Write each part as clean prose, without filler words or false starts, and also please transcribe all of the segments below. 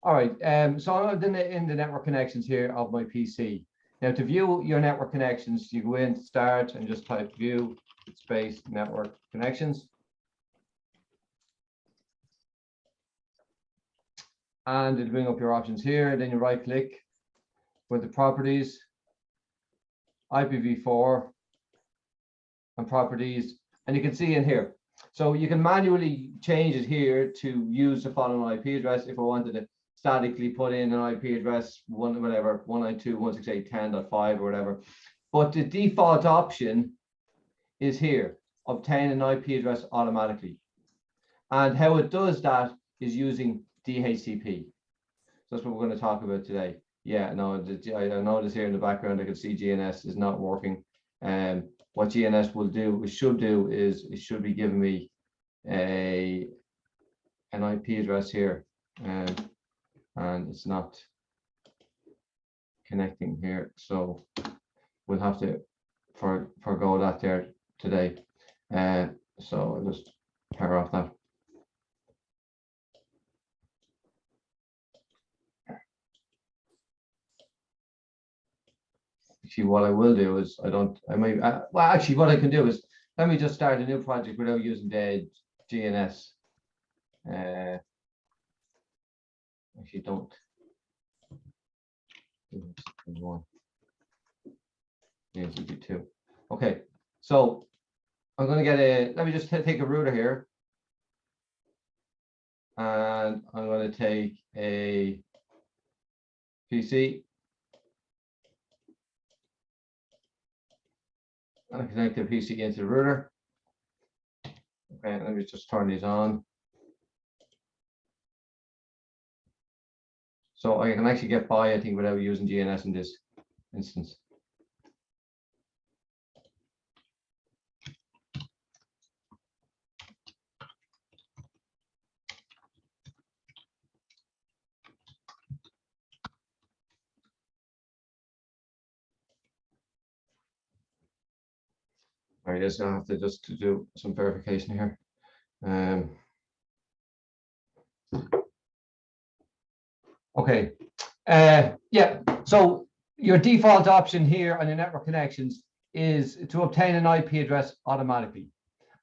All right. So I'm in the network connections here of my PC. Now, to view your network connections, you go in to start and just type view space network connections. And it'll bring up your options here. Then you right click with the properties, IPv4 and properties. And you can see in here. So you can manually change it here to use the following IP address if I wanted to statically put in an IP address, whatever, 192.168.10.5 or whatever. But the default option is here, obtain an IP address automatically. And how it does that is using DHCP. So that's what we're going to talk about today. Yeah, no, I notice here in the background, I can see GNS is not working. What GNS will do, it should do, is it should be giving me an IP address here, and it's not connecting here. So we'll have to forgo that there today. So I'll just power off that. Actually, what I will do is well, actually, what I can do is let me just start a new project without using the GNS. Actually, don't. One. GNS2. Okay, so I'm going to get let me just take a router here. And I'm going to take a PC. And connect the PC into the router. Okay, let me just turn these on. So I can actually get by, I think, without using GNS in this instance. All right, yes, I have to just do some verification here. Okay. Yeah. So your default option here on your network connections is to obtain an IP address automatically.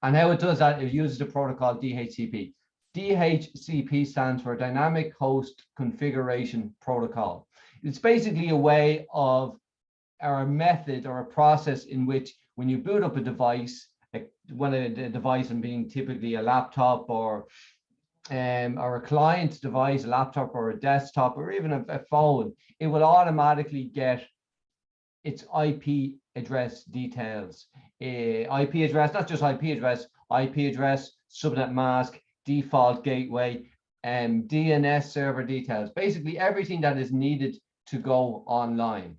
And how it does that, it uses the protocol DHCP. DHCP stands for Dynamic Host Configuration Protocol. It's basically a way of, or a method or a process in which when you boot up a device, like a device being typically a laptop or a client device, a laptop or a desktop or even a phone, it will automatically get its IP address details. IP address, not just IP address, subnet mask, default gateway, and DNS server details, basically everything that is needed to go online.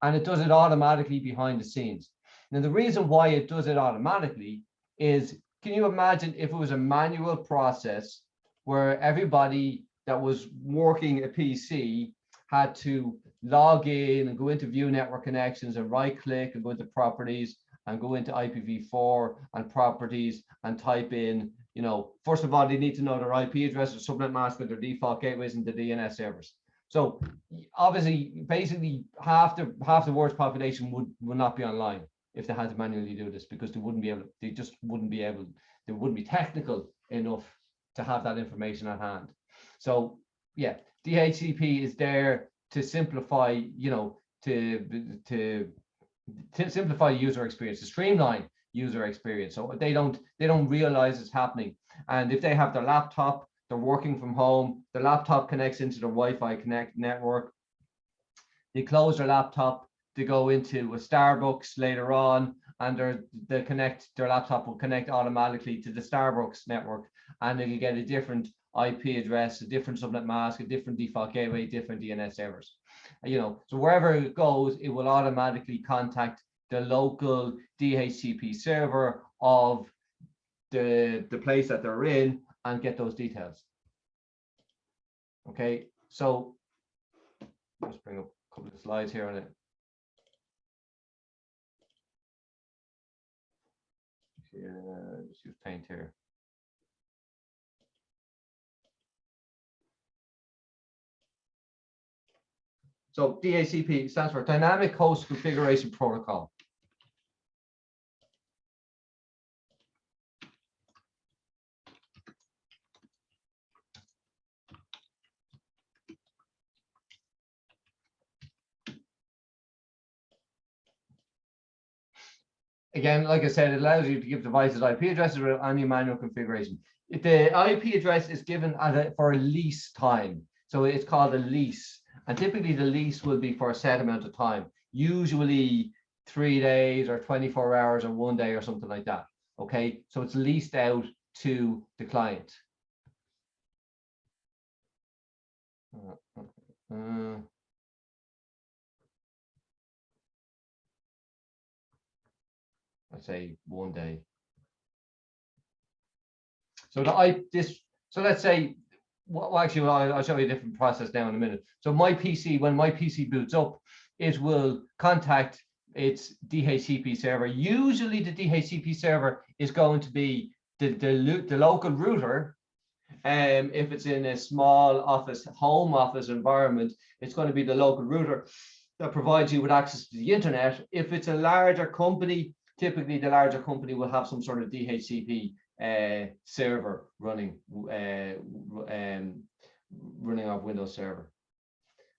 And it does it automatically behind the scenes. Now, the reason why it does it automatically is, can you imagine if it was a manual process where everybody that was working a PC had to log in and go into view network connections and right click and go into properties and go into IPv4 and properties and type in, you know, first of all, they need to know their IP address or subnet mask with their default gateways and the DNS servers. So obviously, basically half the world's population would not be online if they had to manually do this, because they wouldn't be technical enough to have that information at hand. So yeah, DHCP is there to simplify, you know, to simplify user experience, to streamline user experience. So they don't realize it's happening. And if they have their laptop, they're working from home, the laptop connects into their Wi-Fi connect network. They close their laptop, they go into a Starbucks later on, and their laptop will connect automatically to the Starbucks network, and they'll get a different IP address, a different subnet mask, a different default gateway, different DNS servers. You know, so wherever it goes, it will automatically contact the local DHCP server of the place that they're in and get those details. Okay, so let's bring up a couple of slides here on it. Just use Paint here. So DHCP stands for Dynamic Host Configuration Protocol. Again, like I said, it allows you to give devices IP addresses without any manual configuration. If the IP address is given for a lease time, so it's called a lease, and typically the lease will be for a set amount of time, usually 3 days or 24 hours or 1 day or something like that. Okay, so it's leased out to the client. I'd say 1 day. So let's say, well, actually, I'll show you a different process now in a minute. So my PC, when my PC boots up, it will contact its DHCP server. Usually the DHCP server is going to be the local router. If it's in a small office, home office environment, it's going to be the local router that provides you with access to the internet. If it's a larger company, typically the larger company will have some sort of DHCP server running off Windows Server.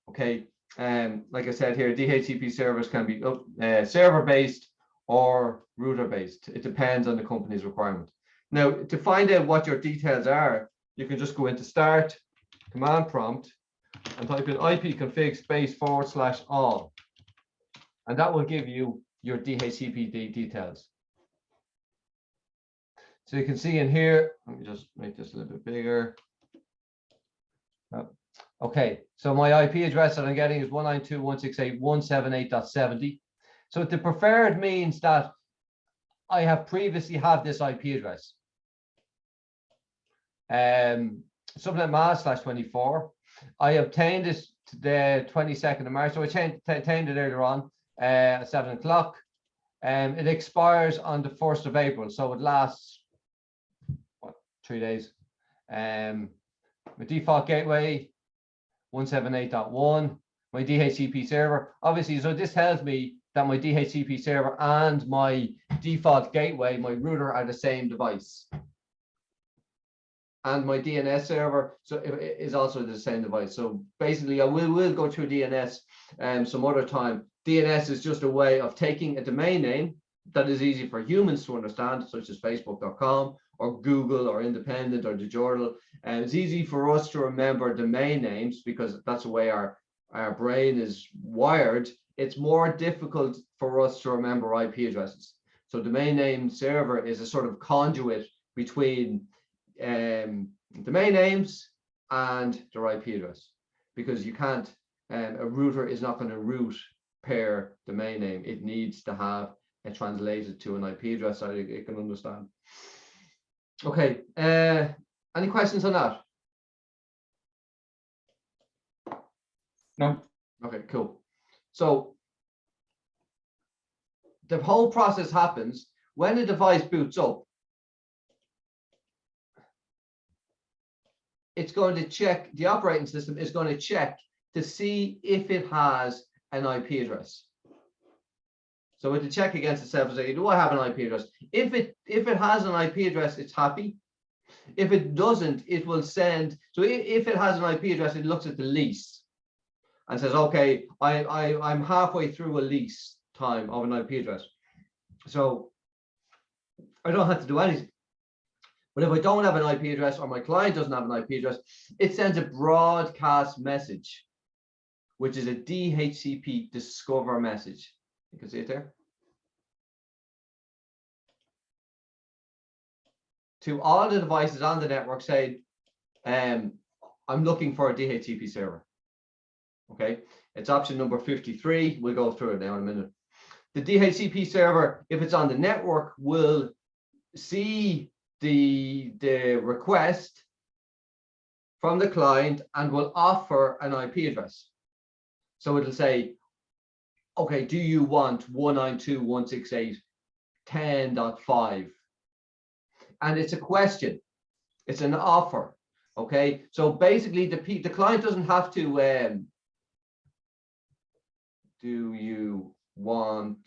Okay, like I said here, DHCP servers can be server-based or router-based. It depends on the company's requirement. Now, to find out what your details are, you can just go into Start, Command Prompt, and type in ipconfig/all, and that will give you your DHCP details. So you can see in here, let me just make this a little bit bigger. Okay, so my IP address that I'm getting is 192.168.178.70. So the preferred means that I have previously had this IP address. Subnet mask/24. I obtained this the 22nd of March, so I obtained it earlier on at 7 o'clock. It expires on the 1st of April, so it lasts 3 days. My default gateway 178.1. My DHCP server, obviously, so this tells me that my DHCP server and my default gateway, my router, are the same device. And my DNS server is also the same device. So basically, I will go through DNS some other time. DNS is just a way of taking a domain name that is easy for humans to understand, such as facebook.com or Google or Independent or the Journal. And it's easy for us to remember domain names because that's the way our brain is wired. It's more difficult for us to remember IP addresses. So domain name server is a sort of conduit between domain names and their IP address, because you can't, a router is not going to route per domain name. It needs to have it translated to an IP address that it can understand. Okay, any questions on that? No. Okay, cool. So the whole process happens when a device boots up. It's going to check, the operating system is going to check to see if it has an IP address. So it will check against itself and say, do I have an IP address? If it has an IP address, it's happy. If it doesn't, it will send. So if it has an IP address, it looks at the lease and says, okay, I'm halfway through a lease time of an IP address. So I don't have to do anything. But if I don't have an IP address or my client doesn't have an IP address, it sends a broadcast message, which is a DHCP discover message. You can see it there. To all the devices on the network saying, I'm looking for a DHCP server. Okay, it's option number 53. We'll go through it now in a minute. The DHCP server, if it's on the network, will see the request from the client and will offer an IP address. So it'll say, okay, do you want 192.168.10.5? And it's a question. It's an offer. Okay, so basically the client doesn't have to do you want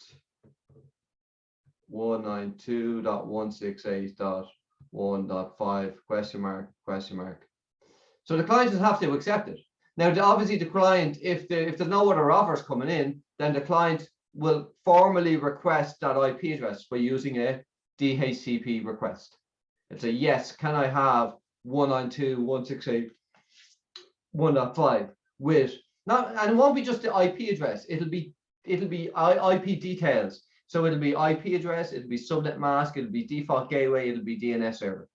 192.168.1.5 question mark, question mark. So the client will have to accept it. Now, obviously the client, if there's no other offers coming in, then the client will formally request that IP address by using a DHCP request. It's a yes, can I have 192.168.1.5 with not, and it won't be just the IP address, it'll be IP details. So it'll be IP address, it'll be subnet mask, it'll be default gateway, it'll be DNS server.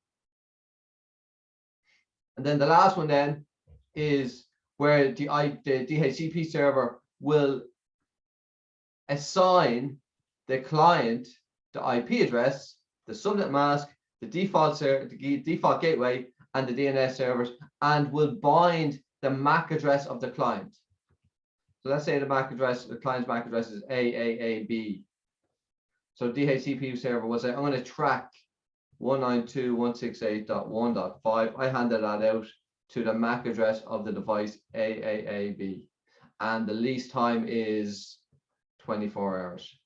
And then the last one then is where the DHCP server will assign the client the IP address, the subnet mask, the default gateway, and the DNS servers, and will bind the MAC address of the client. So let's say the MAC address, the client's MAC address is AAAB. So DHCP server will say, I'm going to track 192.168.1.5. I handed that out to the MAC address of the device AAAB, and the lease time is 24 hours.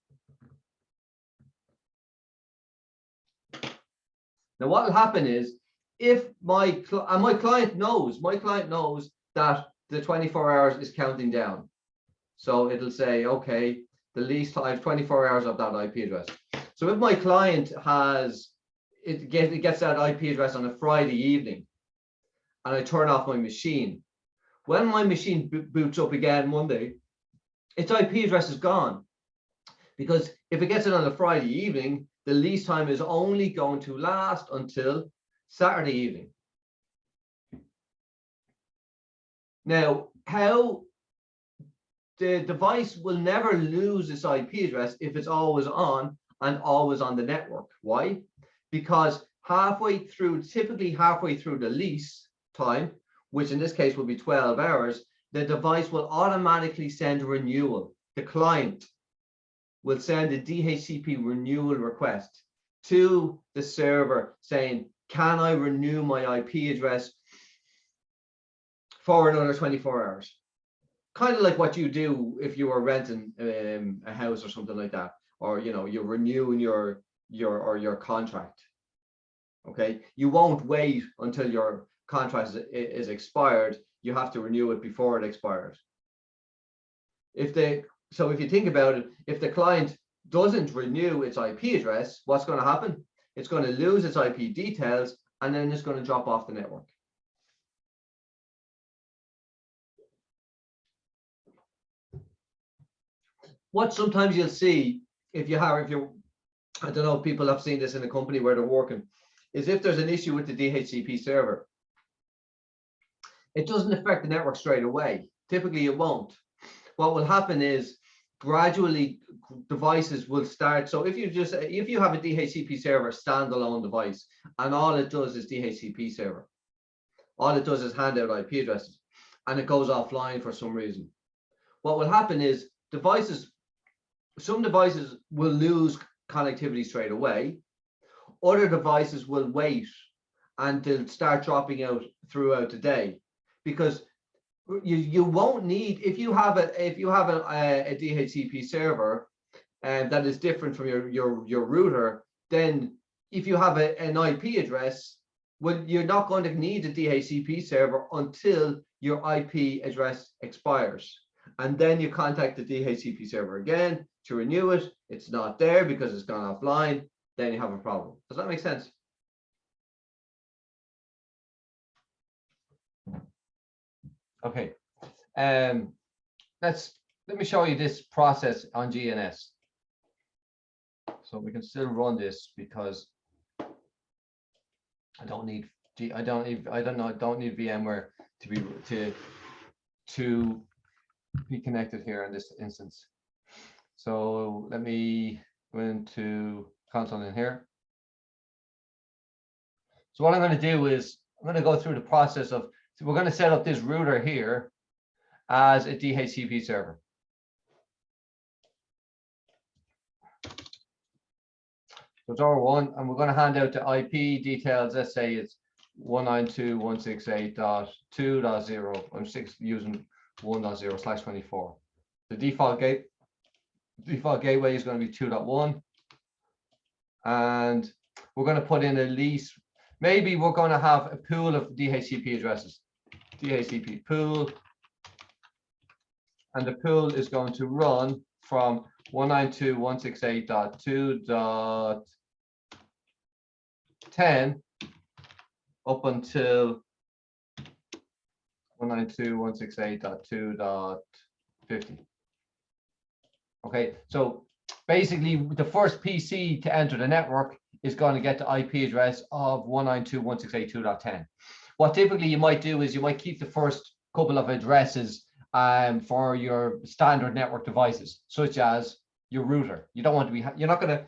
Now, what will happen is, if my client knows that the 24 hours is counting down, so it'll say, okay, the lease time 24 hours of that IP address. So if my client gets that IP address on a Friday evening, and I turn off my machine, when my machine boots up again Monday, its IP address is gone, because if it gets it on a Friday evening, the lease time is only going to last until Saturday evening. Now, how the device will never lose its IP address if it's always on and always on the network. Why? Because typically halfway through the lease time, which in this case will be 12 hours, the device will automatically send a renewal. The client will send a DHCP renewal request to the server saying, can I renew my IP address for another 24 hours? Kind of like what you do if you were renting a house or something like that, or you're renewing your contract. Okay, you won't wait until your contract is expired. You have to renew it before it expires. So if you think about it, if the client doesn't renew its IP address, what's going to happen? It's going to lose its IP details, and then it's going to drop off the network. What sometimes you'll see, I don't know if people have seen this in a company where they're working, is if there's an issue with the DHCP server, it doesn't affect the network straight away. Typically it won't. What will happen is gradually devices will start. So if you have a DHCP server standalone device, and all it does is DHCP server, all it does is hand out IP addresses, and it goes offline for some reason, what will happen is some devices will lose connectivity straight away. Other devices will wait and they'll start dropping out throughout the day, because you won't need, if you have a DHCP server that is different from your router, then if you have an IP address, well, you're not going to need a DHCP server until your IP address expires. And then you contact the DHCP server again to renew it. It's not there because it's gone offline. Then you have a problem. Does that make sense? Okay. Let me show you this process on GNS. So we can still run this because I don't need VMware to be connected here in this instance. So let me go into console in here. So what I'm going to do is I'm going to go through the process of, so we're going to set up this router here as a DHCP server. So it's R1, and we're going to hand out the IP details. Let's say it's 192.168.2.0. I'm using 1.0/24. The default gateway is going to be 2.1, and we're going to put in at least, maybe we're going to have a pool of DHCP addresses. DHCP pool, and the pool is going to run from 192.168.2.10 up until 192.168.2.50. Okay, so basically the first PC to enter the network is going to get the IP address of 192.168.2.10. What typically you might do is you might keep the first couple of addresses for your standard network devices, such as your router. You don't want to be, you're not going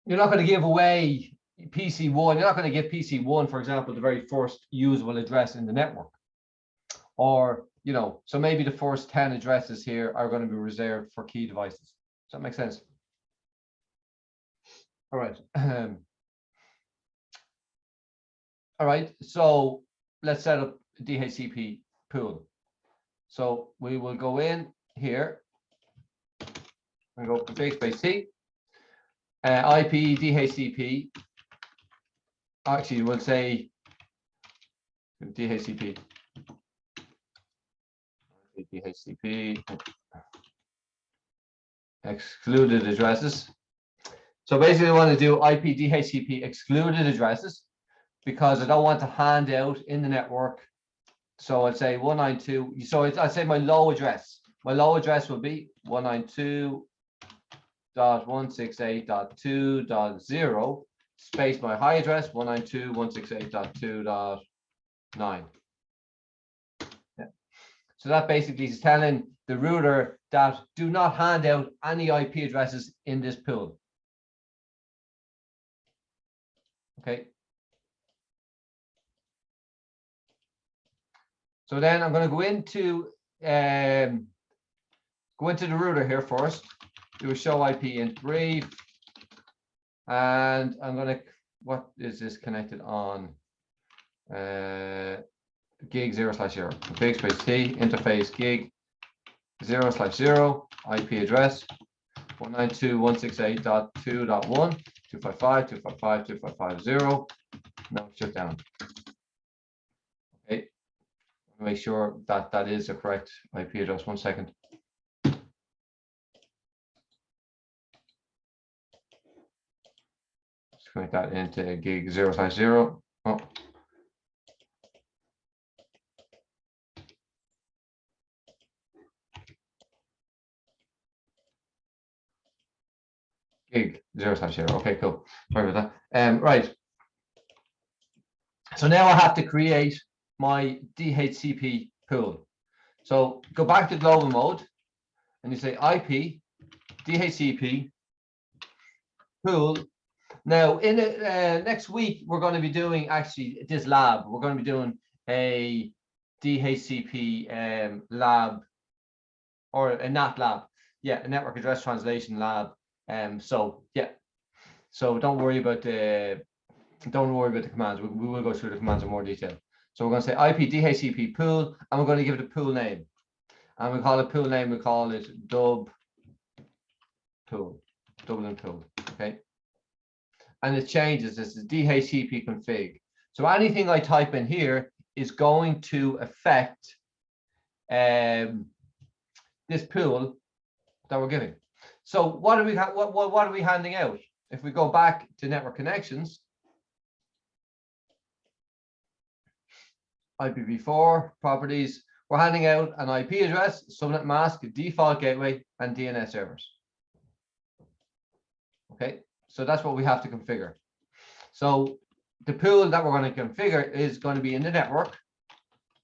to give away PC1. You're not going to give PC1, for example, the very first usable address in the network. Or, you know, so maybe the first 10 addresses here are going to be reserved for key devices. Does that make sense? All right. All right, so let's set up a DHCP pool. So we will go in here and go config space T, IP DHCP. Actually, we'll say DHCP. DHCP excluded addresses. So basically, I want to do IP DHCP excluded addresses because I don't want to hand out in the network. So I'd say 192. So I'd say my low address. My low address will be 192.168.2.0 space my high address 192.168.2.9. Yeah. So that basically is telling the router that do not hand out any IP addresses in this pool. Okay. So then I'm going to go into the router here first. Do a show IP int brief, and I'm going to, what is this connected on? Gig 0/0. Config space T interface gig 0/0 IP address 192.168.2.1 255.255.255.0. No shutdown. Okay. Make sure that that is the correct IP address. 1 second. Let's connect that into gig 0/0. Oh. Gig 0/0. Okay, cool. Sorry about that. Right. So now I have to create my DHCP pool. So go back to global mode and you say IP DHCP pool. Now in next week we're going to be doing actually this lab. We're going to be doing a DHCP lab, or a NAT lab. Yeah, a network address translation lab. So yeah, so don't worry about the commands. We will go through the commands in more detail. So we're going to say IP DHCP pool, and we're going to give it a pool name, and we call it pool name. We call it Dub pool, Dublin pool. Okay, and it changes. This is DHCP config. So anything I type in here is going to affect this pool that we're giving. So what are we what are we handing out? If we go back to network connections, IPv4 properties, we're handing out an IP address, subnet mask, default gateway, and DNS servers. Okay, so that's what we have to configure. So the pool that we're going to configure is going to be in the network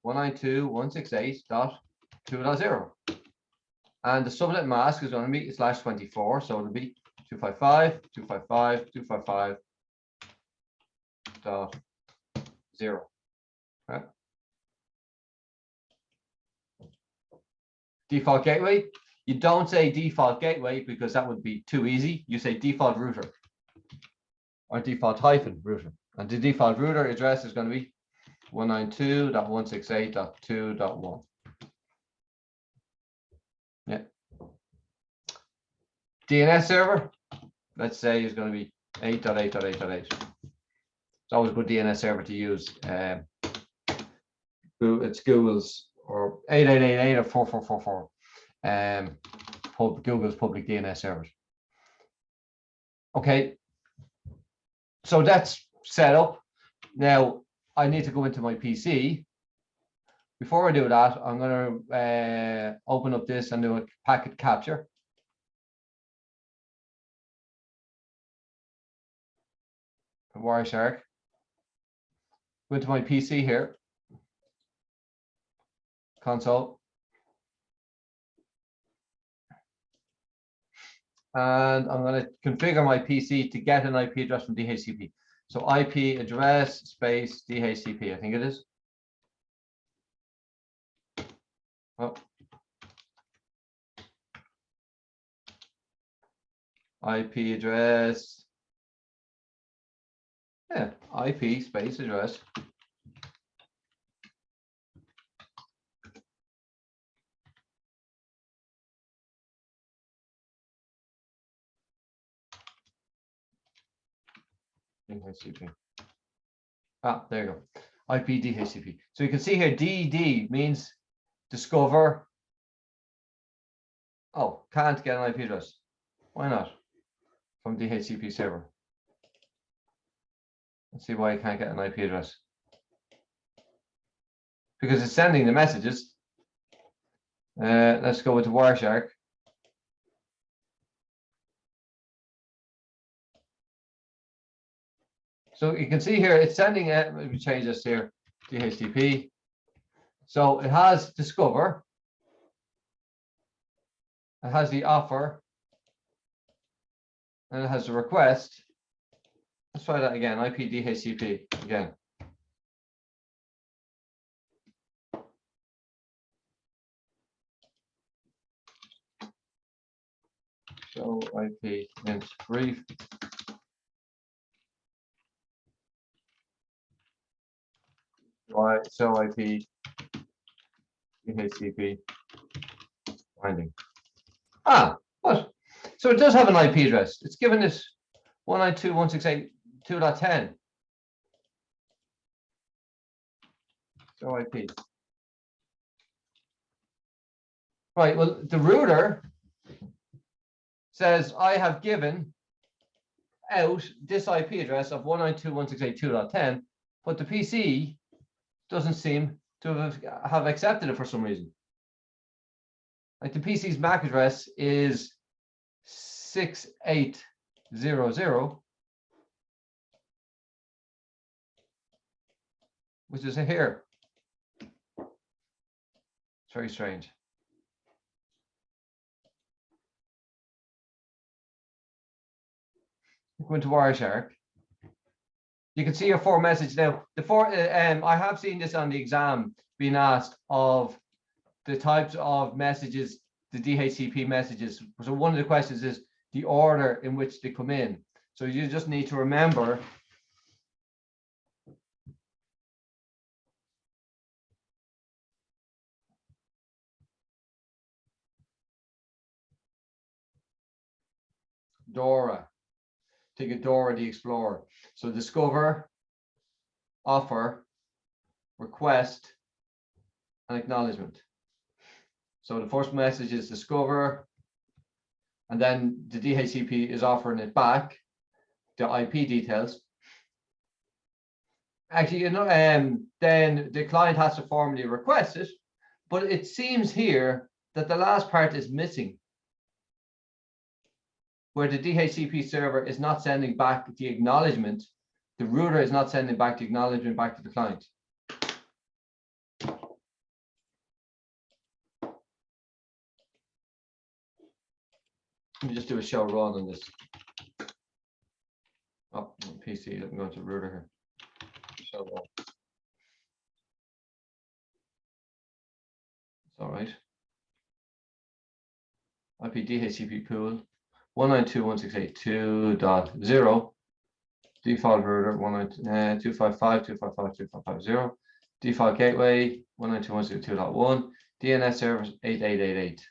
192.168.2.0. And the subnet mask is going to be /24, so it'll be 255.255.255.0. Okay. Default gateway. You don't say default gateway because that would be too easy. You say default router or default router. And the default router address is going to be 192.168.2.1. DNS server, let's say, is going to be 8.8.8.8. It's always a good DNS server to use. It's Google's, or 8888 or 4444. Google's public DNS servers. Okay, so that's set up. Now I need to go into my PC. Before I do that, I'm going to open up this and do a packet capture. Wireshark. Go into my PC here. Console. And I'm going to configure my PC to get an IP address from DHCP. So IP address space DHCP, I think it is. Oh. IP address. Yeah, IP space address. DHCP. Ah, there you go. IP DHCP. So you can see here DD means discover. Oh, can't get an IP address. Why not? From DHCP server. Let's see why I can't get an IP address. Because it's sending the messages. Let's go with Wireshark. So you can see here, it's sending it. Let me change this here. DHCP. So it has discover. It has the offer. And it has the request. Let's try that again. IP DHCP again. Show IP int brief. Show IP DHCP finding. Ah, what? So it does have an IP address. It's given this 192.168.2.10. Show IP. Right. Well, the router says I have given out this IP address of 192.168.2.10, but the PC doesn't seem to have accepted it for some reason. Like the PC's MAC address is 6800, which is here. It's very strange. Go into Wireshark. You can see your 4 message now. The 4, I have seen this on the exam being asked of the types of messages, the DHCP messages. So one of the questions is the order in which they come in. So you just need to remember Dora. Take a Dora the Explorer. So discover, offer, request, and acknowledgement. So the first message is discover, and then the DHCP is offering it back, the IP details. Actually, then the client has to formally request it, but it seems here that the last part is missing, where the DHCP server is not sending back the acknowledgement. The router is not sending back the acknowledgement back to the client. Let me just do a show run on this. Oh, PC, let me go to router here. Show run. It's all right. IP DHCP pool 192.168.2.0. Default router 255.255.255.0. Default gateway 192.168.2.1. DNS servers 8888.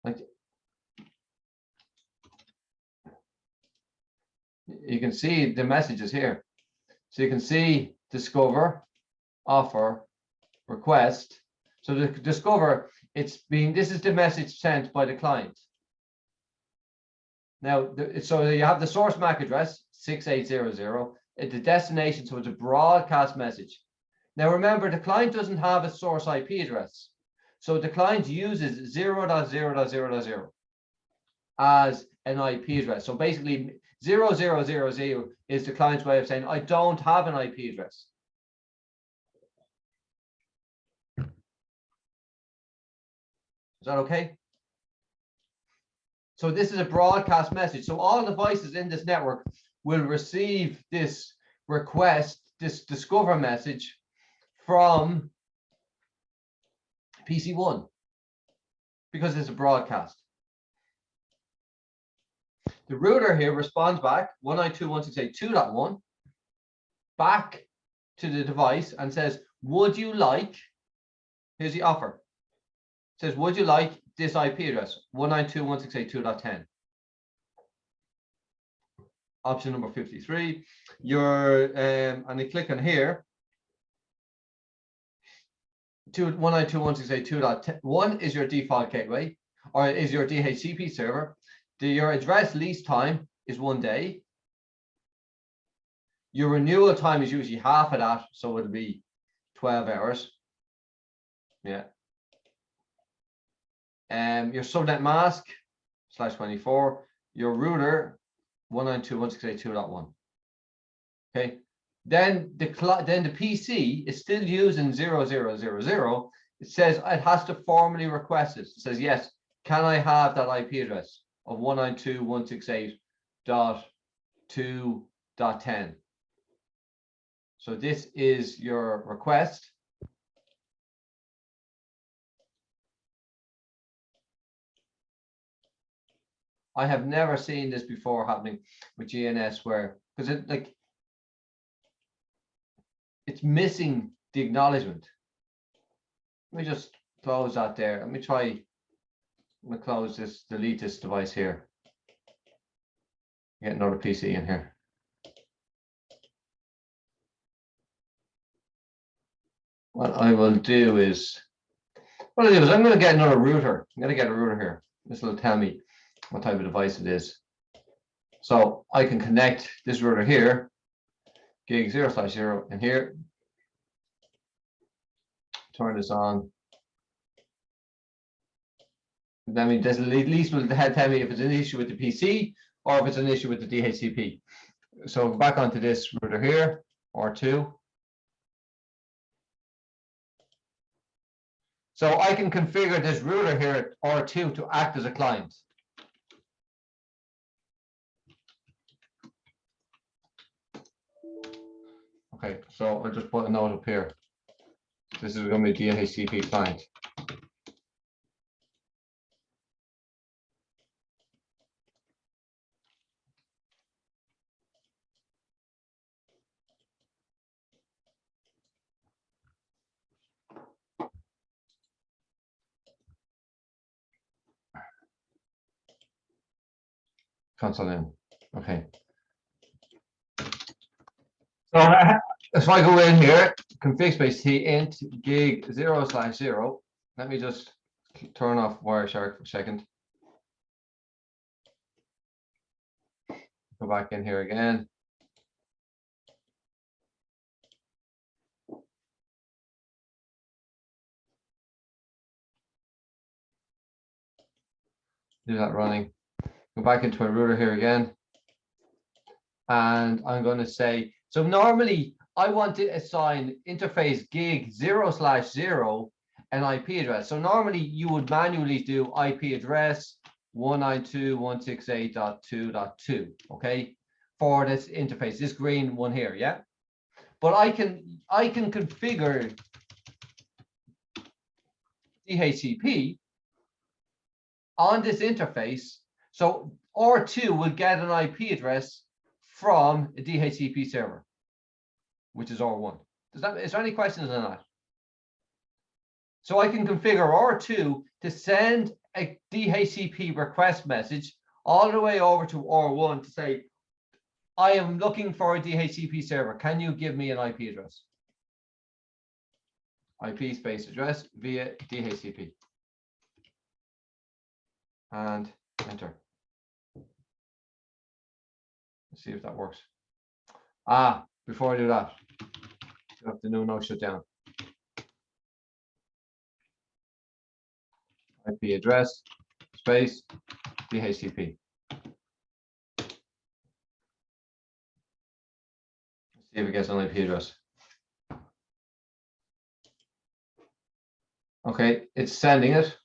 Like, you can see the messages here. So you can see discover, offer, request. So the discover, this is the message sent by the client. Now, so you have the source MAC address, 6800, at the destination, so it's a broadcast message. Now, remember, the client doesn't have a source IP address. So the client uses 0.0.0.0 as an IP address. So basically, 0000 is the client's way of saying, I don't have an IP address. Is that okay? So this is a broadcast message. So all devices in this network will receive this request, this discover message from PC1 because it's a broadcast. The router here responds back 192.168.2.1 back to the device and says, would you like, here's the offer. It says, would you like this IP address, 192.168.2.10. Option number 53. And you click on here to 192.168.2.10. is your default gateway, or is your DHCP server. Your address lease time is 1 day. Your renewal time is usually half of that, so it'll be 12 hours. Yeah. Your subnet mask /24. Your router 192.168.2.1. Okay. Then the PC is still using 0000. It says it has to formally request it. It says, yes, can I have that IP address of 192.168.2.10? So this is your request. I have never seen this before happening with GNS, where because it's missing the acknowledgement. Let me just close that there. Let me try. I'm going to close this, delete this device here. Get another PC in here. What I will do is, I'm going to get another router. I'm going to get a router here. This will tell me what type of device it is. So I can connect this router here, gig 0/0, and here. Turn this on. I mean, this at least will tell me if it's an issue with the PC or if it's an issue with the DHCP. So back onto this router here, R2. So I can configure this router here, R2, to act as a client. Okay, so I'll just put a note up here. This is going to be a DHCP client. Console in. Okay. So if I go in here, config space T int gig 0/0. Let me just turn off Wireshark for a second. Go back in here again. Do that running. Go back into my router here again. And I'm going to say, so normally I want to assign interface gig 0/0 an IP address. So normally you would manually do IP address 192.168.2.2, okay, for this interface, this green one here, yeah. But I can configure DHCP on this interface, so R2 will get an IP address from a DHCP server, which is R1. Is there any questions on that? So I can configure R2 to send a DHCP request message all the way over to R1 to say, I am looking for a DHCP server. Can you give me an IP address? IP space address via DHCP. And enter. Let's see if that works. Before I do that, you have to no shut down. IP address space DHCP. Let's see if it gets an IP address. Okay, it's sending it.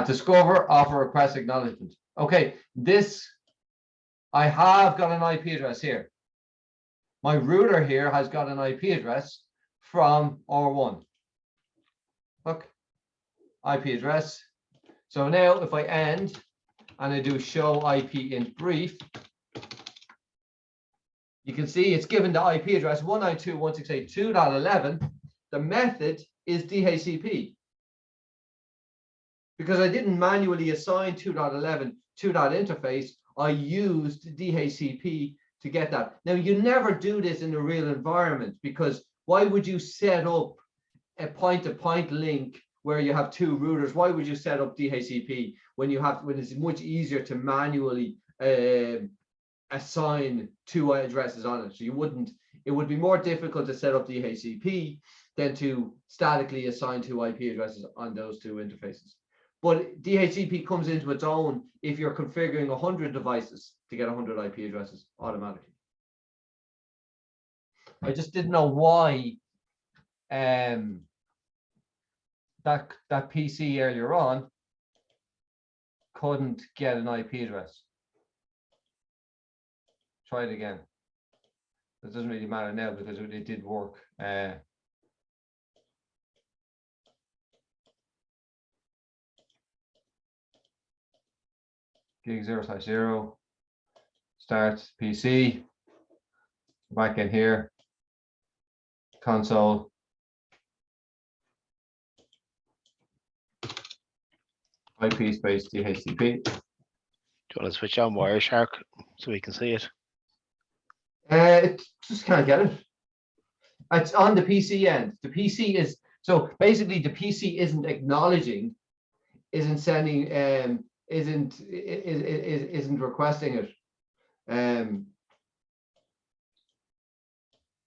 Discover offer request acknowledgement. Okay, I have got an IP address here. My router here has got an IP address from R1. Look, IP address. So now if I end and I do show IP in brief, you can see it's given the IP address 192.168.2.11. The method is DHCP. Because I didn't manually assign 2.11 to that interface, I used DHCP to get that. Now, you never do this in a real environment, because why would you set up a point-to-point link where you have two routers? Why would you set up DHCP when it's much easier to manually assign two addresses on it? So it would be more difficult to set up DHCP than to statically assign two IP addresses on those two interfaces. But DHCP comes into its own if you're configuring 100 devices to get 100 IP addresses automatically. I just didn't know why that PC earlier on couldn't get an IP address. Try it again. It doesn't really matter now because it did work. Gig 0/0 start PC, back in here, console, IP space DHCP. Do you want to switch on Wireshark so we can see it? It just can't get it. It's on the PC end. The PC is, so basically the PC isn't acknowledging, isn't sending, isn't requesting it.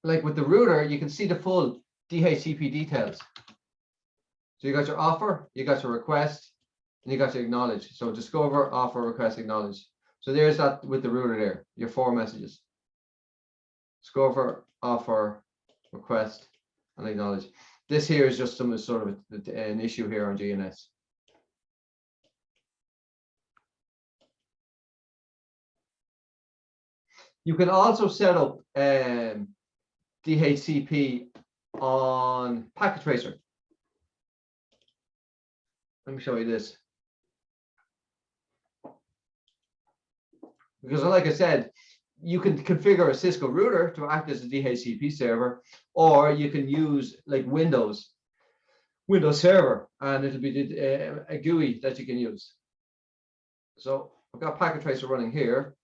Like with the router, you can see the full DHCP details. So you got your offer, you got your request, and you got your acknowledge. So discover, offer, request, acknowledge. So there's that with the router there, your 4 messages. Discover, offer, request, and acknowledge. This here is just some sort of an issue here on GNS. You can also set up DHCP on Packet Tracer. Let me show you this. Because like I said, you can configure a Cisco router to act as a DHCP server, or you can use like Windows Server, and it'll be a GUI that you can use. So I've got Packet Tracer running here.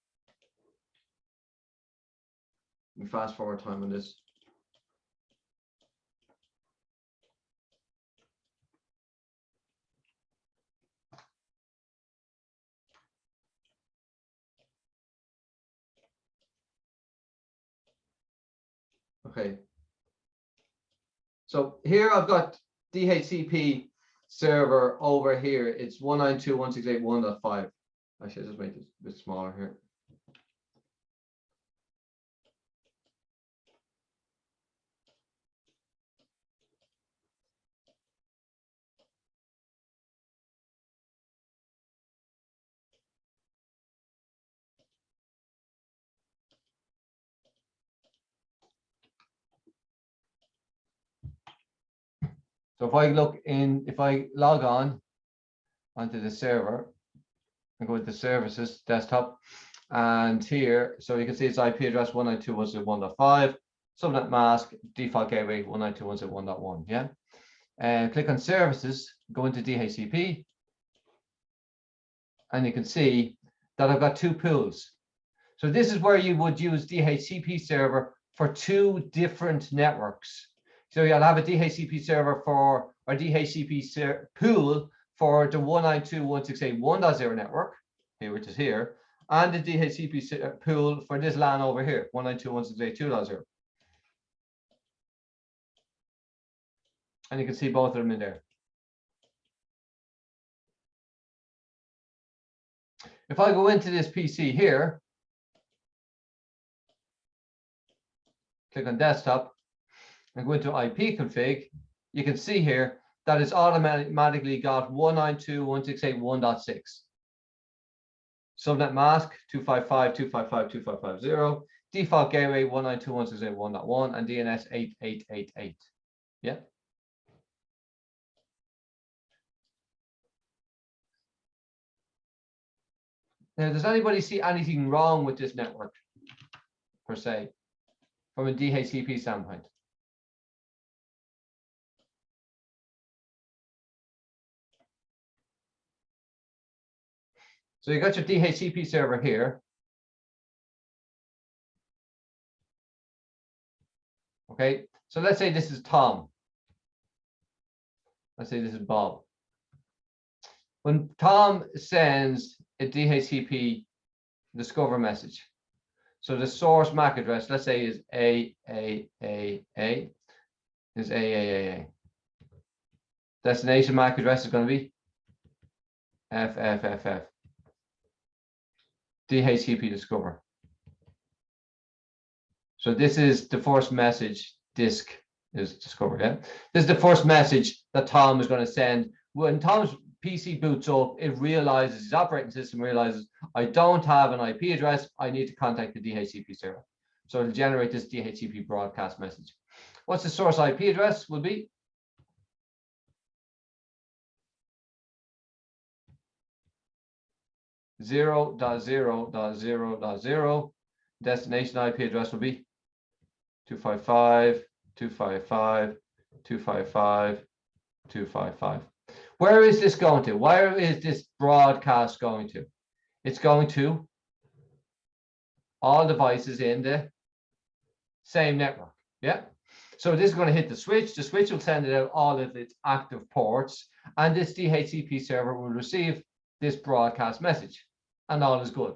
Let me fast forward time on this. Okay. So here I've got DHCP server over here. It's 192.168.1.5. Actually, I'll just make it a bit smaller here. So if I log on onto the server and go to services desktop, and here, so you can see it's IP address 192.168.1.5, subnet mask, default gateway 192.168.1.1. Yeah. And click on services, go into DHCP, and you can see that have got two pools. So this is where you would use DHCP server for two different networks. So you'll have a DHCP server for, or DHCP pool for the 192.168.1.0 network, here, which is here, and the DHCP pool for this LAN over here, 192.168.2.0. And you can see both of them in there. If I go into this PC here, click on desktop, and go into IP config, you can see here that it's automatically got 192.168.1.6. Subnet mask 255.255.255.0, default gateway 192.168.1.1, and DNS 8888. Yeah. Now, does anybody see anything wrong with this network, per se, from a DHCP standpoint? So you got your DHCP server here. Okay, so let's say this is Tom. Let's say this is Bob. When Tom sends a DHCP discover message, so the source MAC address, let's say, is AAAA, is AAAA. Destination MAC address is going to be FFFF. DHCP discover. So this is the first message disk is discovered. Yeah, this is the first message that Tom is going to send. When Tom's PC boots up, it realizes, his operating system realizes, I don't have an IP address, I need to contact the DHCP server. So it'll generate this DHCP broadcast message. What's the source IP address will be? .0.0.0.0. Destination IP address will be 255.255.255.255. Where is this going to? Where is this broadcast going to? It's going to all devices in the same network. Yeah. So this is going to hit the switch. The switch will send it out all of its active ports, and this DHCP server will receive this broadcast message, and all is good.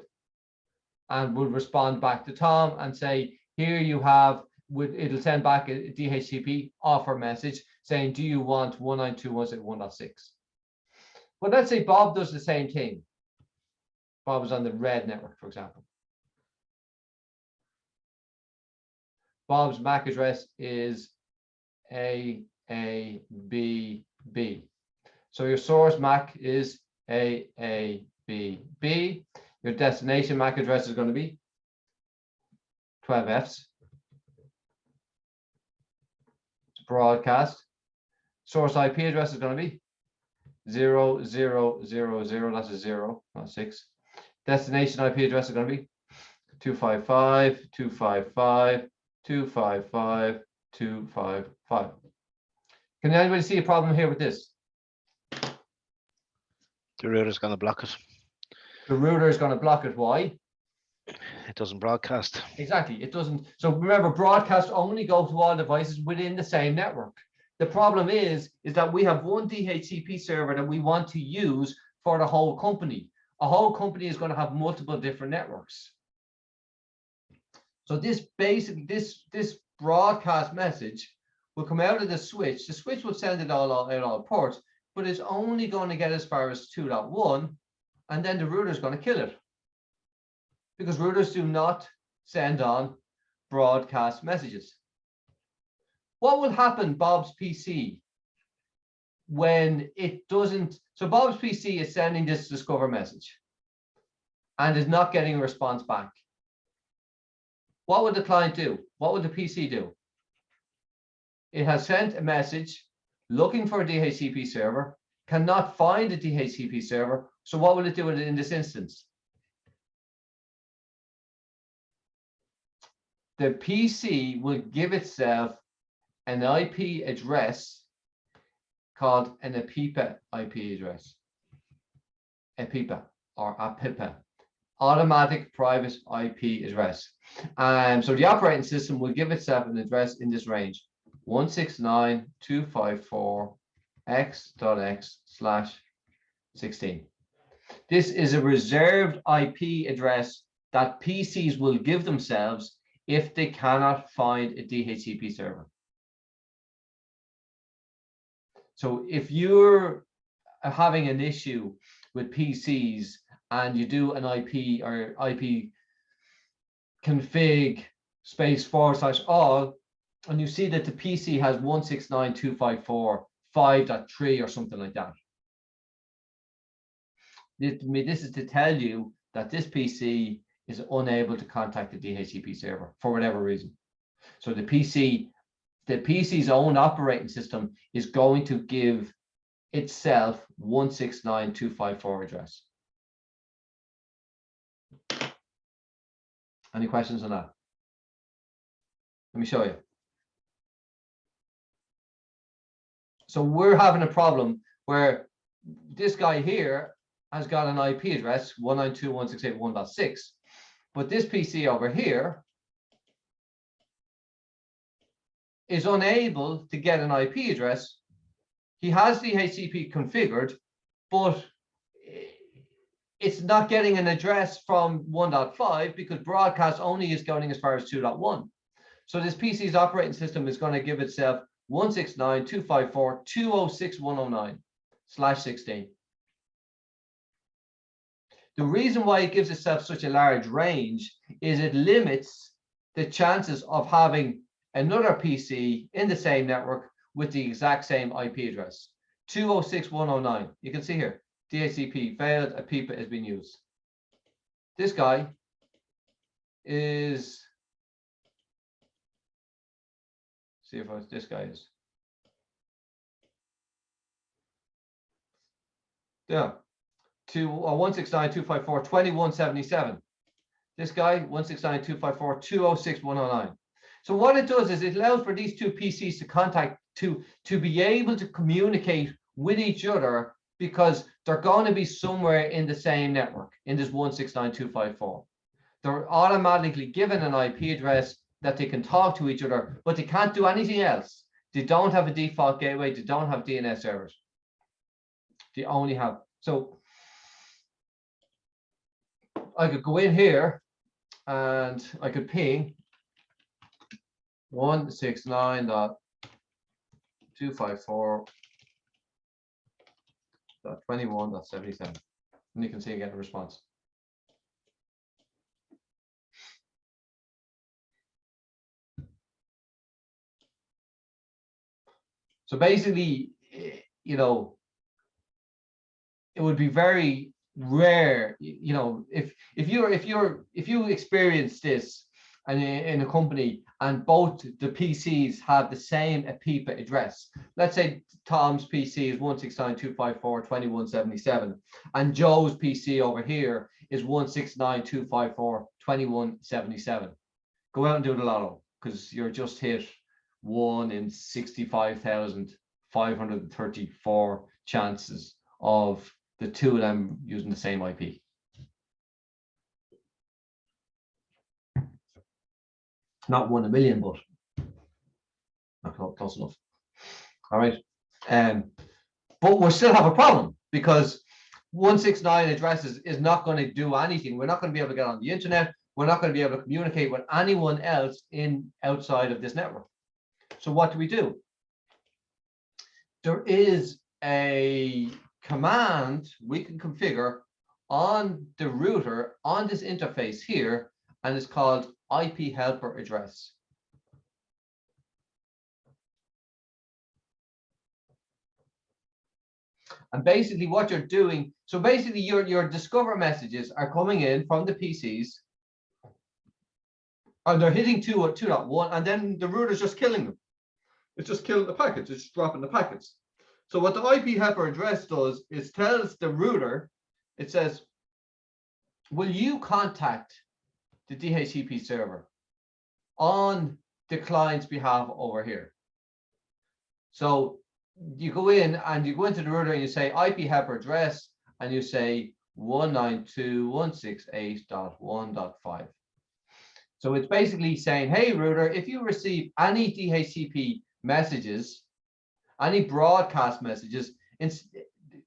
And will respond back to Tom and say, here you have, it'll send back a DHCP offer message saying, do you want 192.168.1.6? But let's say Bob does the same thing. Bob is on the red network, for example. Bob's MAC address is AABB. So your source MAC is AABB. Your destination MAC address is going to be 12Fs. It's broadcast. Source IP address is going to be 0000. That's a 0, not 6. Destination IP address is going to be 255.255.255.255. Can anybody see a problem here with this? The router is going to block it. The router is going to block it. Why? It doesn't broadcast. Exactly. It doesn't. So remember, broadcast only go to all devices within the same network. The problem is that we have one DHCP server that we want to use for the whole company. A whole company is going to have multiple different networks. So this broadcast message will come out of the switch. The switch will send it all ports, but it's only going to get as far as 2.1, and then the router is going to kill it, because routers do not send on broadcast messages. What will happen, Bob's PC, when it doesn't? So Bob's PC is sending this discover message and is not getting a response back. What would the client do? What would the PC do? It has sent a message looking for a DHCP server, cannot find a DHCP server. So what will it do in this instance? The PC will give itself an IP address called an APIPA IP address. APIPA or APIPA. automatic private IP address. And so the operating system will give itself an address in this range, 169.254x.x/16. This is a reserved IP address that PCs will give themselves if they cannot find a DHCP server. So if you're having an issue with PCs and you do an IP or IP config /all, and you see that the PC has 169.254.5.3 or something like that. This is to tell you that this PC is unable to contact the DHCP server for whatever reason. So the PC's own operating system is going to give itself 169.254 address. Any questions on that? Let me show you. So we're having a problem where this guy here has got an IP address 192.168.1.6, but this PC over here is unable to get an IP address. He has DHCP configured, but it's not getting an address from 1.5 because broadcast only is going as far as 2.1. So this PC's operating system is going to give itself 169.254.206.109/16. The reason why it gives itself such a large range is it limits the chances of having another PC in the same network with the exact same IP address, 206.109. You can see here, DHCP failed, a PIPA has been used. This guy is, see if this guy is. Yeah, 169.254.2177. This guy, 169.254.206.109. So what it does is it allows for these two PCs to contact, to be able to communicate with each other, because they're going to be somewhere in the same network in this 169.254. They're automatically given an IP address that they can talk to each other, but they can't do anything else. They don't have a default gateway. They don't have DNS servers. They only have, so I could go in here and I could ping 169.254.21.77, and you can see again the response. So basically, you know, it would be very rare, you know, if you experience this and in a company and both the PCs have the same PIPA address. Let's say Tom's PC is 169.254.21.77 and Joe's PC over here is 169.254.21.77. Go out and do the lotto, because you're just hit 1 in 65,534 chances of the two of them using the same IP. Not 1 in a million, but not close enough. All right. But we still have a problem, because 169 addresses is not going to do anything. We're not going to be able to get on the internet. We're not going to be able to communicate with anyone else outside of this network. So what do? There is a command we can configure on the router on this interface here, and it's called IP helper address. And basically what you're doing, so basically your discover messages are coming in from the PCs and they're hitting 2.1, and then the router's just killing them. It's just killing the packets, it's just dropping the packets. So what the IP helper address does is tells the router, it says, will you contact the DHCP server on the client's behalf over here? So you go in and you go into the router and you say IP helper address, and you say 192.168.1.5. So it's basically saying, hey, router, if you receive any DHCP messages, any broadcast messages,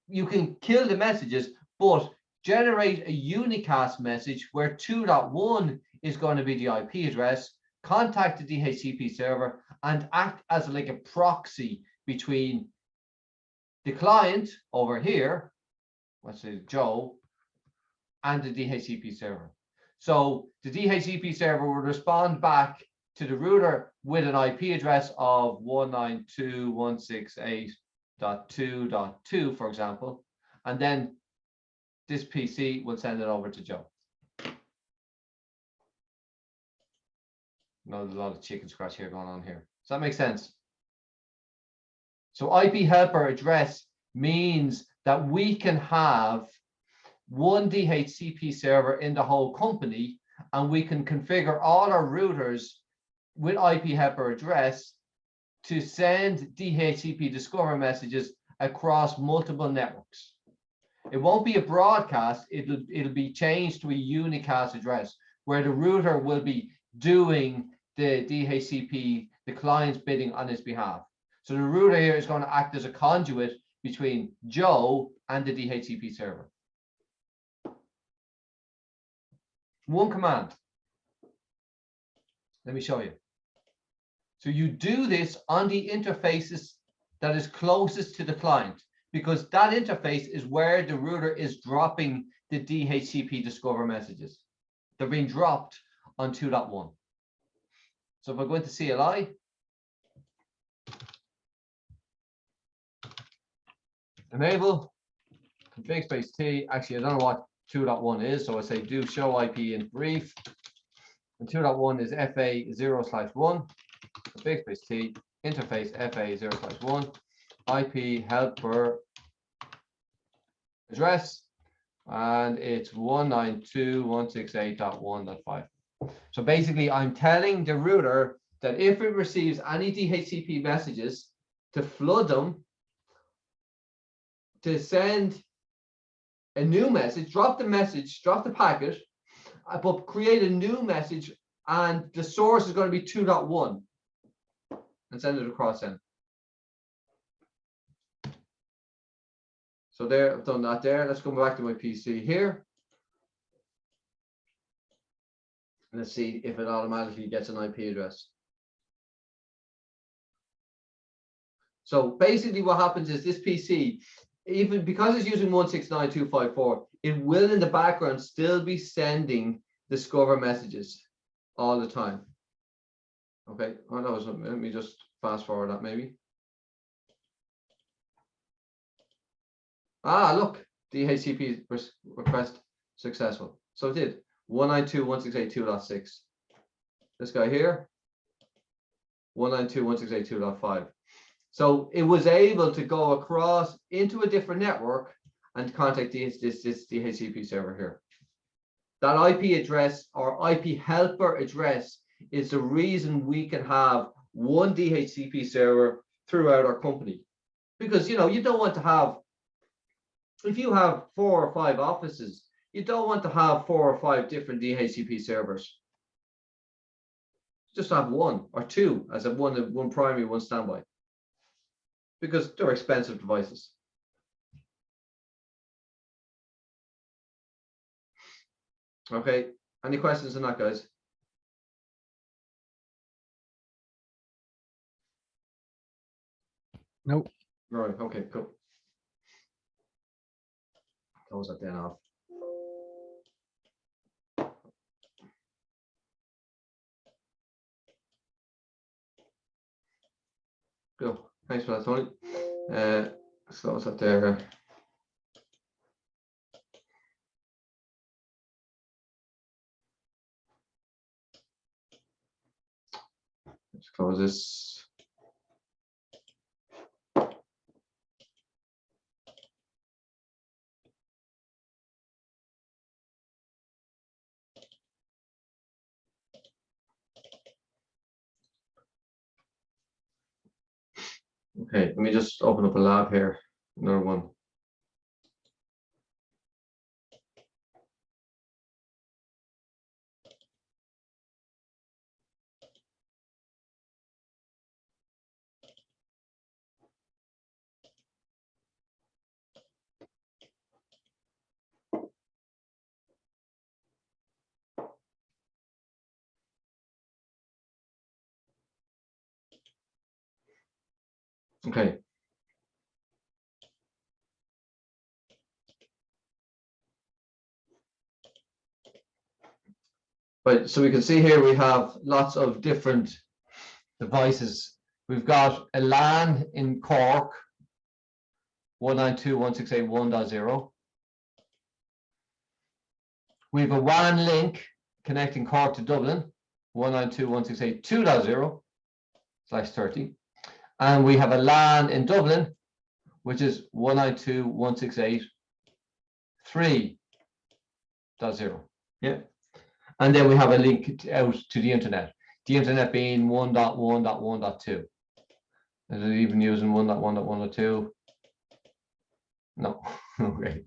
you can kill the messages, but generate a unicast message where 2.1 is going to be the IP address, contact the DHCP server, and act as like a proxy between the client over here, let's say Joe, and the DHCP server. So the DHCP server will respond back to the router with an IP address of 192.168.2.2, for example, and then this PC will send it over to Joe. No, there's a lot of chicken scratch here going on here. Does that make sense? So IP helper address means that we can have one DHCP server in the whole company, and we can configure all our routers with IP helper address to send DHCP discover messages across multiple networks. It won't be a broadcast, it'll be changed to a unicast address where the router will be doing the DHCP, the client's bidding on his behalf. So the router here is going to act as a conduit between Joe and the DHCP server. One command. Let me show you. So you do this on the interfaces that is closest to the client, because that interface is where the router is dropping the DHCP discover messages. They're being dropped on 2.1. So if I go into CLI, enable config space T. Actually, I don't know what 2.1 is, so I say do show IP in brief. And 2.1 is FA0/1. Config space T interface FA0/1 IP helper address, and it's 192.168.1.5. So basically, I'm telling the router that if it receives any DHCP messages, to flood them, to send a new message, drop the packet, but create a new message, and the source is going to be 2.1, and send it across then. So there, I've done that there. Let's go back to my PC here. Let's see if it automatically gets an IP address. So basically what happens is this PC, even because it's using 169.254, it will in the background still be sending discover messages all the time. Okay, oh, no, let me just fast forward that maybe. Ah, look, DHCP request successful. So it did 192.168.2.6. This guy here, 192.168.2.5. So it was able to go across into a different network and contact this DHCP server here. That IP address or IP helper address is the reason we can have one DHCP server throughout our company. Because, you know, you don't want to have, if you have 4 or 5 offices, you don't want to have 4 or 5 different DHCP servers. Just have 1 or 2 as one primary, one standby, because they're expensive devices. Okay, any questions on that, guys? Nope. Right, okay, cool. Close that then off. Cool, thanks for that, Tony. Let's close that there. Let's close this. Okay, let me just open up a lab here, another one. Okay. Right, so we can see here we have lots of different devices. We've got a LAN in Cork, 192.168.1.0. We have a WAN link connecting Cork to Dublin, 192.168.2.0/30. And we have a LAN in Dublin, which is 192.168.3.0. Yeah. And then we have a link out to the internet. The internet being 1.1.1.2. Is it even using 1.1.1.2? No. Okay.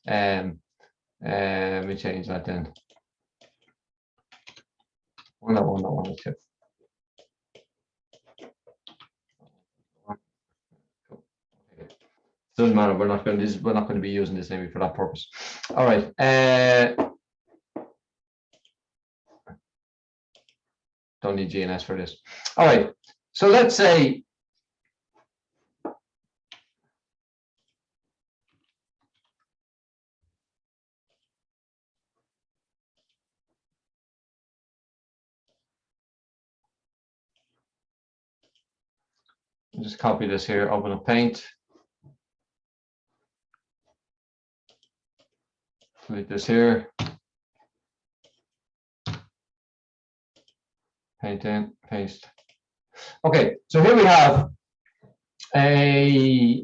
Let me change that then. 1.1.1.2. Doesn't matter. We're not going to be using this maybe for that purpose. All right. Don't need GNS for this. All right. So let's say just copy this here, open up Paint. Click this here. Paint in, paste. Okay, so here we have a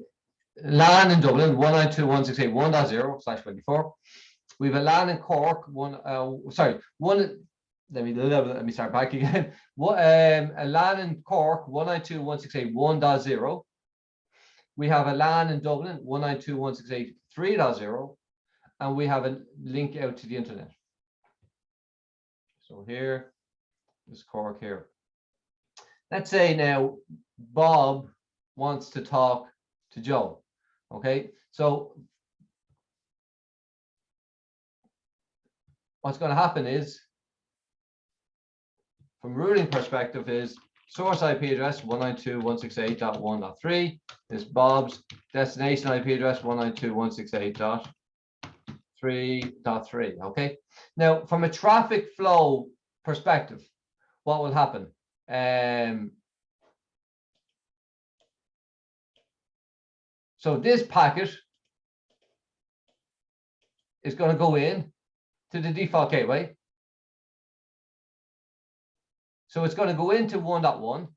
LAN in Dublin, 192.168.1.0/24. We have a LAN in Cork, let me start back again. A LAN in Cork, 192.168.1.0. We have a LAN in Dublin, 192.168.3.0, and we have a link out to the internet. So here, this Cork here. Let's say now Bob wants to talk to Joe. Okay, so what's going to happen is, from routing perspective, is source IP address 192.168.1.3 is Bob's destination IP address 192.168.3.3. Okay, now from a traffic flow perspective, what will happen? So this packet is going to go in to the default gateway. So it's going to go into 1.1.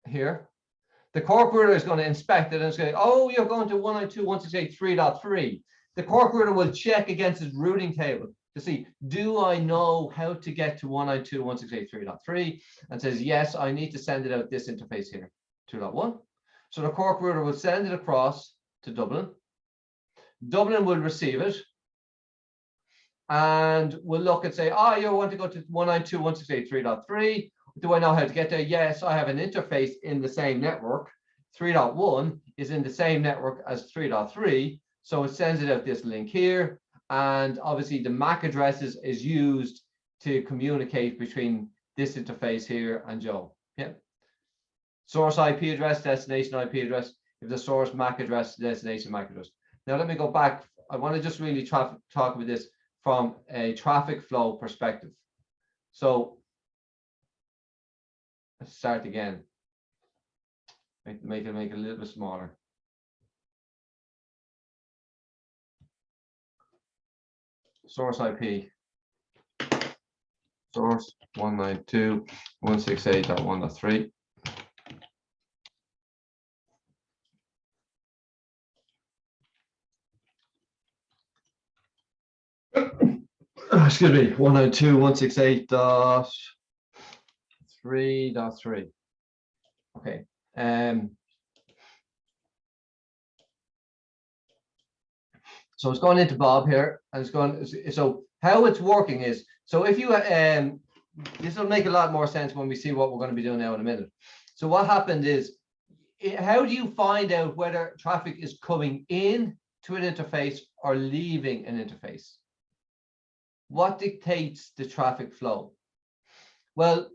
Here. The Cork router is going to inspect it and it's going, oh, you're going to 192.168.3.3. The Cork router will check against its routing table to see, do I know how to get to 192.168.3.3? And says, yes, I need to send it out this interface here, 2.1. So the Cork router will send it across to Dublin. Dublin will receive it and will look and say, oh, you want to go to 192.168.3.3. Do I know how to get there? Yes, I have an interface in the same network. 3.1 is in the same network as 3.3. So it sends it out this link here. And obviously the MAC address is used to communicate between this interface here and Joe. Yeah. Source IP address, destination IP address. If the source MAC address, destination MAC address. Now let me go back. I want to just really talk about this from a traffic flow perspective. So let's start again. Make it a little bit smaller. Source IP. Source 192.168.1.3. Excuse me, 192.168.3.3. Okay. So it's going into Bob here, and it's going. So how it's working is, so if you this will make a lot more sense when we see what we're going to be doing now in a minute. So what happened is, how do you find out whether traffic is coming in to an interface or leaving an interface? What dictates the traffic flow? Well,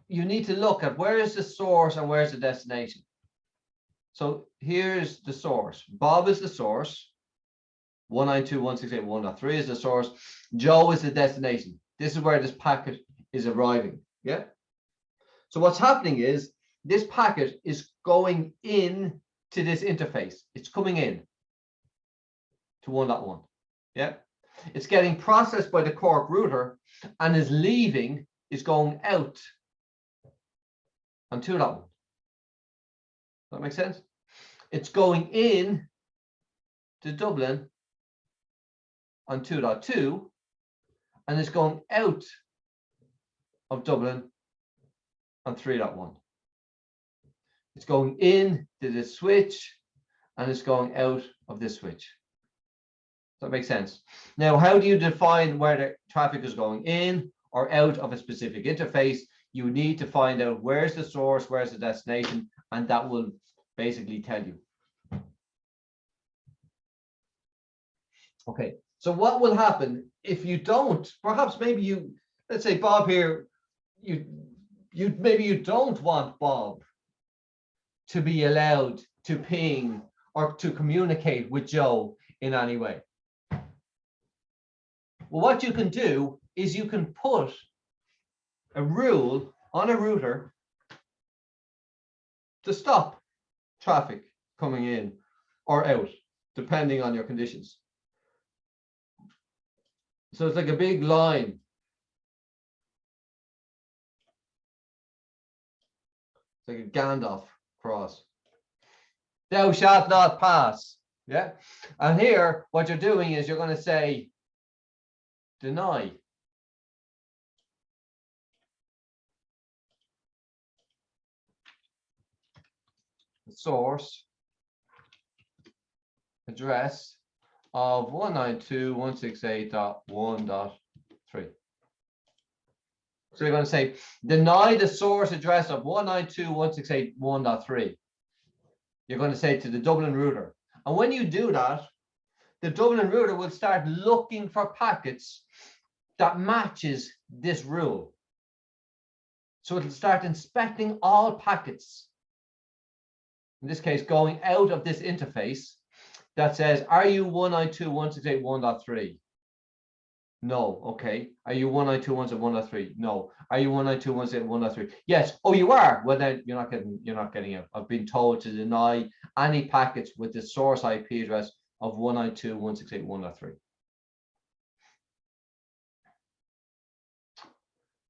you need to look at where is the source and where's the destination. So here's the source. Bob is the source. 192.168.1.3 is the source. Joe is the destination. This is where this packet is arriving. Yeah. So what's happening is this packet is going in to this interface. It's coming in to 1.1. Yeah. It's getting processed by the Cork router and is leaving, is going out on 2.1. Does that make sense? It's going in to Dublin on 2.2 and it's going out of Dublin on 3.1. It's going in to this switch and it's going out of this switch. Does that make sense? Now, how do you define where the traffic is going in or out of a specific interface? You need to find out where's the source, where's the destination, and that will basically tell you. Okay, so what will happen if you don't? Perhaps maybe you, let's say Bob here, maybe you don't want Bob to be allowed to ping or to communicate with Joe in any way. Well, what you can do is you can put a rule on a router to stop traffic coming in or out, depending on your conditions. So it's like a big line. It's like a Gandalf cross. Thou shalt not pass. Yeah. And here, what you're doing is you're going to say, deny. The source address of 192.168.1.3. So you're going to say, deny the source address of 192.168.1.3. You're going to say to the Dublin router. And when you do that, the Dublin router will start looking for packets that matches this rule. So it'll start inspecting all packets. In this case, going out of this interface that says, are you 192.168.1.3? No. Okay. Are you 192.168.1.3? No. Are you 192.168.1.3? Yes. Oh, you are. Well, then you're not getting out. I've been told to deny any packets with the source IP address of 192.168.1.3.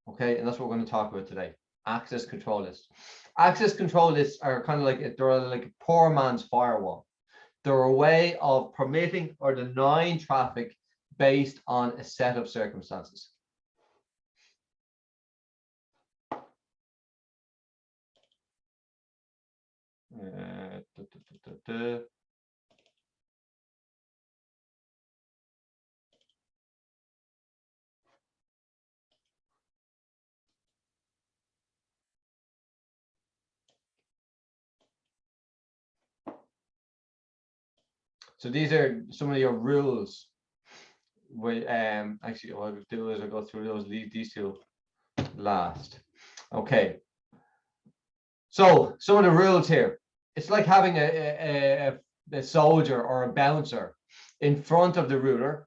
Okay, and that's what we're going to talk about today. Access control lists. Access control lists are kind of like, they're like a poor man's firewall. They're a way of permitting or denying traffic based on a set of circumstances. So these are some of your rules. Actually, what I'll do is I'll go through these two last. Okay. So some of the rules here. It's like having a soldier or a bouncer in front of the router,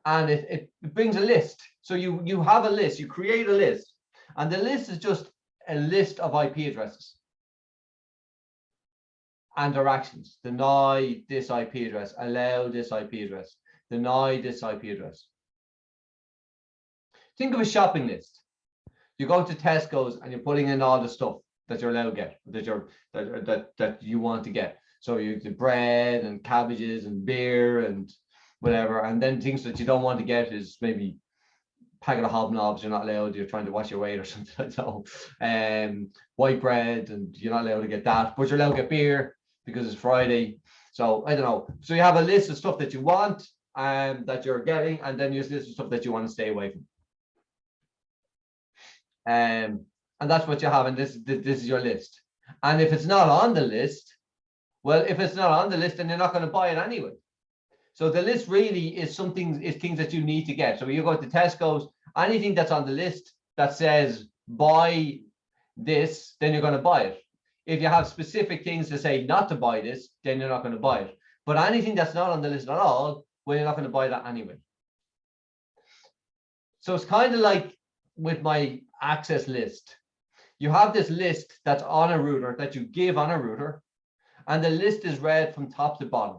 and it brings a list. So you have a list, you create a list, and the list is just a list of IP addresses and their actions. Deny this IP address, allow this IP address, deny this IP address. Think of a shopping list. You go to Tesco's and you're putting in all the stuff that you're allowed to get, that you want to get. So you the bread and cabbages and beer and whatever, and then things that you don't want to get is maybe packet of hobnobs you're not allowed, you're trying to watch your weight or something like that. White bread, and you're not allowed to get that, but you're allowed to get beer because it's Friday. So I don't know. So you have a list of stuff that you want and that you're getting, and then you have a list of stuff that you want to stay away from. And that's what you have, and this is your list. And if it's not on the list, well, if it's not on the list, then you're not going to buy it anyway. So the list really is things that you need to get. So you go to Tesco's, anything that's on the list that says buy this, then you're going to buy it. If you have specific things to say not to buy this, then you're not going to buy it. But anything that's not on the list at all, well, you're not going to buy that anyway. So it's kind of like with my access list. You have this list that's on a router that you give on a router, and the list is read from top to bottom.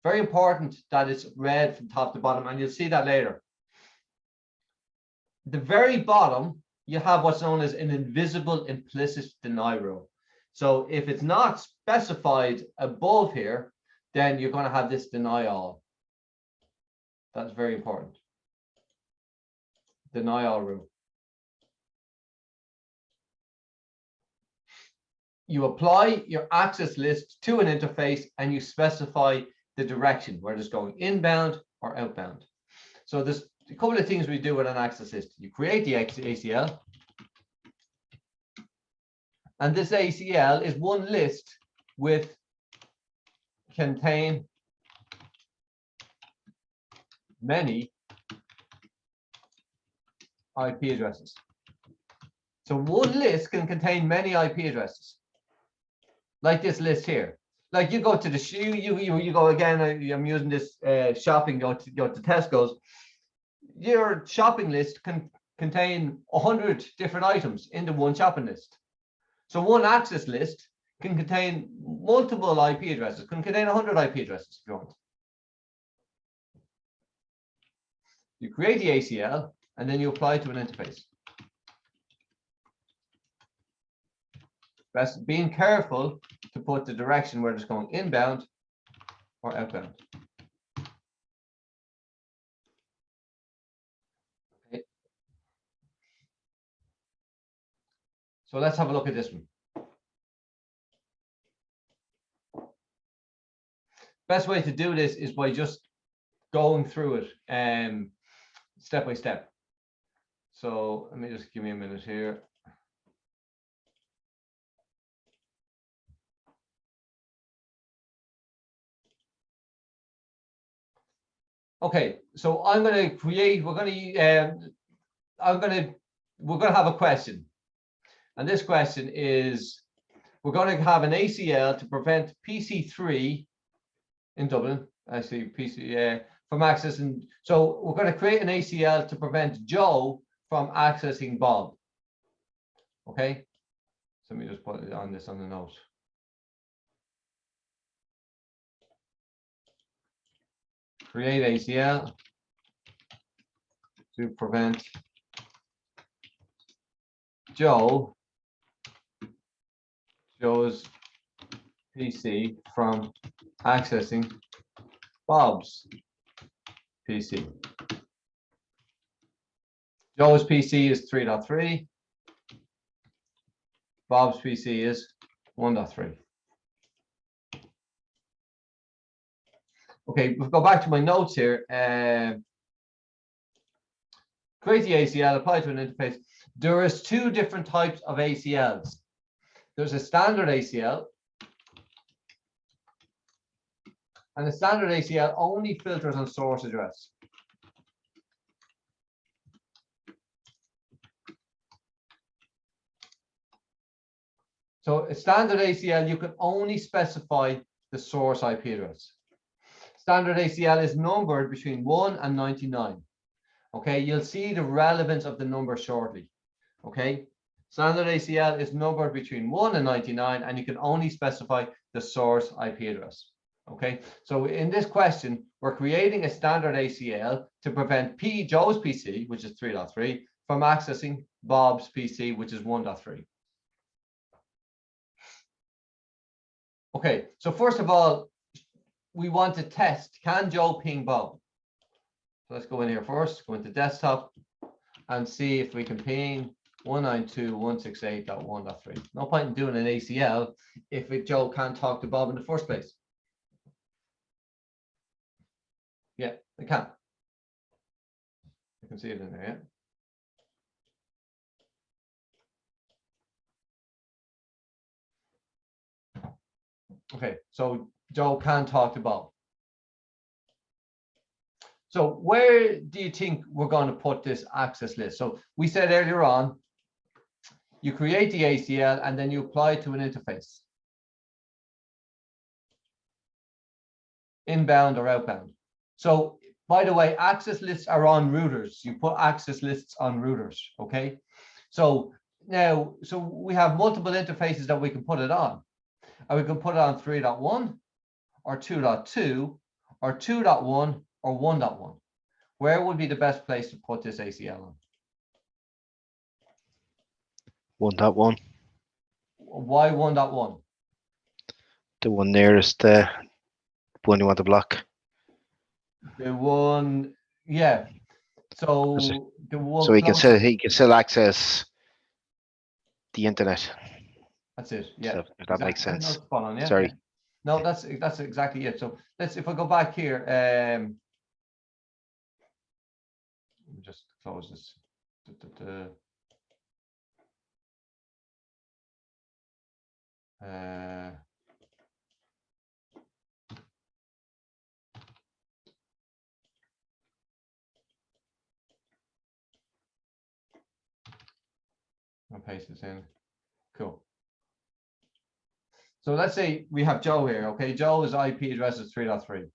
Very important that it's read from top to bottom, and you'll see that later. The very bottom, you have what's known as an invisible implicit deny rule. So if it's not specified above here, then you're going to have this deny all. That's very important. Deny all rule. You apply your access list to an interface and you specify the direction, whether it's going inbound or outbound. So there's a couple of things we do with an access list. You create the ACL. And this ACL is one list with contain many IP addresses. So one list can contain many IP addresses, like this list here. Like you go to the shoe, you go again. I'm using this shopping. Go to Tesco's. Your shopping list can contain 100 different items into one shopping list. So one access list can contain multiple IP addresses. Can contain 100 IP addresses if you want. You create the ACL and then you apply it to an interface. Best being careful to put the direction where it's going inbound or outbound. Okay. So let's have a look at this one. Best way to do this is by just going through it step by step. So let me just give me a minute here. Okay, so I'm going to create. We're going to have a question, and this question is: we're going to have an ACL to prevent PC3 in Dublin. Actually, PC from accessing. So we're going to create an ACL to prevent Joe from accessing Bob. Okay, so let me just put it on this on the note. Create ACL to prevent Joe's PC from accessing Bob's PC. Joe's PC is 3.3. Bob's PC is 1.3. Okay, we'll go back to my notes here. Create the ACL, apply to an interface. There is two different types of ACLs. There's a standard ACL, and the standard ACL only filters on source address. So a standard ACL, you can only specify the source IP address. Standard ACL is numbered between 1 and 99. Okay, you'll see the relevance of the number shortly. Okay, standard ACL is numbered between 1 and 99, and you can only specify the source IP address. Okay, so in this question, we're creating a standard ACL to prevent Joe's PC, which is 3.3, from accessing Bob's PC, which is 1.3. Okay, so first of all, we want to test, can Joe ping Bob? So let's go in here first, go into desktop and see if we can ping 192.168.1.3. No point in doing an ACL if Joe can't talk to Bob in the first place. Yeah, I can. You can see it in there, yeah. Okay, so Joe can talk to Bob. So where do you think we're going to put this access list? So we said earlier on, you create the ACL and then you apply it to an interface. Inbound or outbound. So by the way, access lists are on routers. You put access lists on routers, okay? So now, so we have multiple interfaces that we can put it on. And we can put it on 3.1 or 2.2 or 2.1 or 1.1. Where would be the best place to put this ACL on? 1.1, Why 1.1? the one nearest the one you want to block. The one, yeah. So the one So he can closest. still access the internet. That's it. Yeah. So if that makes Exactly. sense. No, spot on, yeah. Sorry. Yeah. No, that's exactly it. So let's, if I go back here, let me just close this. I'll paste this in. Cool. So let's say we have Joe here. Okay, Joe's IP address is 3.3.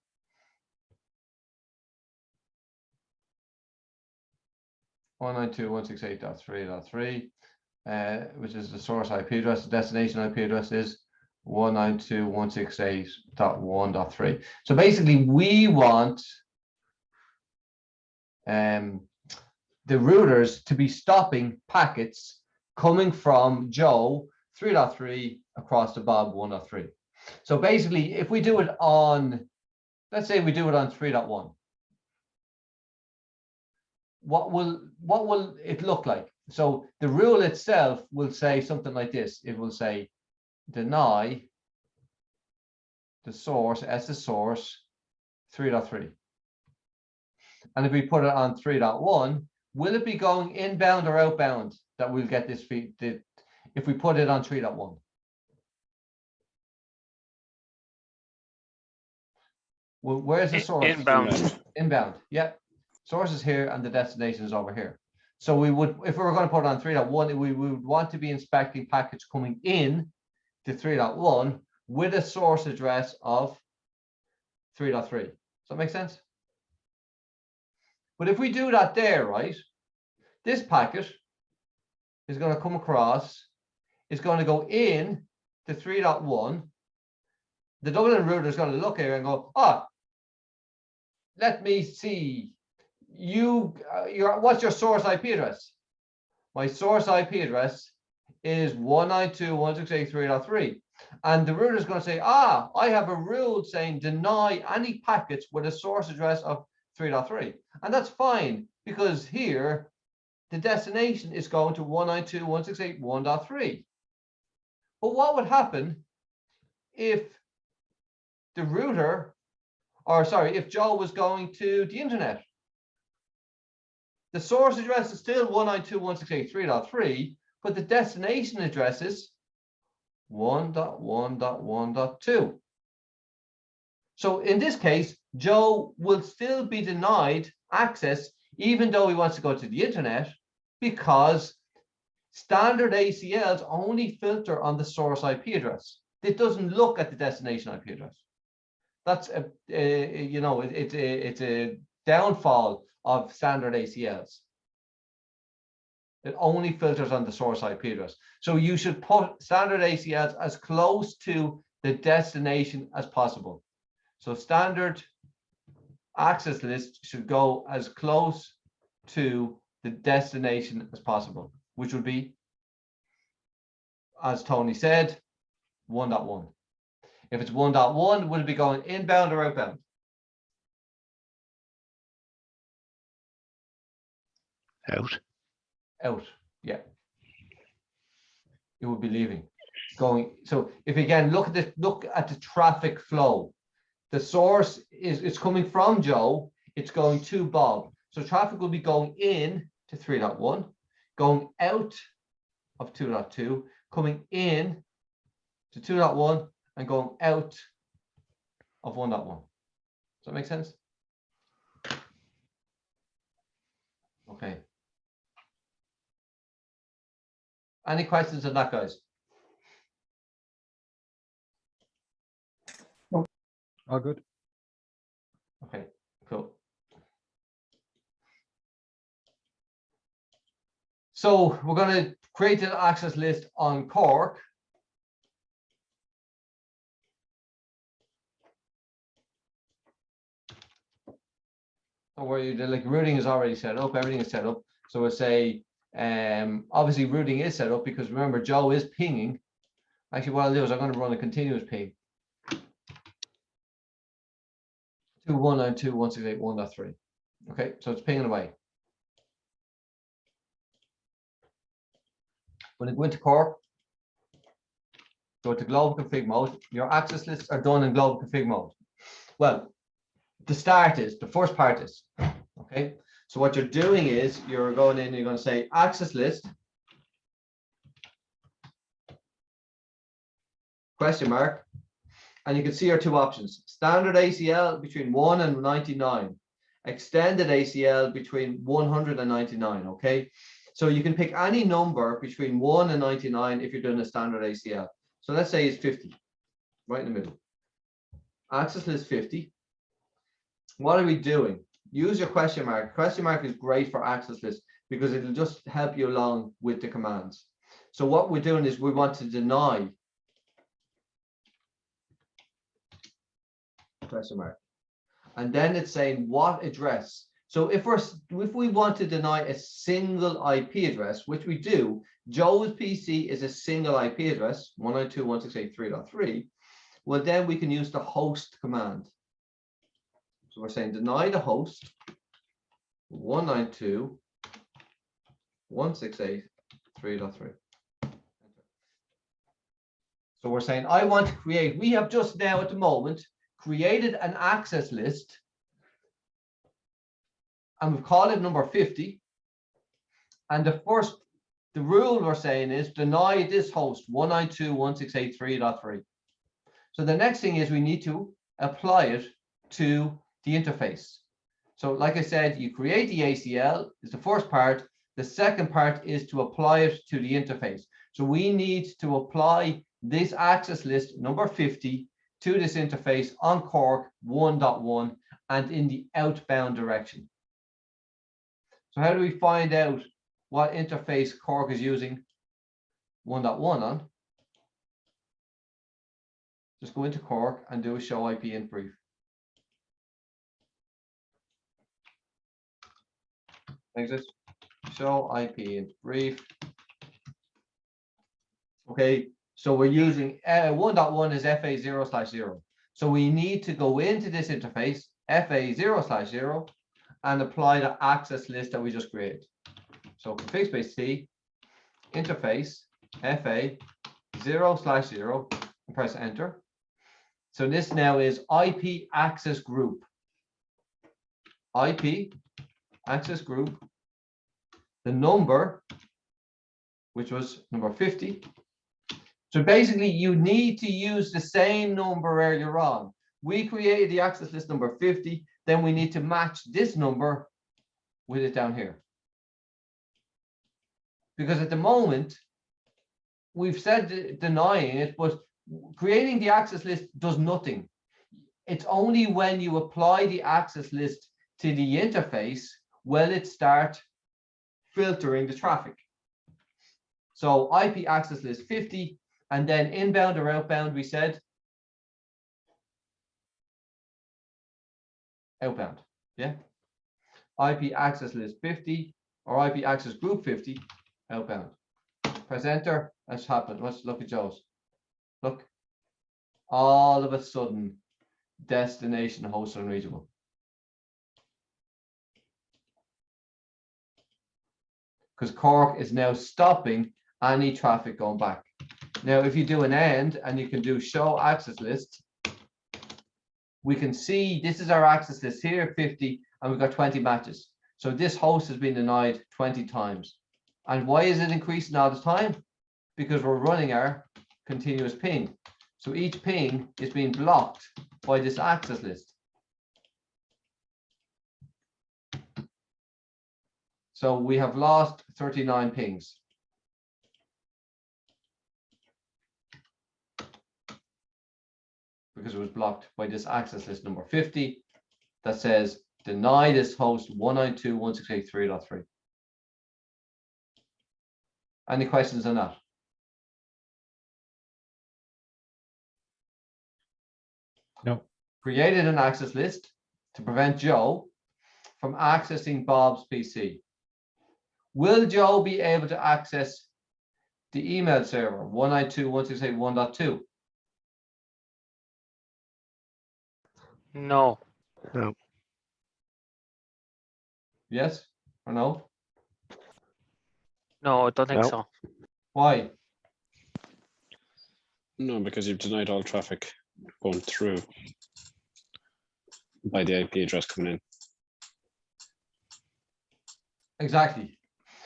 One 192.168.3.3, which is the source IP address. The destination IP address is 192.168.1.3. So basically, we want the routers to be stopping packets coming from Joe 3.3 across to Bob 1.3. So basically, if we do it on, let's say we do it on 3.1. What will it look like? So the rule itself will say something like this. It will say deny the source as the source 3.3. And if we put it on 3.1, will it be going inbound or outbound that we'll get this feed if we put it on 3.1? Well, where's the source? Inbound. Inbound, yeah. Source is here and the destination is over here. So we would, if we were going to put it on 3.1, we would want to be inspecting packets coming in to 3.1 with a source address of 3.3. Does that make sense? But if we do that there, right, this packet is going to come across, is going to go in to 3.1. The Dublin router is going to look here and go, let me see. What's your source IP address? My source IP address is 192.168.3.3. And the router is going to say, I have a rule saying deny any packets with a source address of 3.3. And that's fine, because here the destination is going to 192.168.1.3. But what would happen if the router, or sorry, if Joe was going to the internet? The source address is still 192.168.3.3, but the destination address is 1.1.1.2. So in this case, Joe will still be denied access, even though he wants to go to the internet, because standard ACLs only filter on the source IP address. It doesn't look at the destination IP address. That's it's a downfall of standard ACLs. It only filters on the source IP address. So you should put standard ACLs as close to the destination as possible. So standard access list should go as close to the destination as possible, which would be, as Tony said, 1.1. If it's 1.1, will it be going inbound or outbound? Out. Out, yeah. It would be leaving. Going. So if again look at the traffic flow. The source is coming from Joe, it's going to Bob. So traffic will be going in to 3.1, going out of 2.2, coming in to 2.1 and going out of 1.1. Does that make sense? Okay. Any questions on that, guys? All good. Okay, cool. So we're going to create an access list on Cork. Don't worry, like routing is already set up, everything is set up. So we'll say, obviously routing is set up because remember, Joe is pinging. Actually, what I'll do is I'm going to run a continuous ping. 2.192.168.1.3. Okay, so it's pinging away. When I go into Cork, go to global config mode. Your access lists are done in global config mode. Well, the first part is, okay. So what you're doing is you're going in, you're going to say access list, question mark, and you can see our two options: standard ACL between 1 and 99, extended ACL between 100 and 99. Okay, so you can pick any number between 1 and 99 if you're doing a standard ACL. So let's say it's 50, right in the middle. Access list 50. What are we doing? Use your question mark. Question mark is great for access list because it'll just help you along with the commands. So what we're doing is we want to deny question mark, and then it's saying what address. So if we want to deny a single IP address, which we do, Joe's PC is a single IP address, 192.168.3.3. Well, then we can use the host command. So we're saying deny the host 192.168.3.3. So we're saying I want to create, we have just now at the moment created an access list and we've called it number 50. And the rule we're saying is deny this host 192.168.3.3. So the next thing is we need to apply it to the interface. So like I said, you create the ACL is the first part. The second part is to apply it to the interface. So we need to apply this access list number 50 to this interface on Cork 1.1 and in the outbound direction. So how do we find out what interface Cork is using 1.1 on? Just go into Cork and do a show IP int brief. Exit, show IP int brief. Okay, so we're using 1.1 is FA0/0. So we need to go into this interface, FA0/0, and apply the access list that we just created. So config space T, interface, FA0/0, and press enter. So this now is IP access group. IP access group, the number, which was number 50. So basically you need to use the same number earlier on. We created the access list number 50, then we need to match this number with it down here. Because at the moment, we've said denying it, but creating the access list does nothing. It's only when you apply the access list to the interface will it start filtering the traffic. So IP access list 50, and then inbound or outbound, we said outbound, yeah. IP access list 50 or IP access group 50, outbound. Press enter, that's happened. Let's look at Joe's. Look, all of a sudden, destination host unreachable. Because Cork is now stopping any traffic going back. Now, if you do an end and you can do show access list, we can see this is our access list here, 50, and we've got 20 matches. So this host has been denied 20 times. And why is it increasing all the time? Because we're running our continuous ping. So each ping is being blocked by this access list. So we have lost 39 pings. Because it was blocked by this access list number 50 that says deny this host 192.168.3.3. Any questions on that? No. Created an access list to prevent Joe from accessing Bob's PC. Will Joe be able to access the email server 192.168.1.2? No. No. Yes or no? No, I don't think No. so. Why? No, because you've denied all traffic going through by the IP address coming in. Exactly.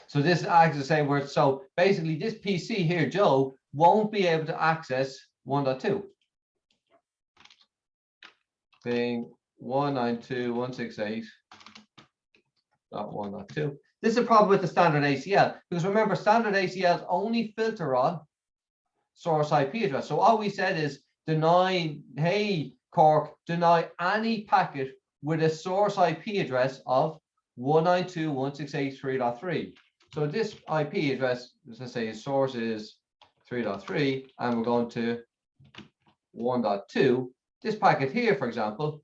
So this acts the same word. So basically this PC here, Joe, won't be able to access 1.2. Being 192.168.1.2. This is a problem with the standard ACL, because remember, standard ACLs only filter on source IP address. So all we said is deny, hey, Cork, deny any packet with a source IP address of 192.168.3.3. So this IP address, as I say, source is 3.3, and we're going to 1.2. This packet here, for example,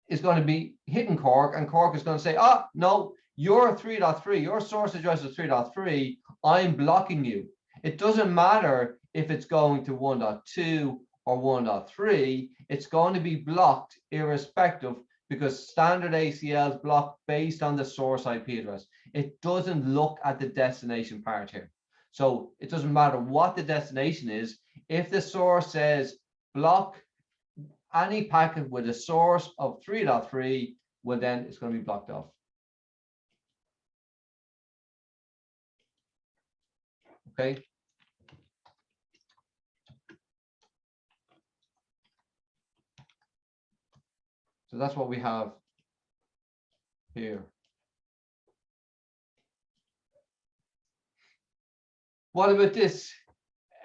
is going to be hitting Cork, and Cork is going to say, oh, no, you're 3.3, your source address is 3.3, I'm blocking you. It doesn't matter if it's going to 1.2 or 1.3, it's going to be blocked irrespective, because standard ACLs block based on the source IP address. It doesn't look at the destination part here. So it doesn't matter what the destination is. If the source says block any packet with a source of 3.3, well, then it's going to be blocked off. Okay. So that's what we have here. What about this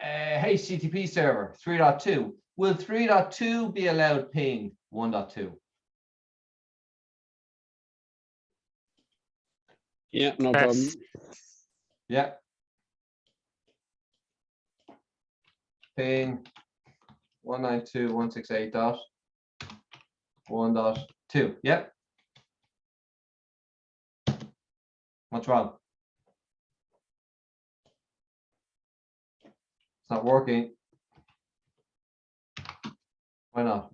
HTTP server 3.2? Will 3.2 be allowed ping 1.2? Yeah, no Yes. problem. Yeah. Ping 192.168.1.2. Yep. What's wrong? It's not working. Why not?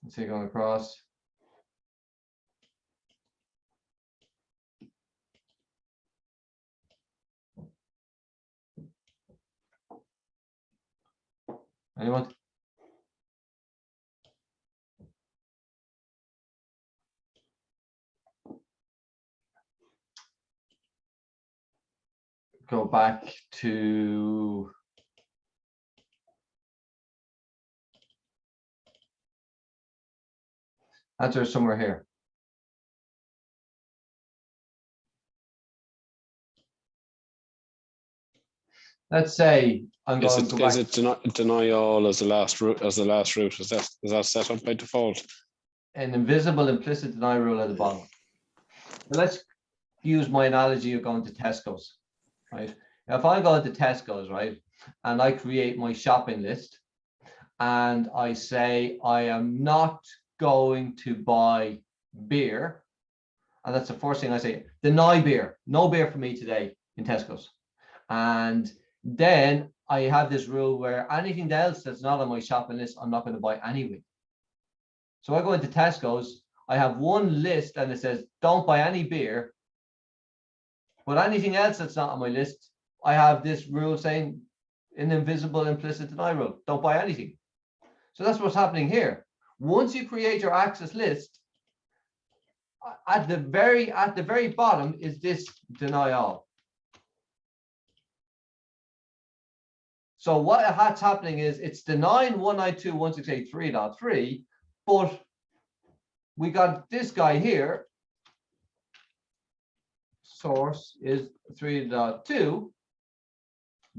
Let's see, going across. Anyone? Go back to answer somewhere here. Let's say I'm Is going to go back. it deny all as the last route? Is that set up by default? An invisible implicit deny rule at the bottom. But let's use my analogy of going to Tesco's, right? Now, if I go to Tesco's, right, and I create my shopping list, and I say I am not going to buy beer, and that's the first thing I say, deny beer, no beer for me today in Tesco's. And then I have this rule where anything else that's not on my shopping list, I'm not going to buy anyway. So I go into Tesco's, I have one list and it says, don't buy any beer. But anything else that's not on my list, I have this rule saying an invisible implicit deny rule. Don't buy anything. So that's what's happening here. Once you create your access list, at the very bottom is this deny all. So what's happening is it's denying 192.168.3.3, but we got this guy here. Source is 3.2.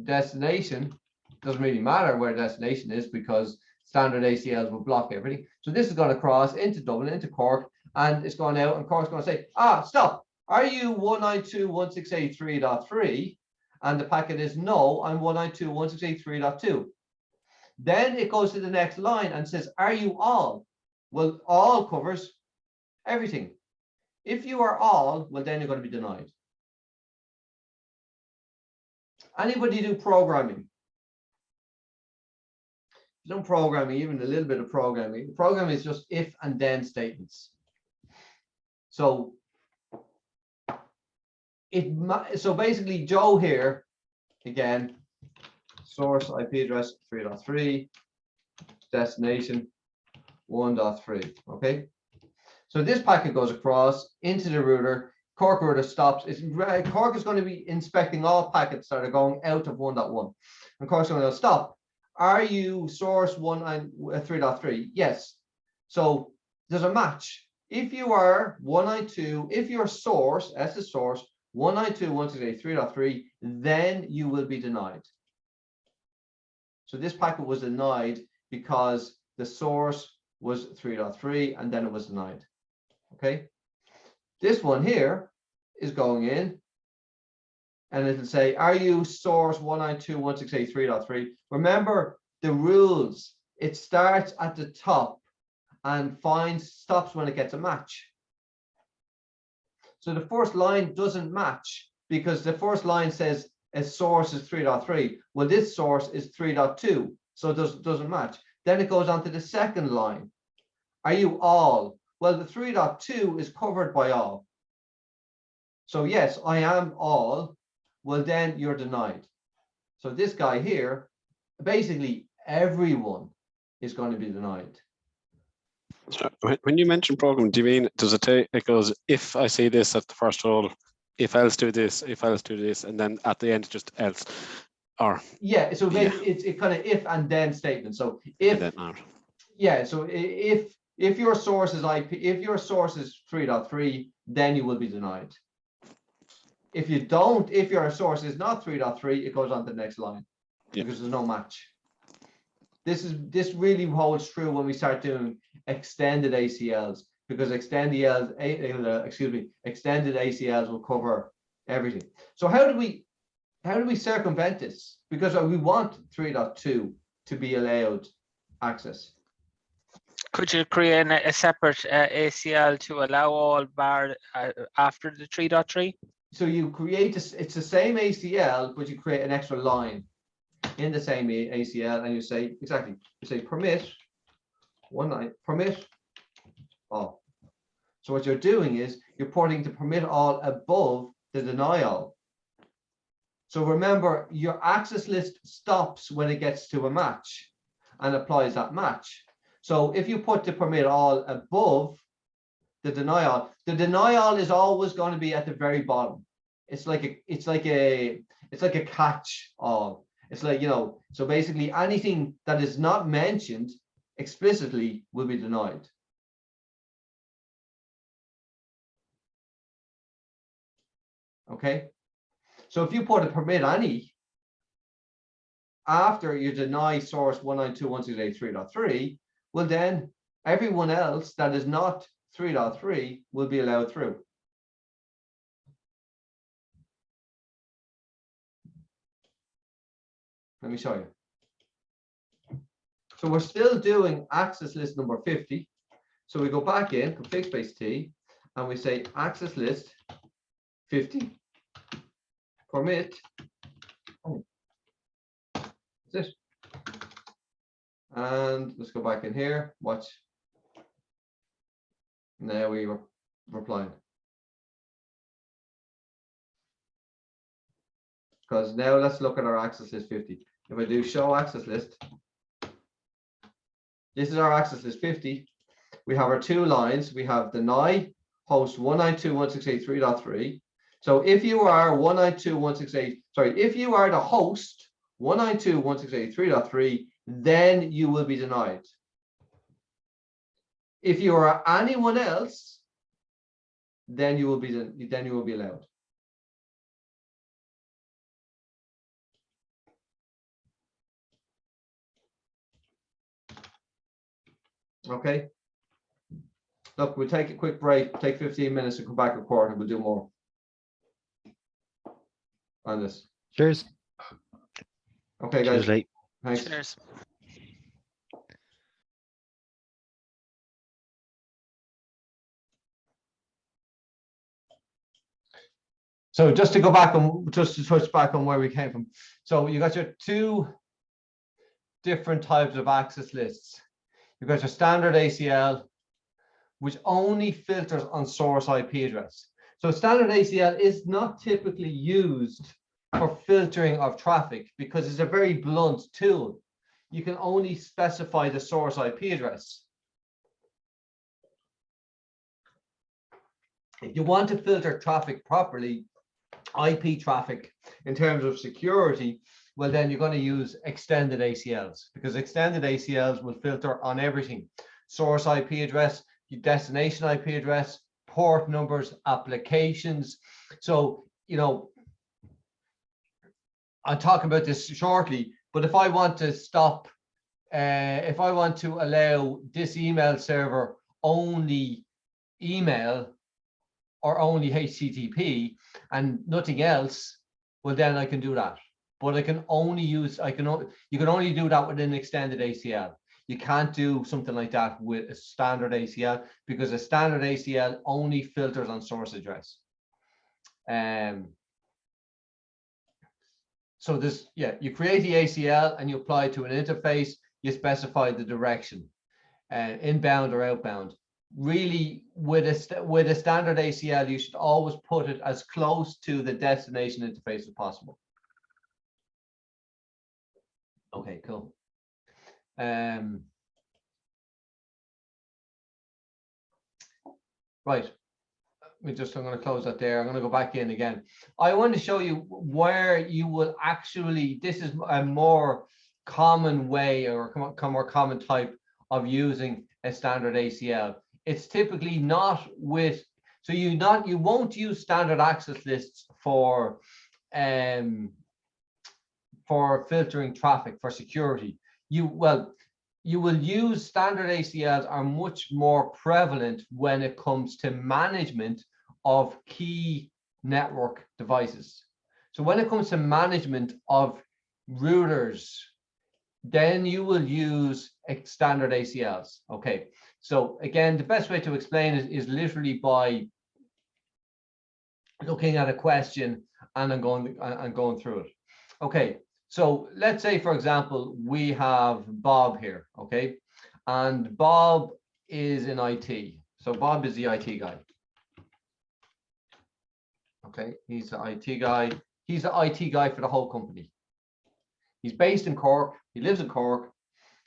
Destination doesn't really matter where destination is because standard ACLs will block everything. So this is going to cross into Dublin, into Cork, and it's going out, and Cork's going to say, stop. Are you 192.168.3.3? And the packet is no, I'm 192.168.3.2. Then it goes to the next line and says, are you all? Well, all covers everything. If you are all, well, then you're going to be denied. Anybody do programming? No programming, even a little bit of programming. Programming is just if and then statements. So basically Joe here, again, source IP address 3.3, destination 1.3. Okay. So this packet goes across into the router. Cork router stops. Cork is going to be inspecting all packets that are going out of 1.1. And Cork's going to stop. Are you source 3.3? Yes. So there's a match. If you are 192, if your source, S is source, 192.168.3.3, then you will be denied. So this packet was denied because the source was 3.3 and then it was denied. Okay. This one here is going in and it'll say, are you source 192.168.3.3? Remember the rules. It starts at the top and stops when it gets a match. So the first line doesn't match because the first line says a source is 3.3. Well, this source is 3.2, so it doesn't match. Then it goes on to the second line. Are you all? Well, the 3.2 is covered by all. So yes, I am all. Well, then you're denied. So this guy here, basically everyone is going to be denied. So when you mention program, do you mean does it take, it goes, if I say this at the first roll, if else do this, if else do this, and then at the end just else, or yeah, so basically it's kind of if and then statement. So if so if your source is IP, if your source is 3.3, then you will be denied. If you don't, if your source is not 3.3, it goes on to the next line because there's no match. This really holds true when we start doing extended ACLs, because extended ACLs will cover everything. So how do we circumvent this? Because we want 3.2 to be allowed access. Could you create a separate ACL to allow all bar after the 3.3? So you create it's the same ACL, but you create an extra line in the same ACL, and you say permit all. So what you're doing is you're putting the permit all above the deny all. So remember, your access list stops when it gets to a match and applies that match. So if you put the permit all above the deny all is always going to be at the very bottom. It's like a catch all. It's like, so basically anything that is not mentioned explicitly will be denied. Okay. So if you put a permit any after you deny source 192.168.3.3, well, then everyone else that is not 3.3 will be allowed through. Let me show you. So we're still doing access list number 50. So we go back in, config space T, and we say access list 50, permit. Oh, that's it. And let's go back in here. Watch. Now we were replying. because now let's look at our access list 50. If I do show access list, this is our access list 50. We have our two lines. We have deny host 192.168.3.3. So if you are 192.168, sorry, if you are the host 192.168.3.3, then you will be denied. If you are anyone else, then you will be allowed. Okay. Look, we'll take a quick break, take 15 minutes and come back a quarter and we'll do more on this. Cheers. Okay, Cheers, guys. Lee. Thanks. Cheers. So just to go back and just to touch back on where we came from. So you got your two different types of access lists. You've got your standard ACL, which only filters on source IP address. So standard ACL is not typically used for filtering of traffic because it's a very blunt tool. You can only specify the source IP address. If you want to filter traffic properly, IP traffic in terms of security, well, then you're going to use extended ACLs because extended ACLs will filter on everything. Source IP address, destination IP address, port numbers, applications. So, you know, I'll talk about this shortly, but if I want to stop, if I want to allow this email server only email or only HTTP and nothing else, well, then I can do that. But I can only use, you can only do that with an extended ACL. You can't do something like that with a standard ACL because a standard ACL only filters on source address. So this, yeah, you create the ACL and you apply it to an interface, you specify the direction, inbound or outbound. Really, with a standard ACL, you should always put it as close to the destination interface as possible. Okay, cool. Right. I'm going to close that there. I'm going to go back in again. I want to show you where you will actually, this is a more common way or more common type of using a standard ACL. It's typically not with, so you won't use standard access lists for filtering traffic for security. You will use standard ACLs are much more prevalent when it comes to management of key network devices. So when it comes to management of routers, then you will use standard ACLs. Okay, so again, the best way to explain it is literally by looking at a question and going through it. Okay, so let's say, for example, we have Bob here, okay? And Bob is in IT. So Bob is the IT guy. Okay, he's the IT guy. He's the IT guy for the whole company. He's based in Cork. He lives in Cork,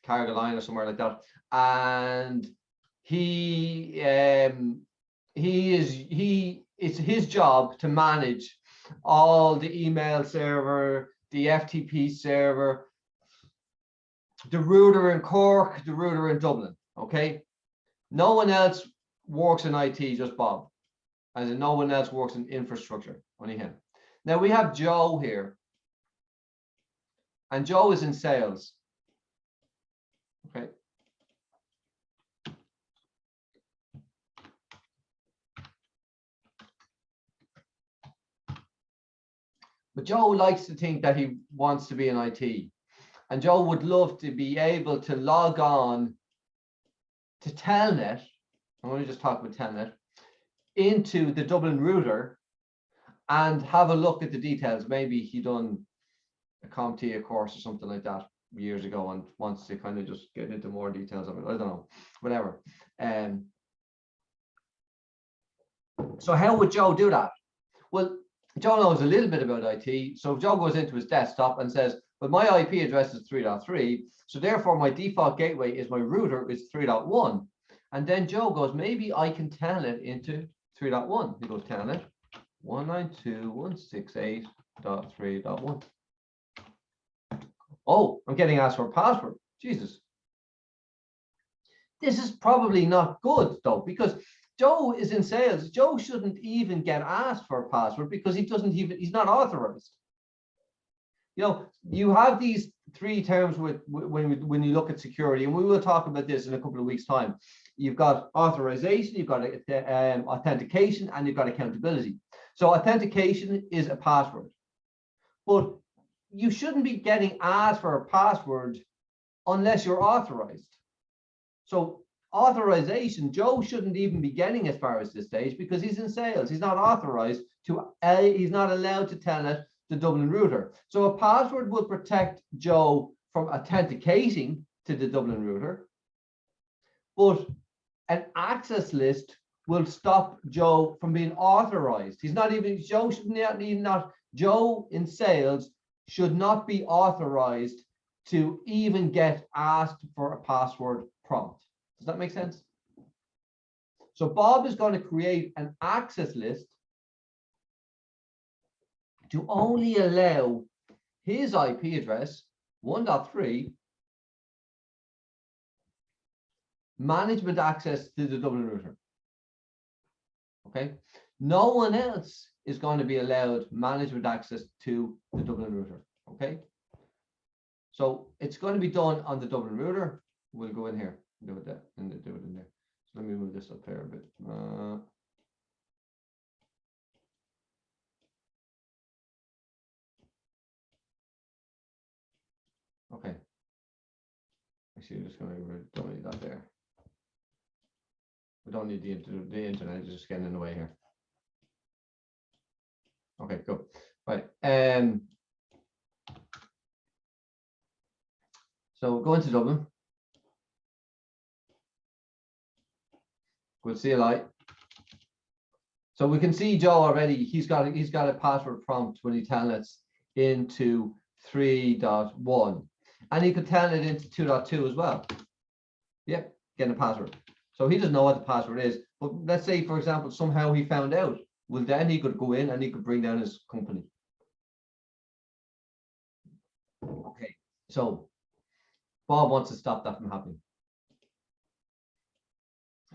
Carrigaline or somewhere like that. And it's his job to manage all the email server, the FTP server, the router in Cork, the router in Dublin. Okay, no one else works in IT, just Bob. As in, no one else works in infrastructure, only him. Now we have Joe here, and Joe is in sales. Okay. But Joe likes to think that he wants to be in IT. And Joe would love to be able to log on to Telnet. I'm going to just talk about Telnet, into the Dublin router and have a look at the details. Maybe he done a CompTIA course or something like that years ago and wants to kind of just get into more details of it. I don't know, whatever. So how would Joe do that? Well, Joe knows a little bit about IT. So Joe goes into his desktop and says, but my IP address is 3.3. So therefore my default gateway is my router is 3.1. And then Joe goes, maybe I can telnet into 3.1. He goes, telnet 192.168.3.1. Oh, I'm getting asked for a password. Jesus. This is probably not good though, because Joe is in sales. Joe shouldn't even get asked for a password because he's not authorized. You know, you have these three terms when you look at security, and we will talk about this in a couple of weeks' time. You've got authorization, you've got authentication, and you've got accountability. So authentication is a password, but you shouldn't be getting asked for a password unless you're authorized. So authorization, Joe shouldn't even be getting as far as this stage because he's in sales. He's not authorized to, he's not allowed to telnet the Dublin router. So a password will protect Joe from authenticating to the Dublin router, but an access list will stop Joe from being authorized. He's not even, Joe should not even Joe in sales should not be authorized to even get asked for a password prompt. Does that make sense? So Bob is going to create an access list to only allow his IP address 1.3 management access to the Dublin router. Okay, no one else is going to be allowed management access to the Dublin router. Okay, so it's going to be done on the Dublin router. We'll go in here, do it there, and do it in there. So let me move this up here a bit. Okay. Actually, I'm just going to don't need that there. We don't need the internet, it's just getting in the way here. Okay, cool. Right. So go into Dublin. Go to CLI. So we can see Joe already. He's got a password prompt when he telnets into 3.1, and he could telnet into 2.2 as well. Yep, getting a password. So he doesn't know what the password is. But let's say, for example, somehow he found out. Well, then he could go in and he could bring down his company. Okay, so Bob wants to stop that from happening.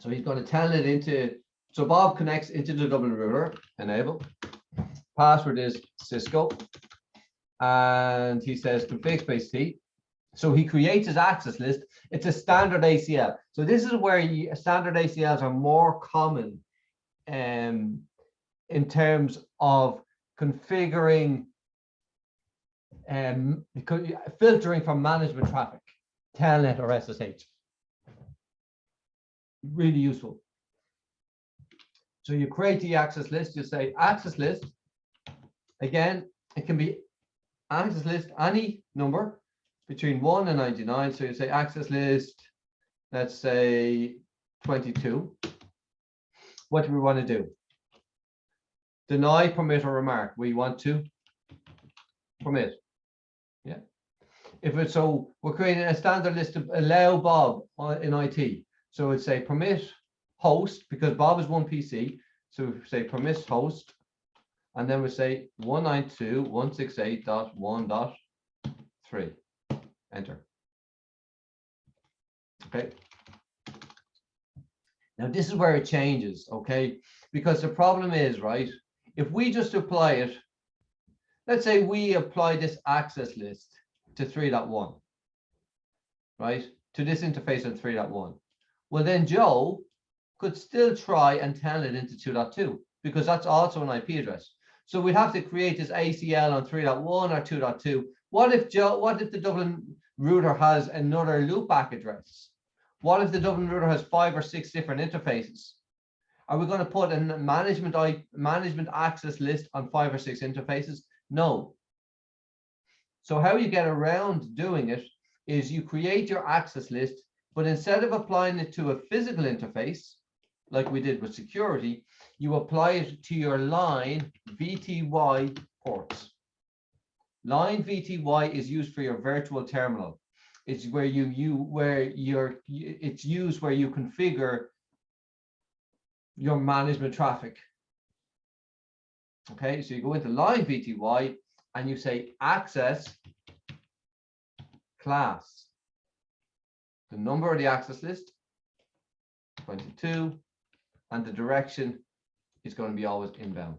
So he's going to telnet into, so Bob connects into the Dublin router, enable. Password is CISCO. And he says config space T. So he creates his access list. It's a standard ACL. So this is where standard ACLs are more common in terms of configuring filtering from management traffic, telnet or SSH. Really useful. So you create the access list, you say access list. Again, it can be access list any number between 1 and 99. So you say access list, let's say 22. What do we want to do? Deny, permit, or remark. We want to permit. Yeah. If it's so, we're creating a standard list to allow Bob in IT. So it's say permit host, because Bob is one PC. So we say permit host, and then we say 192.168.1.3. Enter. Okay. Now this is where it changes, okay? Because the problem is, right, if we just apply it, let's say we apply this access list to 3.1, right, to this interface on 3.1. Well, then Joe could still try and telnet into 2.2 because that's also an IP address. So we'd have to create this ACL on 3.1 or 2.2. What if the Dublin router has another loopback address? What if the Dublin router has 5 or 6 different interfaces? Are we going to put a management access list on 5 or 6 interfaces? No. So how you get around doing it is you create your access list, but instead of applying it to a physical interface, like we did with security, you apply it to your line VTY ports. Line VTY is used for your virtual terminal. It's where it's used where you configure your management traffic. Okay, so you go into line VTY and you say access class. The number of the access list, 22, and the direction is going to be always inbound.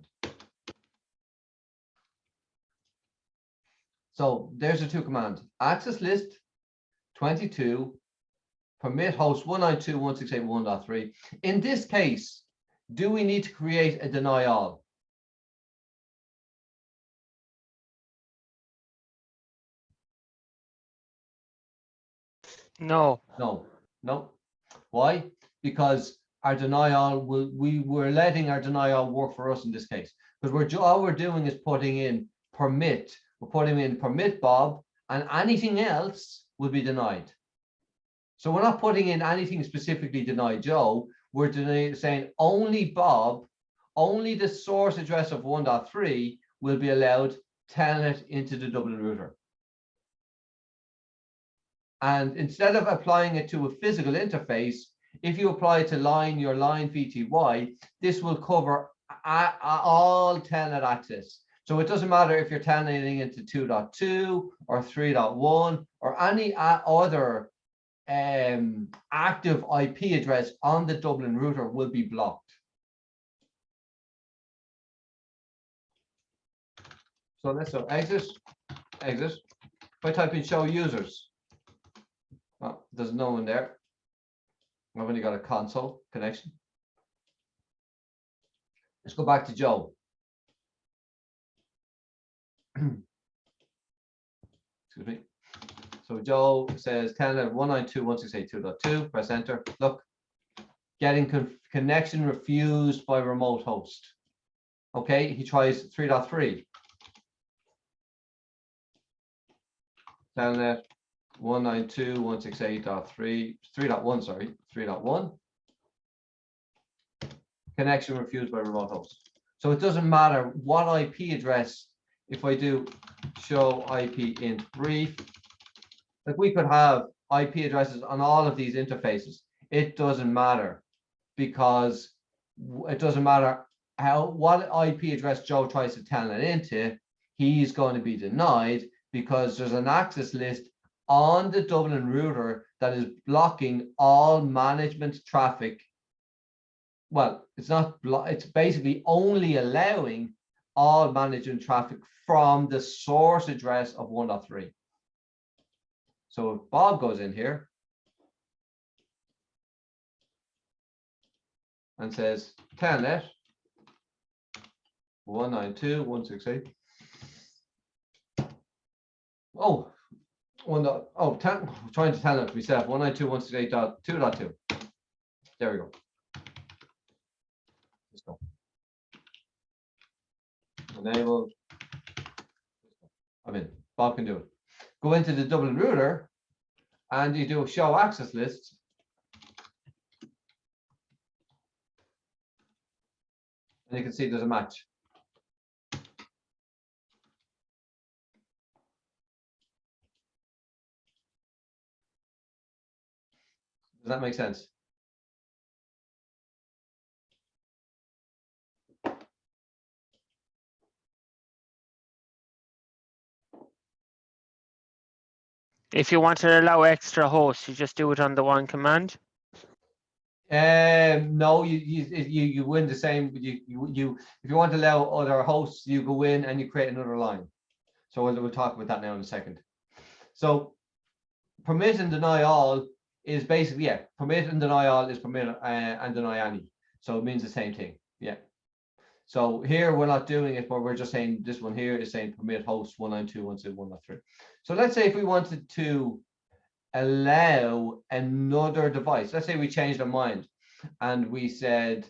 So there's the two commands. Access list 22, permit host 192.168.1.3. In this case, do we need to create a deny all? No. No. Why? Because our deny all we're letting our deny all work for us in this case. Because all we're doing is putting in permit. We're putting in permit Bob, and anything else will be denied. So we're not putting in anything specifically deny Joe. We're saying only Bob, only the source address of 1.3 will be allowed telnet into the Dublin router. And instead of applying it to a physical interface, if you apply it to your line VTY, this will cover all telnet access. So it doesn't matter if you're telnetting into 2.2 or 3.1 or any other active IP address on the Dublin router will be blocked. So let's go exit. If I type in show users, well, there's no one there. I've only got a console connection. Let's go back to Joe. Excuse me. So Joe says telnet 192.168.2.2, press enter. Look, getting connection refused by remote host. Okay, he tries 3.3. Telnet 192.168.3, 3.1, sorry, 3.1. Connection refused by remote host. So it doesn't matter what IP address. If I do show IP in brief, like we could have IP addresses on all of these interfaces. It doesn't matter, because it doesn't matter what IP address Joe tries to telnet into, he's going to be denied because there's an access list on the Dublin router that is blocking all management traffic. Well, it's not, it's basically only allowing all management traffic from the source address of 1.3. So if Bob goes in here and says telnet 192.168. Trying to telnet to myself 192.168.2.2. There we go. Let's go. Enable. I'm in. Bob can do it. Go into the Dublin router and you do a show access list. And you can see there's a match. Does that make sense? If you want to allow extra hosts, you just do it on the one command. No, you win the same. If you want to allow other hosts, you go in and you create another line. So we'll talk about that now in a second. So permit and deny all is basically, yeah, permit and deny all is permit and deny any. So it means the same thing. Yeah. So here we're not doing it, but we're just saying this one here is saying permit host 192.168.1.3. So let's say if we wanted to allow another device, let's say we changed our mind and we said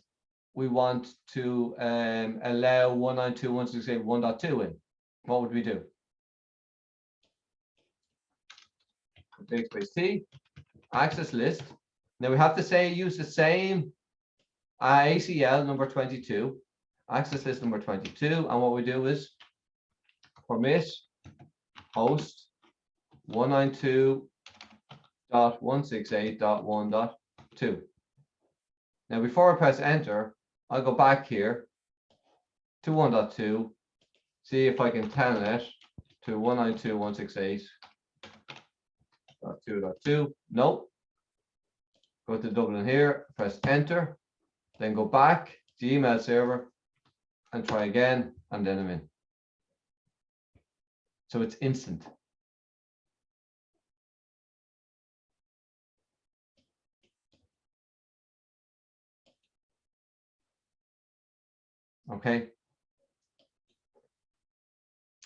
we want to allow 192.168.1.2 in, what would we do? Backspace T, access list. Now we have to say use the same ACL number 22, access list number 22, and what we do is permit host 192.168.1.2. Now, before I press enter, I'll go back here to 1.2, see if I can telnet to 192.168.2.2. Nope. Go to Dublin here, press enter, then go back to email server and try again, and then I'm in. So it's instant. Okay.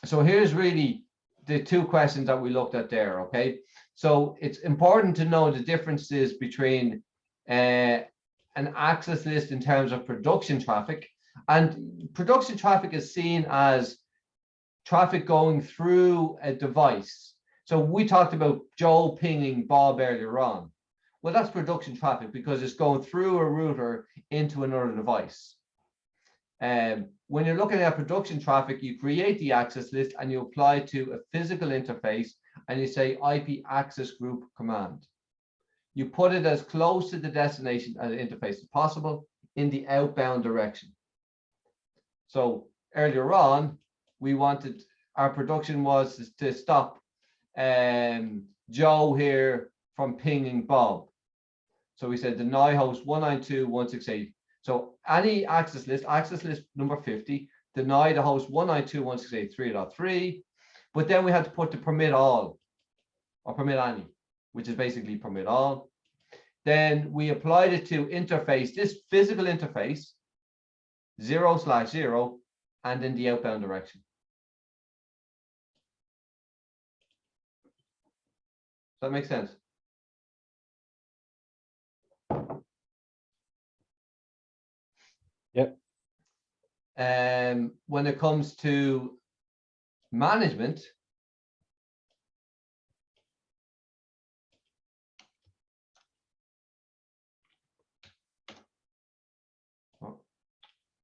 So here's really the two questions that we looked at there. Okay. So it's important to know the differences between an access list in terms of production traffic, and production traffic is seen as traffic going through a device. So we talked about Joe pinging Bob earlier on. Well, that's production traffic because it's going through a router into another device. When you're looking at production traffic, you create the access list and you apply to a physical interface and you say IP access group command. You put it as close to the destination as interface as possible in the outbound direction. So earlier on, we wanted, our production was to stop Joe here from pinging Bob. So we said deny host 192.168. So any access list number 50, deny the host 192.168.3.3, but then we had to put the permit all or permit any, which is basically permit all. Then we applied it to interface, this physical interface, 0/0, and in the outbound direction. Does that make sense? Yep. When it comes to management,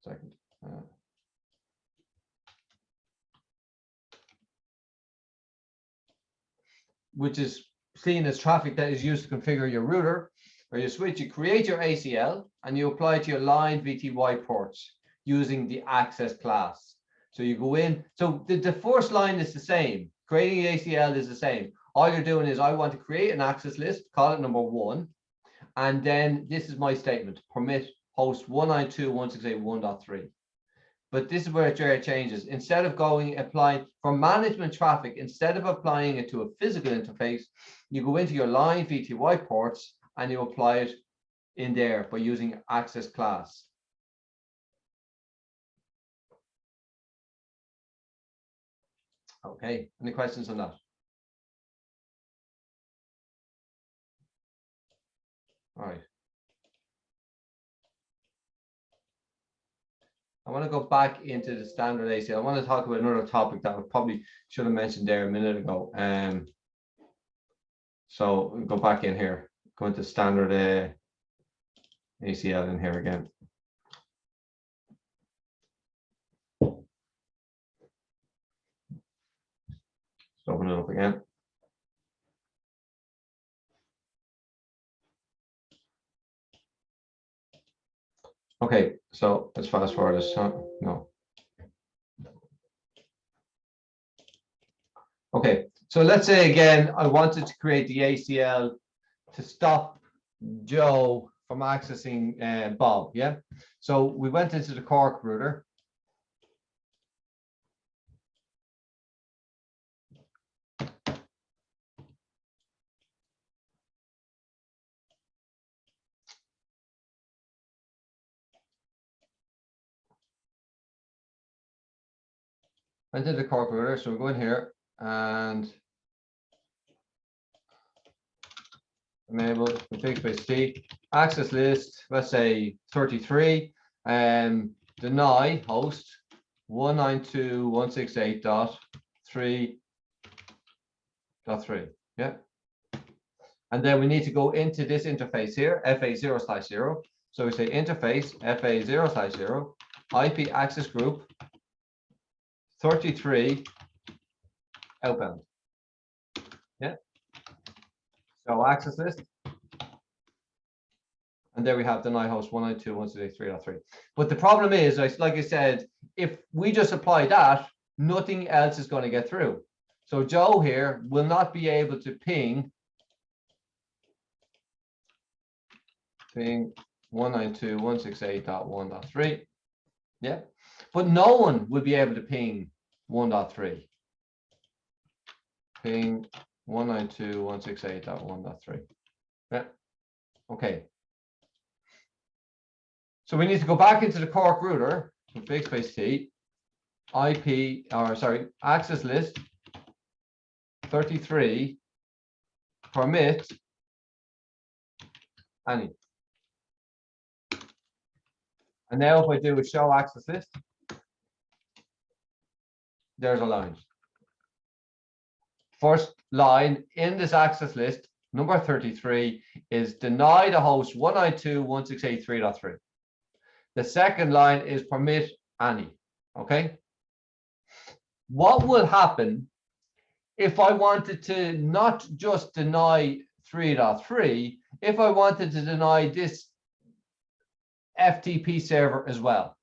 second. Which is seen as traffic that is used to configure your router or your switch. You create your ACL and you apply it to your line VTY ports using the access class. So you go in. So the first line is the same. Creating the ACL is the same. All you're doing is I want to create an access list, call it number 1. And then this is my statement, permit host 192.168.1.3. But this is where it changes. Instead of applying for management traffic, instead of applying it to a physical interface, you go into your line VTY ports and you apply it in there by using access class. Okay, any questions on that? All right. I want to go back into the standard ACL. I want to talk about another topic that I probably should have mentioned there a minute ago. So we'll go back in here, go into standard ACL in here again. Just open it up again. Okay, so let's fast forward this. No. Okay, so let's say again, I wanted to create the ACL to stop Joe from accessing Bob, yeah? So we went into the Cork router. Went into the Cork router, so we go in here and enable config space T access list, let's say 33, and deny host 192.168.3.3. Yeah. And then we need to go into this interface here, FA0/0, So we say interface FA 0/0 IP access group 33 outbound. Yeah. So access list. And there we have deny host 192.168.3.3. But the problem is, like I said, if we just apply that, nothing else is going to get through. So Joe here will not be able to ping 192.168.1.3. Yeah. But no one will be able to ping 1.3. Ping 192.168.1.3. Yeah. Okay. So we need to go back into the Cork router, big space T, IP, or sorry, access list 33, permit any. And now if I do a show access list, there's a line. First line in this access list, number 33, is deny the host 192.168.3.3. The second line is permit any. Okay. What will happen if I wanted to not just deny 3.3, if I wanted to deny this FTP server as well?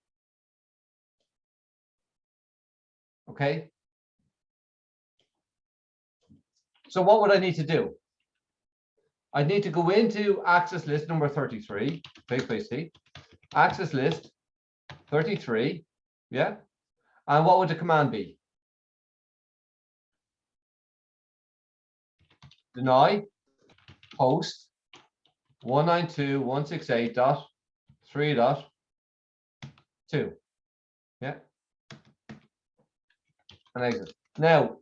Okay. So what would I need to do? I need to go into access list number 33, backspace T, access list 33, yeah. And what would the command be? Deny host 192.168.3.2. Yeah. And exit. Now,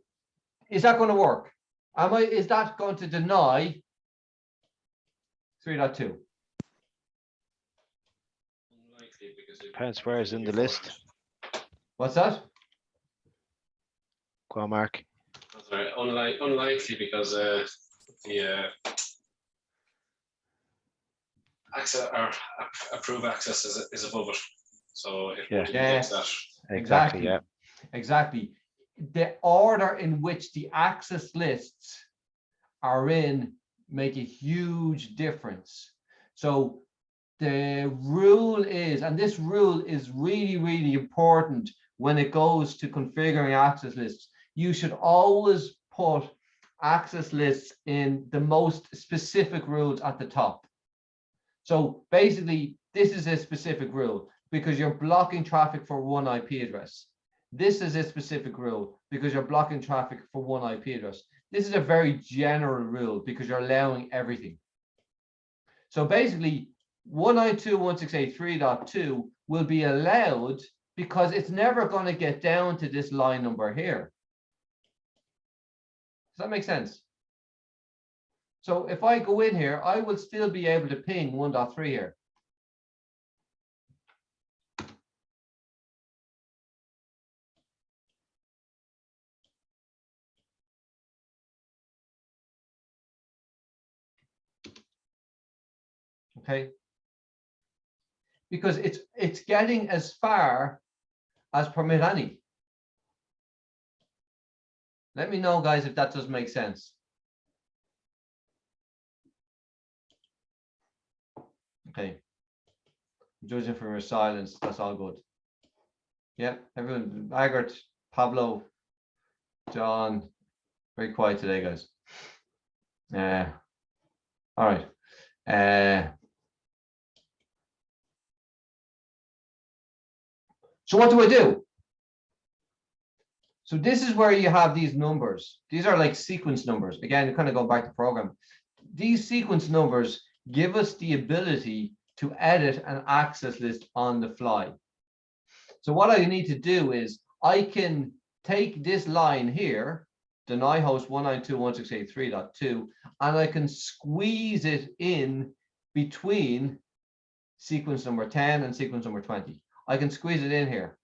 is that going to work? Is that going to deny 3.2? Unlikely because Depends where it's in the list. What's that? Go on, Mark. Sorry, unlikely because the access or approve access is above it. So it Yeah. wouldn't index that. Exactly. Yeah. Exactly. The order in which the access lists are in make a huge difference. So the rule is, and this rule is really, really important when it goes to configuring access lists, you should always put access lists in the most specific rules at the top. So basically, this is a specific rule because you're blocking traffic for one IP address. This is a specific rule because you're blocking traffic for one IP address. This is a very general rule because you're allowing everything. So basically, 192.168.3.2 will be allowed because it's never going to get down to this line number here. Does that make sense? So if I go in here, I will still be able to ping 1.3 here. Okay. Because it's getting as far as permit any. Let me know, guys, if that does make sense. Okay. Judging from your silence, that's all good. Yeah, everyone, Agart, Pablo, John, very quiet today, guys. All right. So what do I do? So this is where you have these numbers. These are like sequence numbers. Again, kind of go back to program. These sequence numbers give us the ability to edit an access list on the fly. So what I need to do is I can take this line here, deny host 192.168.3.2, and I can squeeze it in between sequence number 10 and sequence number 20. I can squeeze it in here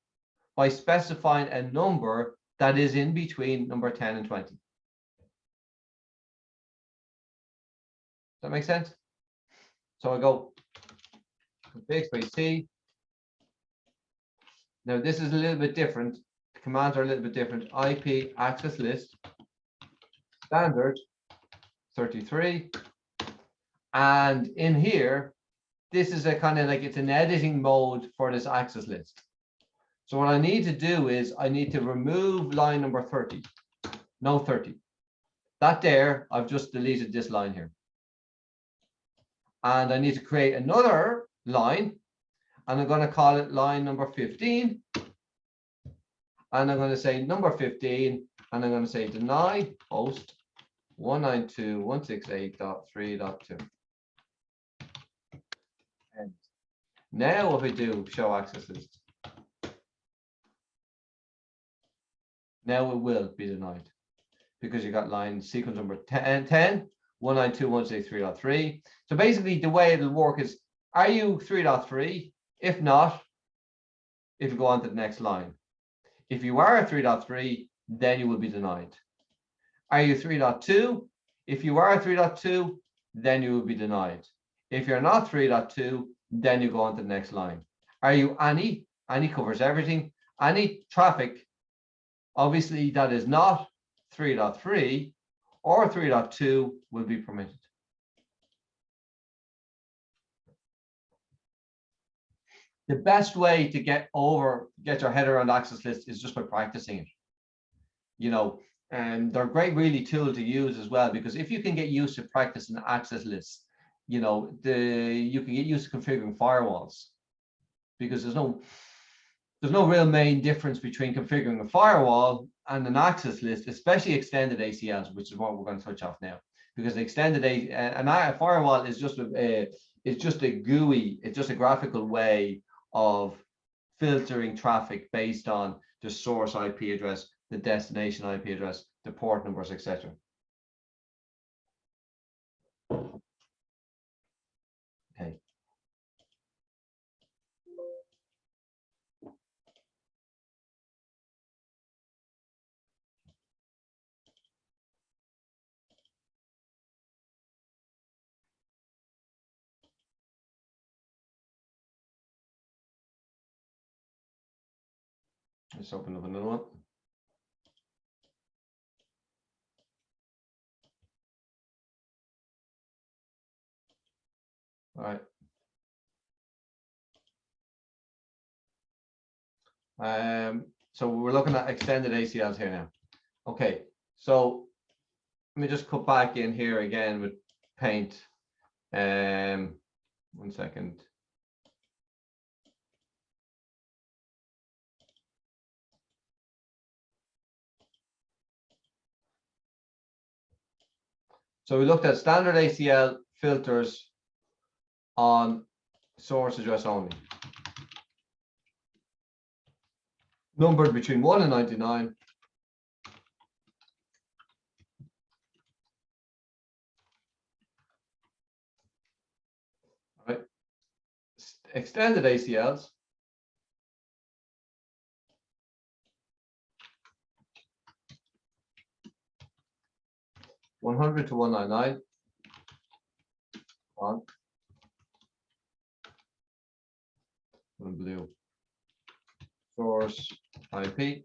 by specifying a number that is in between number 10 and 20. Does that make sense? So I go config space C. Now this is a little bit different. The commands are a little bit different. IP access list standard 33. And in here, this is a kind of like, it's an editing mode for this access list. So what I need to do is I need to remove line number 30. No 30. That there, I've just deleted this line here. And I need to create another line, and I'm going to call it line number 15. And I'm going to say number 15, and I'm going to say deny host 192.168.3.2. And now if I do show access list, now it will be denied because you got line sequence number 10, 192.163.3. So basically the way it'll work is, are you 3.3? If not, if you go on to the next line. If you are 3.3, then you will be denied. Are you 3.2? If you are 3.2, then you will be denied. If you're not 3.2, then you go on to the next line. Are you any? Any covers everything. Any traffic, obviously that is not 3.3 or 3.2 will be permitted. The best way to get your head around access list is just by practicing it. You know, and they're a great really tool to use as well, because if you can get used to practicing access lists, you know, you can get used to configuring firewalls, because there's no real main difference between configuring a firewall and an access list, especially extended ACLs, which is what we're going to touch off now. Because a firewall is just a GUI, it's just a graphical way of filtering traffic based on the source IP address, the destination IP address, the port numbers, etc. Okay. Let's open up another one. All right. So we're looking at extended ACLs here now. Okay, so let me just cut back in here again with paint. 1 second. So we looked at standard ACL filters on source address only. Numbered between 1 and 99. All right. Extended ACLs. (100 to 199). On. In blue. Source IP.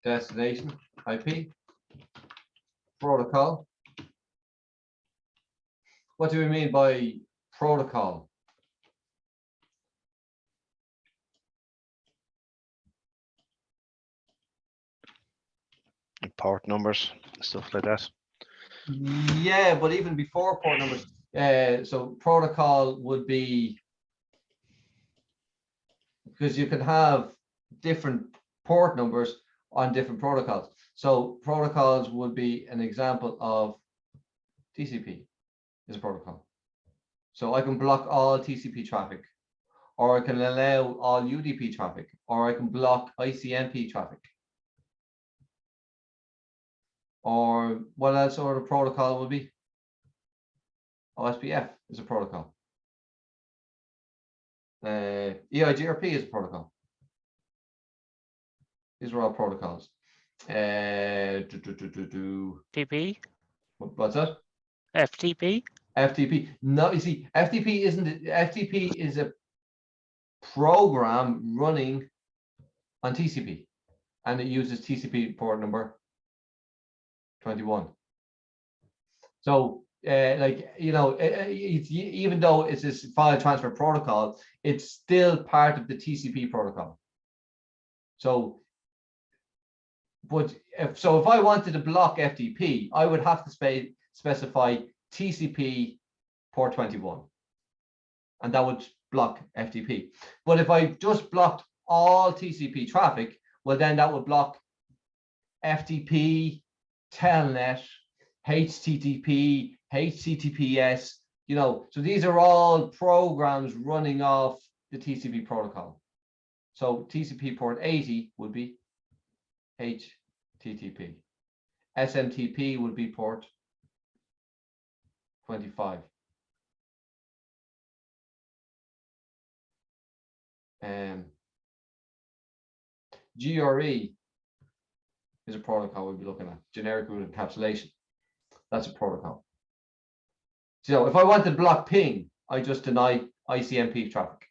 Destination IP. Protocol. What do we mean by protocol? Port numbers, stuff like that. Yeah, but even before port numbers, so protocol would be, because you can have different port numbers on different protocols. So protocols would be an example of TCP is a protocol. So I can block all TCP traffic, or I can allow all UDP traffic, or I can block ICMP traffic. Or what else sort of protocol would be? OSPF is a protocol. EIGRP is a protocol. These are all protocols. TP. What's that? FTP? FTP. No, you see, FTP is a program running on TCP, and it uses TCP port number 21. So, even though it's this file transfer protocol, it's still part of the TCP protocol. So, if I wanted to block FTP, I would have to specify TCP port 21, and that would block FTP. But if I just blocked all TCP traffic, well, then that would block FTP, Telnet, HTTP, HTTPS, so these are all programs running off the TCP protocol. So TCP port 80 would be HTTP. SMTP would be port 25. GRE is a protocol we'll be looking at, generic root encapsulation. That's a protocol. So if I want to block ping, I just deny ICMP traffic.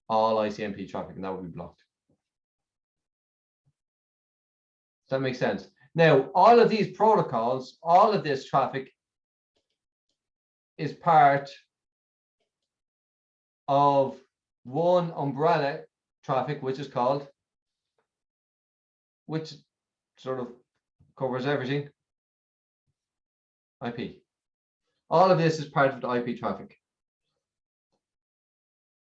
All ICMP traffic, and that would be blocked. Does that make sense? Now, all of these protocols, all of this traffic is part of one umbrella traffic, which sort of covers everything. IP. All of this is part of the IP traffic.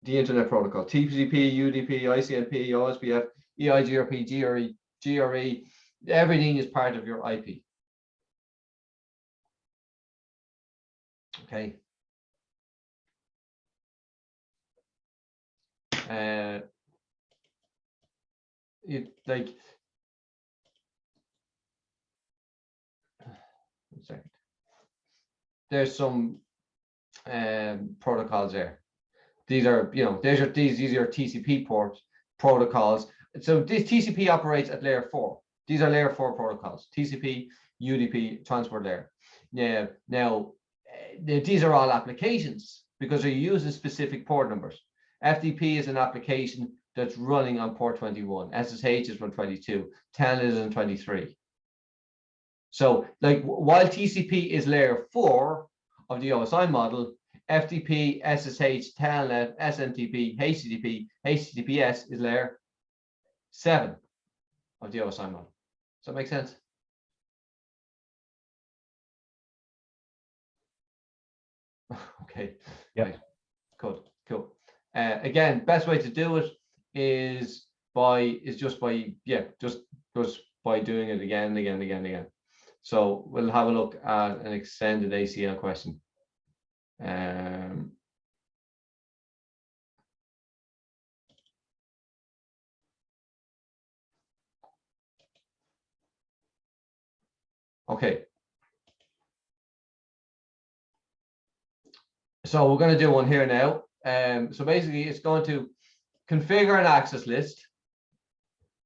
The Internet Protocol, TCP, UDP, ICMP, OSPF, EIGRP, GRE, everything is part of your IP. Okay. One second. There's some protocols there. These are, these are TCP port protocols. So this TCP operates at layer 4. These are layer 4 protocols. TCP, UDP, transport layer. Now, these are all applications because they're using specific port numbers. FTP is an application that's running on port 21. SSH is on 22. Telnet is on 23. So, while TCP is layer 4 of the OSI model, FTP, SSH, Telnet, SMTP, HTTP, HTTPS is layer 7 of the OSI model. Does that make sense? Okay. Yeah. Right. Cool. Again, best way to do it is just by doing it again and again and again and again. So we'll have a look at an extended ACL question. Okay. So we're going to do one here now. So basically, it's going to configure an access list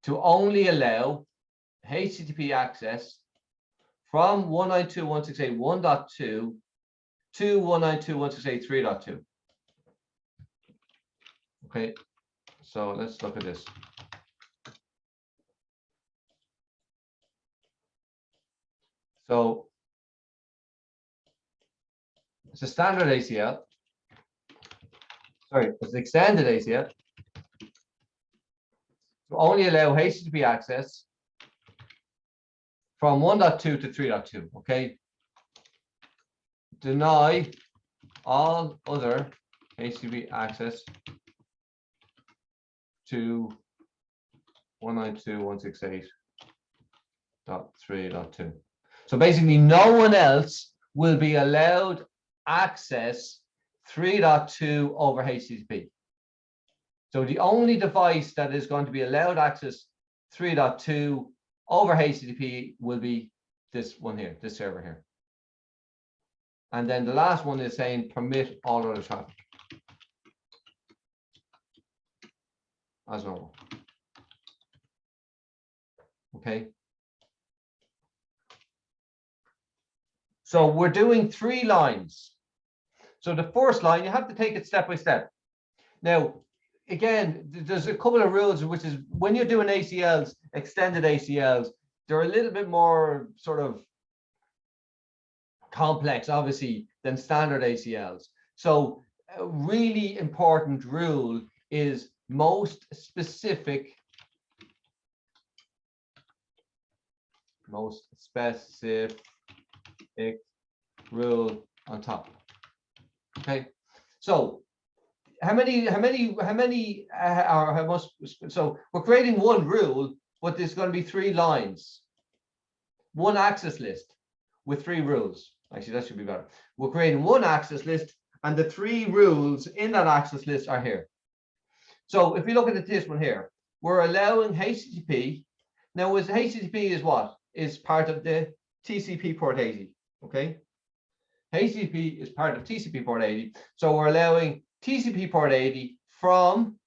to only allow HTTP access from 192.168.1.2 to 192.168.3.2. Okay, so let's look at this. So it's a standard ACL. Sorry, it's an extended ACL. To only allow HTTP access from 1.2 to 3.2. Okay. Deny all other HTTP access to 192.168.3.2. So basically, no one else will be allowed access 3.2 over HTTP. So the only device that is going to be allowed access 3.2 over HTTP will be this one here, this server here. And then the last one is saying permit all other traffic as normal. Okay. So we're doing 3 lines. So the first line, you have to take it step by step. Now, again, there's a couple of rules, which is when you're doing ACLs, extended ACLs, they're a little bit more sort of complex, obviously, than standard ACLs. So a really important rule is most specific rule on top. Okay, so how much? So we're creating one rule, but there's going to be 3 lines, one access list with 3 rules. Actually, that should be better. We're creating one access list, and the 3 rules in that access list are here. So if you look at this one here, we're allowing HTTP. Now, HTTP is what? Is part of the TCP port 80. Okay, HTTP is part of TCP port 80. So we're allowing TCP port 80 from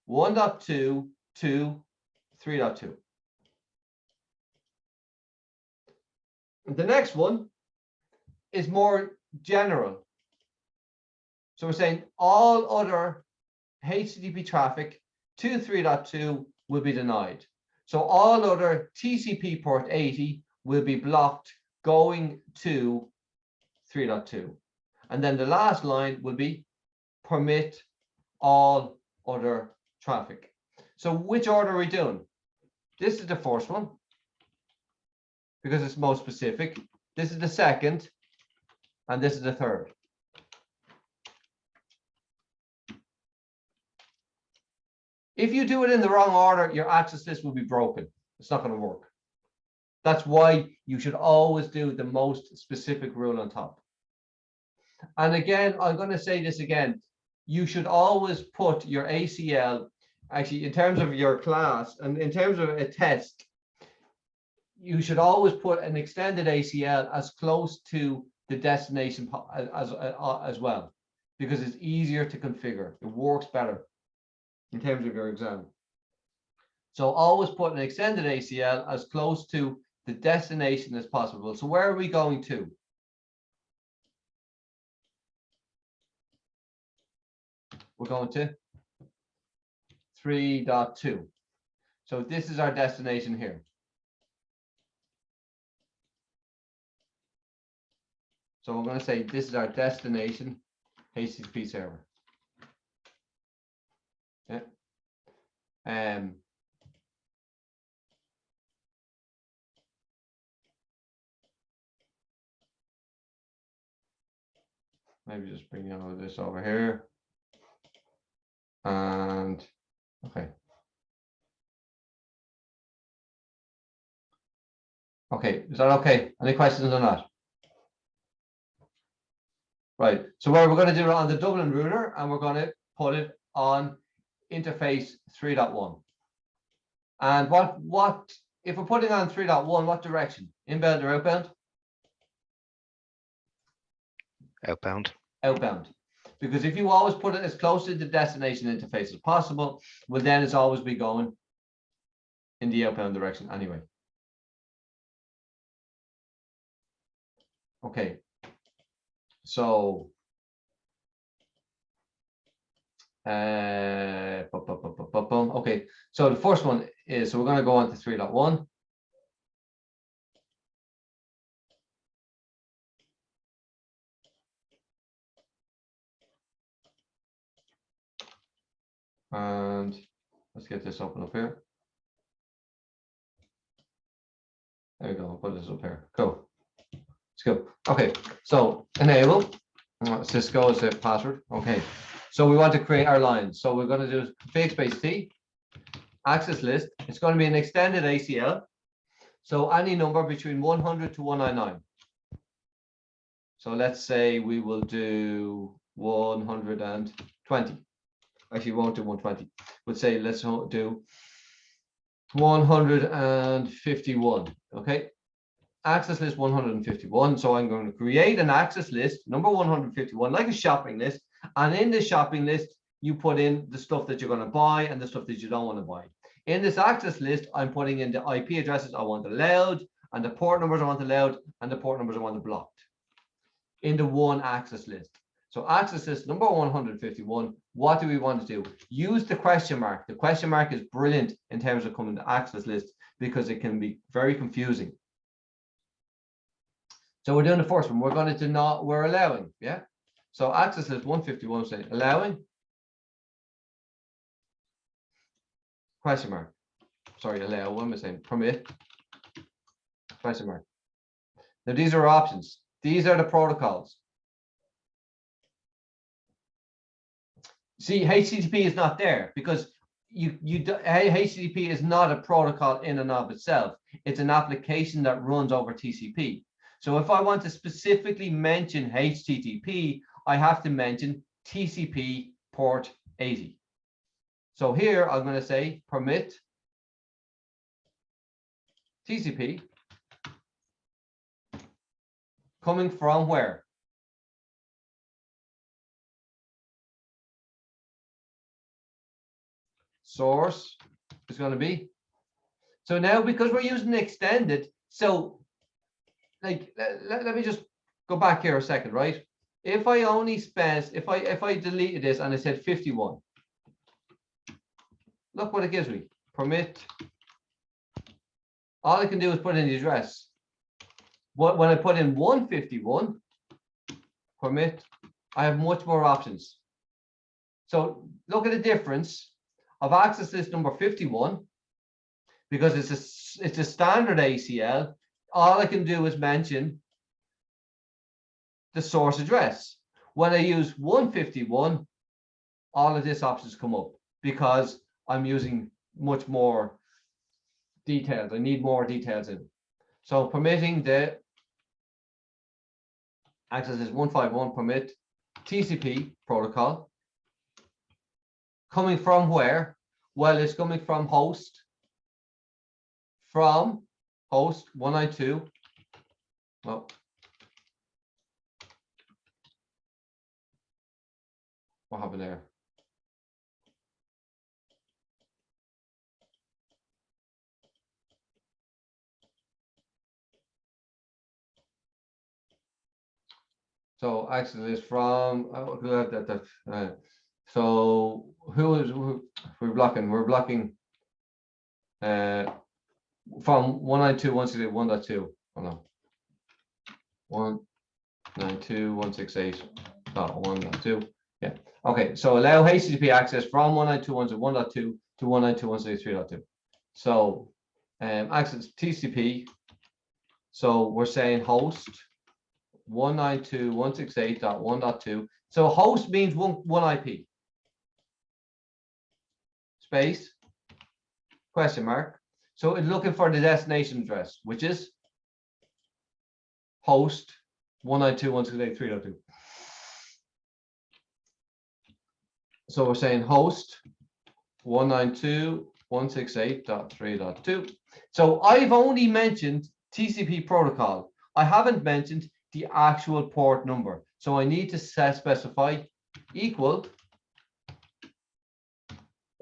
1.2 to 3.2. The next one is more general. So we're saying all other HTTP traffic to 3.2 will be denied. So all other TCP port 80 will be blocked going to 3.2. And then the last line will be permit all other traffic. So which order are we doing? This is the first one, because it's most specific. This is the second, and this is the third. If you do it in the wrong order, your access list will be broken. It's not going to work. That's why you should always do the most specific rule on top. And again, I'm going to say this again. You should always put your ACL, actually, in terms of your class and in terms of a test, you should always put an extended ACL as close to the destination as well, because it's easier to configure. It works better in terms of your exam. So always put an extended ACL as close to the destination as possible. So where are we going to? We're going to 3.2. So this is our destination here. So we're going to say this is our destination HTTP server. Yeah. Maybe just bring all of this over here. And okay. Okay, is that okay? Any questions on that? Right, so we're going to do it on the Dublin router, and we're going to put it on interface 3.1. And what if we're putting on 3.1, what direction? Inbound or outbound? Outbound. Outbound. Because if you always put it as close to the destination interface as possible, well, then it's always be going in the outbound direction anyway. Okay. So okay, so the first one is, so we're going to go on to 3.1. And let's get this open up here. There we go. I'll put this up here. Cool. Let's go. Okay, so enable Cisco is the password. Okay, so we want to create our lines. So we're going to do config space T, access list. It's going to be an extended ACL. So any number between 100 to 199. So let's say we will do 120. Actually, we won't do 120. We'll say let's do 151. Okay. Access list 151. So I'm going to create an access list, number 151, like a shopping list. And in the shopping list, you put in the stuff that you're going to buy and the stuff that you don't want to buy. In this access list, I'm putting in the IP addresses I want allowed, and the port numbers I want allowed, and the port numbers I want blocked. in the one access list. So access list number 151, what do we want to do? Use the question mark. The question mark is brilliant in terms of coming to access list because it can be very confusing. So we're doing the first one. We're going to not, we're allowing, yeah? So access list 151 saying allowing, question mark. Sorry, allow, what am I saying? Permit, question mark. Now these are options. These are the protocols. See, HTTP is not there because HTTP is not a protocol in and of itself. It's an application that runs over TCP. So if I want to specifically mention HTTP, I have to mention TCP port 80. So here I'm going to say permit TCP coming from where? Source is going to be. So now because we're using extended, so like let me just go back here a second, right? If I only spent, if I deleted this and I said 51, look what it gives me. Permit. All I can do is put in the address. When I put in 151, permit, I have much more options. So look at the difference of access list number 51, because it's a standard ACL. All I can do is mention the source address. When I use 151, all of these options come up because I'm using much more details. I need more details in. So permitting the access is 151 permit TCP protocol. Coming from where? Well, it's coming from host 192. Well, what happened there? So actually it's from so who we're blocking? We're blocking from 192.168.1.2. Hold on. 192.168.1.2. Yeah. Okay. So allow HTTP access from 192.168.1.2 to 192.168.3.2. So access TCP. So we're saying host 192.168.1.2. So host means one IP. Space, question mark. So it's looking for the destination address, which is host 192.168.3.2. So we're saying host 192.168.3.2. So I've only mentioned TCP protocol. I haven't mentioned the actual port number. So I need to specify equal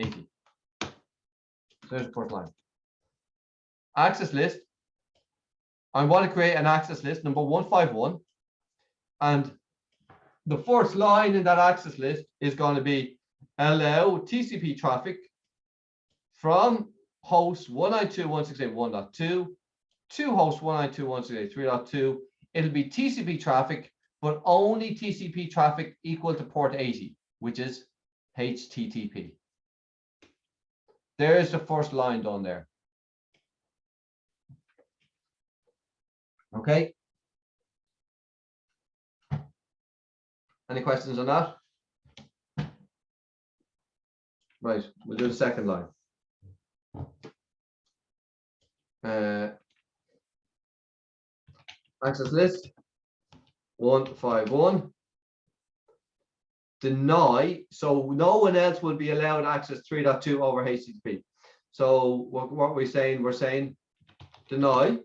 80. So there's the first line. Access list. I want to create an access list number 151. And the first line in that access list is going to be allow TCP traffic from host 192.168.1.2 to host 192.168.3.2. It'll be TCP traffic, but only TCP traffic equal to port 80, which is HTTP. There's the first line down there. Okay. Any questions on that? Right, we'll do the second line. Access list 151. Deny, so no one else will be allowed access 3.2 over HTTP. So what we're saying, deny.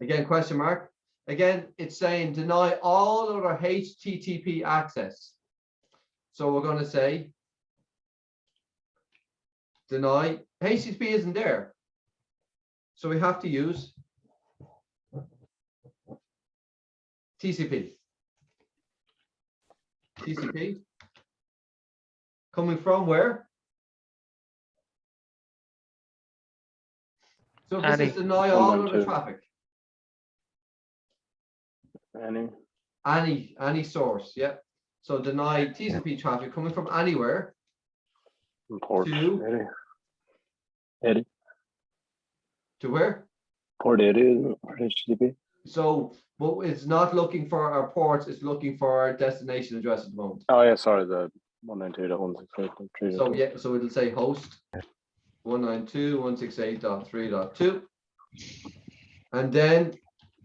Again, question mark. Again, it's saying deny all other HTTP access. So we're going to say deny. HTTP isn't there. So we have to use TCP. TCP. Coming from where? So if this is deny all other 192. traffic, Any? any source, yeah. So deny TCP traffic coming from anywhere Port to 80. to where? Port 80 isn't it? Or HTTP. So, but it's not looking for our ports, it's looking for our destination address at the moment. Oh yeah, sorry, the 192.168.3.2. So yeah, so it'll say host 192.168.3.2. And then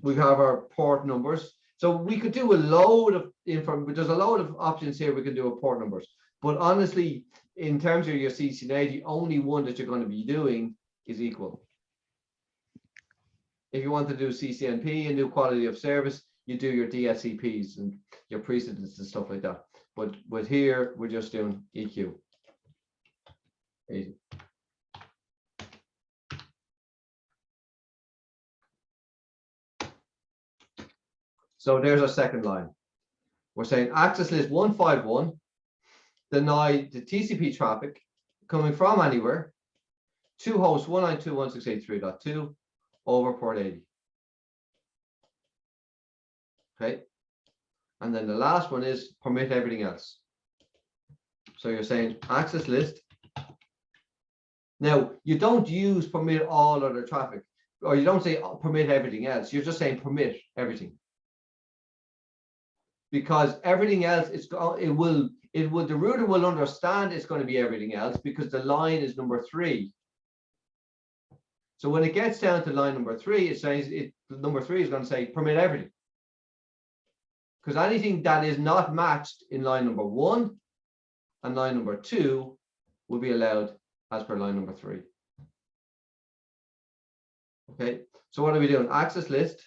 we have our port numbers. So we could do a load of info, but there's a load of options here. We can do a port numbers. But honestly, in terms of your CCNA, the only one that you're going to be doing is equal. If you want to do CCNP and do quality of service, you do your DSCPs and your precedents and stuff like that. But with here, we're just doing EQ. Easy. So there's our second line. We're saying access list 151, deny the TCP traffic coming from anywhere to host 192.168.3.2 over port 80. Okay. And then the last one is permit everything else. So you're saying access list. Now, you don't use permit all other traffic, or you don't say permit everything else. You're just saying permit everything. Because everything else the router will understand it's going to be everything else because the line is number 3. So when it gets down to line number 3, it says number 3 is going to say permit everything. Because anything that is not matched in line number 1 and line number 2 will be allowed as per line number 3. Okay, so what are we doing? Access list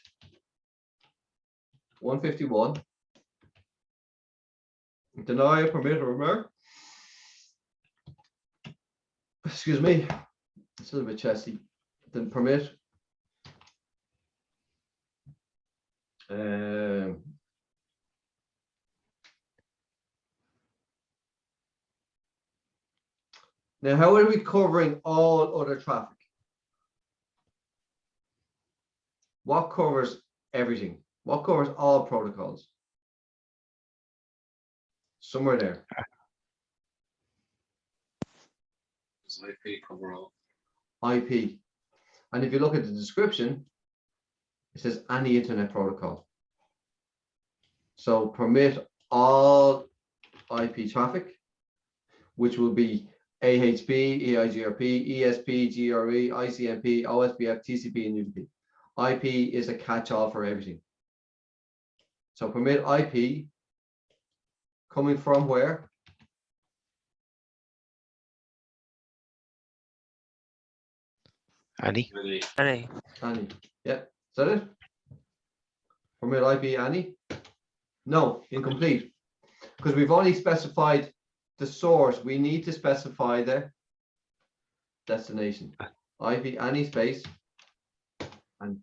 151. Deny, permit, or remark. Excuse me, it's a little bit chesty. Then permit. Now, how are we covering all other traffic? What covers everything? What covers all protocols? Somewhere there. Does IP cover all? IP. And if you look at the description, it says any internet protocol. So permit all IP traffic, which will be AHP, EIGRP, ESP, GRE, ICMP, OSPF, TCP, and UDP. IP is a catch-all for everything. So permit IP coming from where? Any? Any. Any. Yeah, is that it? Permit IP any? No, incomplete. Because we've only specified the source. We need to specify the destination. IP any space. And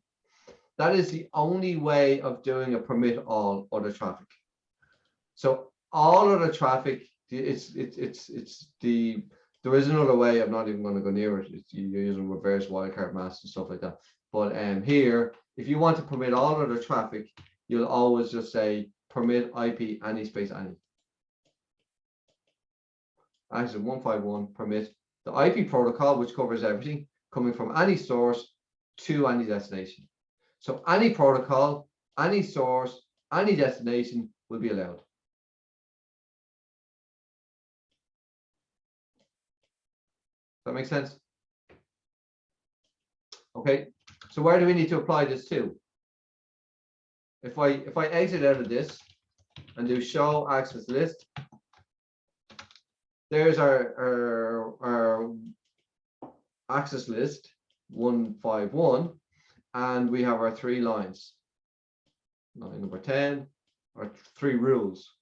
that is the only way of doing a permit all other traffic. So all other traffic, there is another way. I'm not even going to go near it. You're using reverse wildcard masks and stuff like that. But here, if you want to permit all other traffic, you'll always just say permit IP any space any. Actually, 151 permit the IP protocol, which covers everything coming from any source to any destination. So any protocol, any source, any destination will be allowed. Does that make sense? Okay, so where do we need to apply this to? If I exit out of this and do show access list, there's our access list 151, and we have our 3 lines. Line number 10, our 3 rules.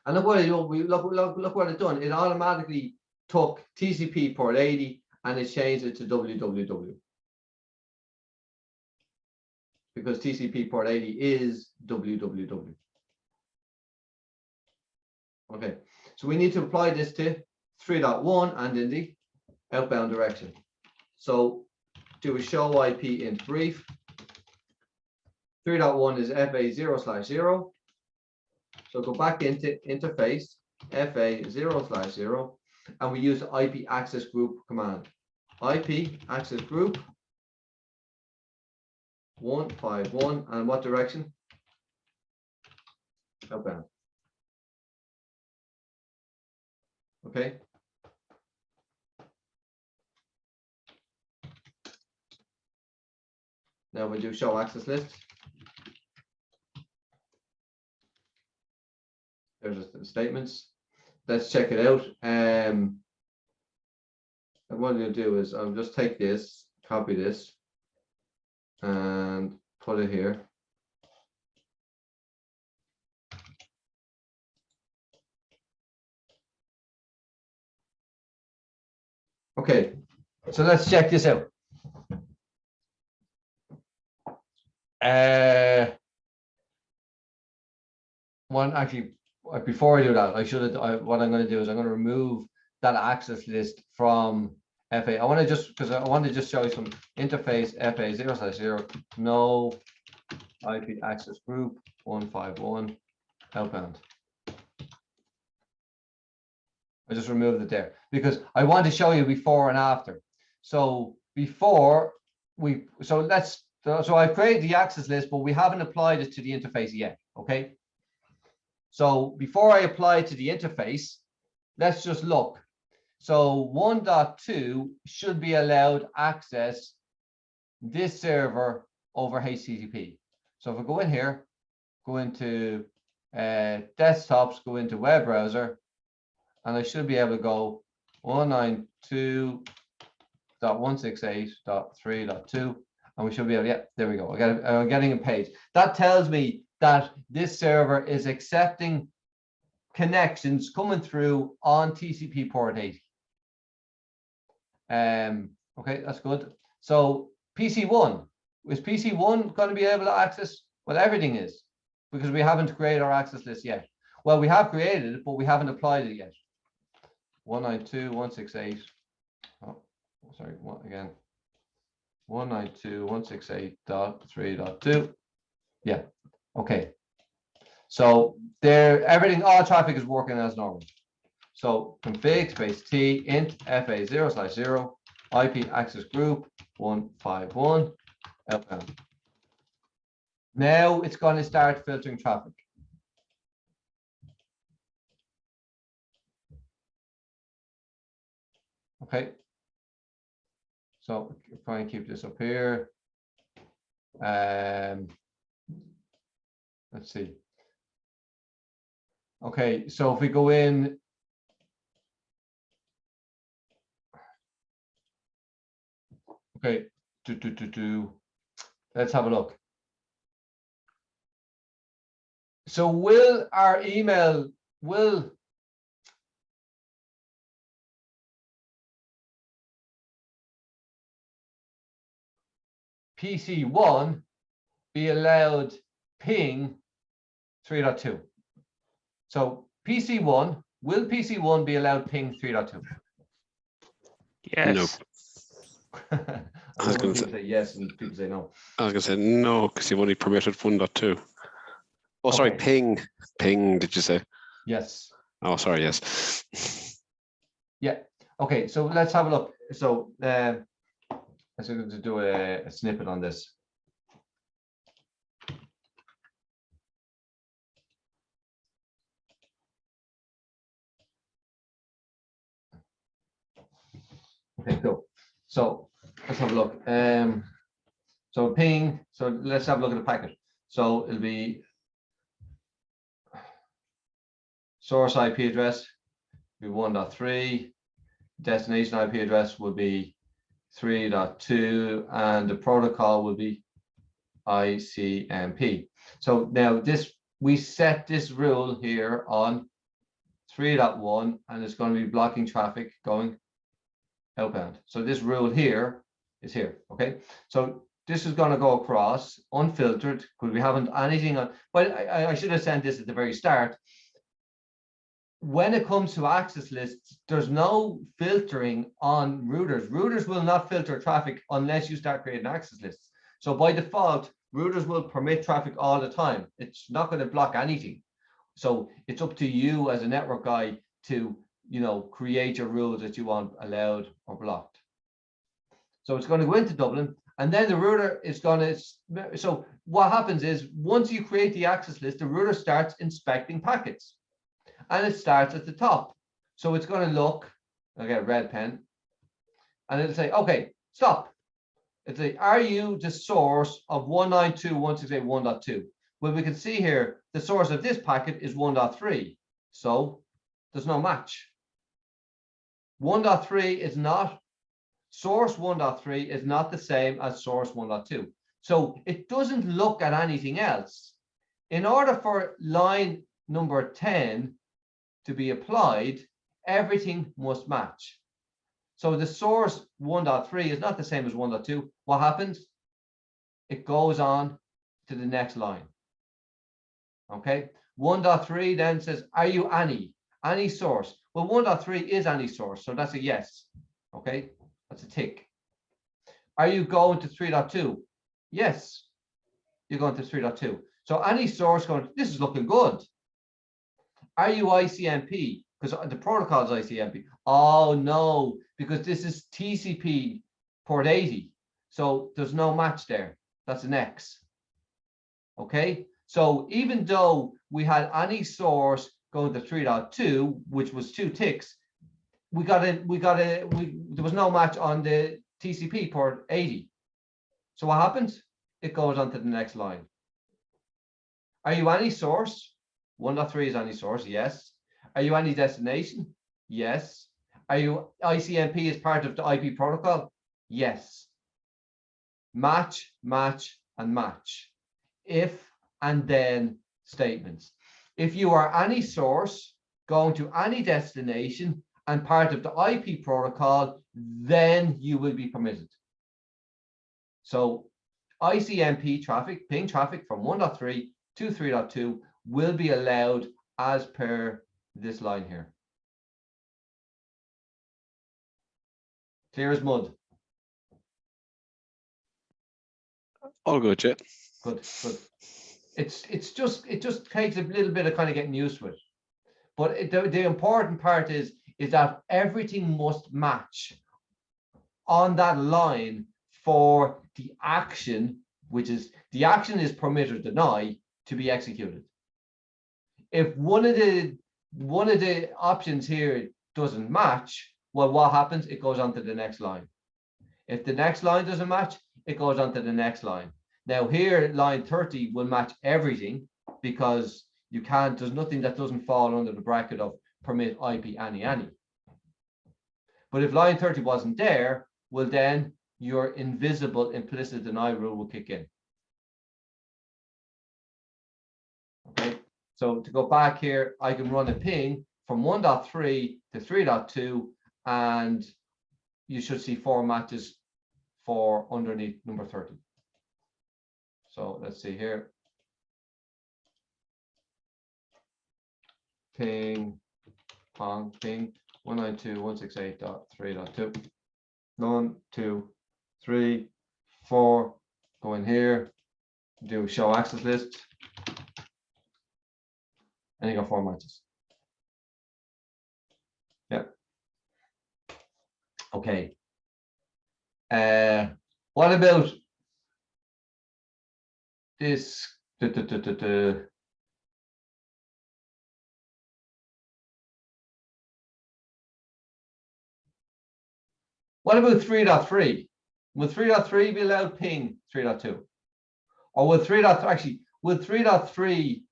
And look what what it done. It automatically took TCP port 80 and it changed it to www. because TCP port 80 is www. Okay, so we need to apply this to 3.1 and in the outbound direction. So do a show IP int brief. 3.1 is FA0/0. So go back into interface FA0/0, and we use the IP access group command. IP access group 151, and what direction? Outbound. Okay. Now we do show access list. There's the statements. Let's check it out. And what I'm going to do is I'll just take this, copy this, and put it here. Okay, so let's check this out. Before I do that, what I'm going to do is I'm going to remove that access list from FA. I want to just show you some interface FA0/0, no IP access group 151 outbound. I just removed it there because I want to show you before and after. So before so I've created the access list, but we haven't applied it to the interface yet. Okay. So before I apply it to the interface, let's just look. So 1.2 should be allowed access this server over HTTP. So if I go in here, go into desktops, go into web browser, and I should be able to go 192.168.3.2, and we should be able, yeah, there we go. I'm getting a page. That tells me that this server is accepting connections coming through on TCP port 80. Okay, that's good. So PC1, is PC1 going to be able to access? Well, everything is, because we haven't created our access list yet. Well, we have created it, but we haven't applied it yet. 192.168. Oh, sorry, what again? 192.168.3.2. Yeah. Okay. So everything, all traffic is working as normal. So config space T int FA0/0 IP access group 151 outbound. Now it's going to start filtering traffic. Okay. So try and keep this up here. Let's see. Okay, so if we go in, okay, let's have a look. So will our email, will PC1 be allowed ping 3.2? So PC1, will PC1 be allowed ping 3.2? Yes. No. I was going to say yes and people say no. I was going to say no, because you've only permitted 1.2. Oh, sorry, Okay. ping. Ping, did you say? Yes. Oh, sorry, yes. Yeah. Okay, so let's have a look. So let's do a snippet on this. Okay, cool. So let's have a look. So ping. So let's have a look at the packet. So it'll be source IP address be 1.3. Destination IP address will be 3.2, and the protocol will be ICMP. So now we set this rule here on 3.1, and it's going to be blocking traffic going outbound. So this rule here is here. Okay. So this is going to go across unfiltered because we haven't anything on. But I should have sent this at the very start. When it comes to access lists, there's no filtering on routers. Routers will not filter traffic unless you start creating access lists. So by default, routers will permit traffic all the time. It's not going to block anything. So it's up to you as a network guy to, create your rules that you want allowed or blocked. So it's going to go into Dublin, and then the router is going to, so what happens is once you create the access list, the router starts inspecting packets, and it starts at the top. So it's going to look, I'll get a red pen, and it'll say, okay, stop. It'll say, are you the source of 192.168.1.2? Well, we can see here, the source of this packet is 1.3. So there's no match. 1.3 is not, source 1.3 is not the same as source 1.2. So it doesn't look at anything else. In order for line number 10 to be applied, everything must match. So the source 1.3 is not the same as 1.2. What happens? It goes on to the next line. Okay. 1.3 then says, are you any source? Well, 1.3 is any source, so that's a yes. Okay, that's a tick. Are you going to 3.2? Yes, you're going to 3.2. So any source going, this is looking good. Are you ICMP? Because the protocol is ICMP. Oh no, because this is TCP port 80. So there's no match there. That's an X. Okay, so even though we had any source going to 3.2, which was 2 ticks, there was no match on the TCP port 80. So what happens? It goes on to the next line. Are you any source? 1.3 is any source, yes. Are you any destination? Yes. Are you ICMP as part of the IP protocol? Yes. Match, match, and match. If and then statements. If you are any source going to any destination and part of the IP protocol, then you will be permitted. So ICMP traffic, ping traffic from 1.3 to 3.2 will be allowed as per this line here. Clear as mud. All good, yeah. Good, good. It just takes a little bit of kind of getting used to it. But the important part is that everything must match on that line for the action, which is the action is permit or deny to be executed. If one of the options here doesn't match, well, what happens? It goes on to the next line. If the next line doesn't match, it goes on to the next line. Now here, line 30 will match everything because you can't, there's nothing that doesn't fall under the bracket of permit IP any. But if line 30 wasn't there, well then your invisible implicit deny rule will kick in. Okay, so to go back here, I can run a ping from 1.3 to 3.2 and you should see 4 matches for underneath number 30. So let's see here. Ping, pong, ping, 192.168.3.2. 1, 2, 3, 4. Go in here, do show access list, and you got 4 matches. Yeah. Okay. What about this? What about 3.3? Will 3.3 be allowed ping 3.2? Or will 3.3 actually, will 3.3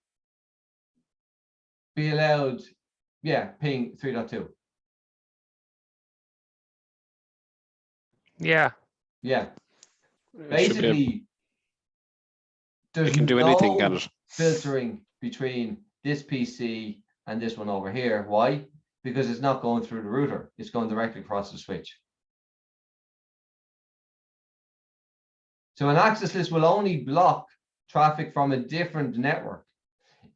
be allowed, yeah, ping 3.2? Yeah. Yeah. It should be Basically, there's it can do anything, can no it? filtering between this PC and this one over here. Why? Because it's not going through the router. It's going directly across the switch. So an access list will only block traffic from a different network.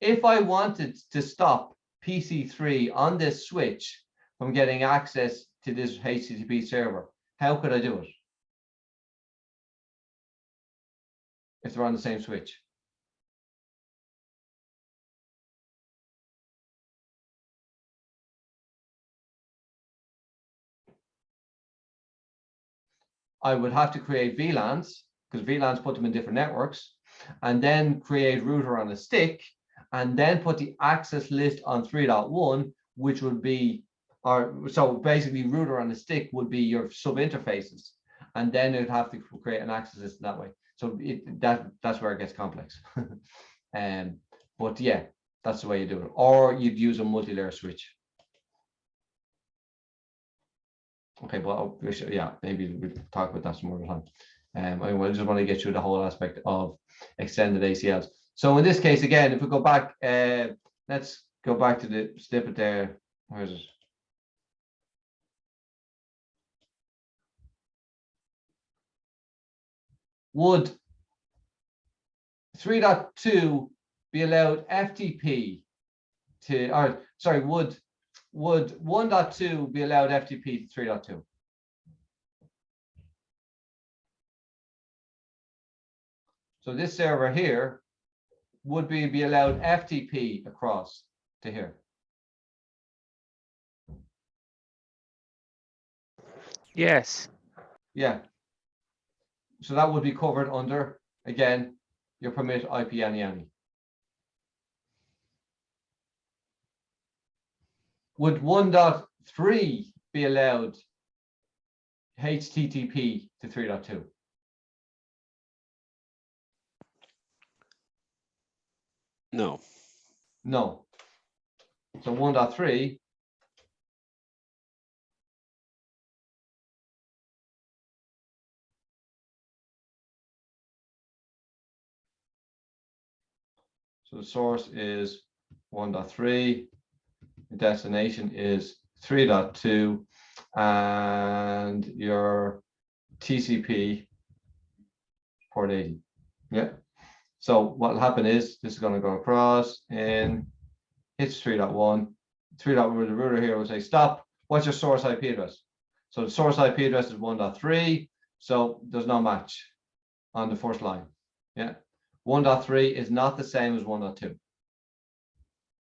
If I wanted to stop PC3 on this switch from getting access to this HTTP server, how could I do it? If they're on the same switch. I would have to create VLANs, because VLANs put them in different networks, and then create router on a stick, and then put the access list on 3.1, which would be, so basically router on a stick would be your sub interfaces, and then it would have to create an access list that way. So that's where it gets complex. But yeah, that's the way you do it. Or you'd use a multi-layer switch. Okay, well, yeah, maybe we'll talk about that some more time. I just want to get through the whole aspect of extended ACLs. So in this case, again, if we go back, let's go back to the snippet there. Where is it? Would 3.2 be allowed FTP to, or sorry, would 1.2 be allowed FTP to 3.2? So this server here would be allowed FTP across to here. Yes. Yeah. So that would be covered under, again, your permit IP any. Would 1.3 be allowed HTTP to 3.2? No. No. So 1.3 so the source is 1.3, the destination is 3.2, and your TCP port 80. Yeah. So what will happen is this is going to go across and hits 3.1. 3.1, the router here will say, stop, what's your source IP address? So the source IP address is 1.3, so there's no match on the first line. Yeah. 1.3 is not the same as 1.2.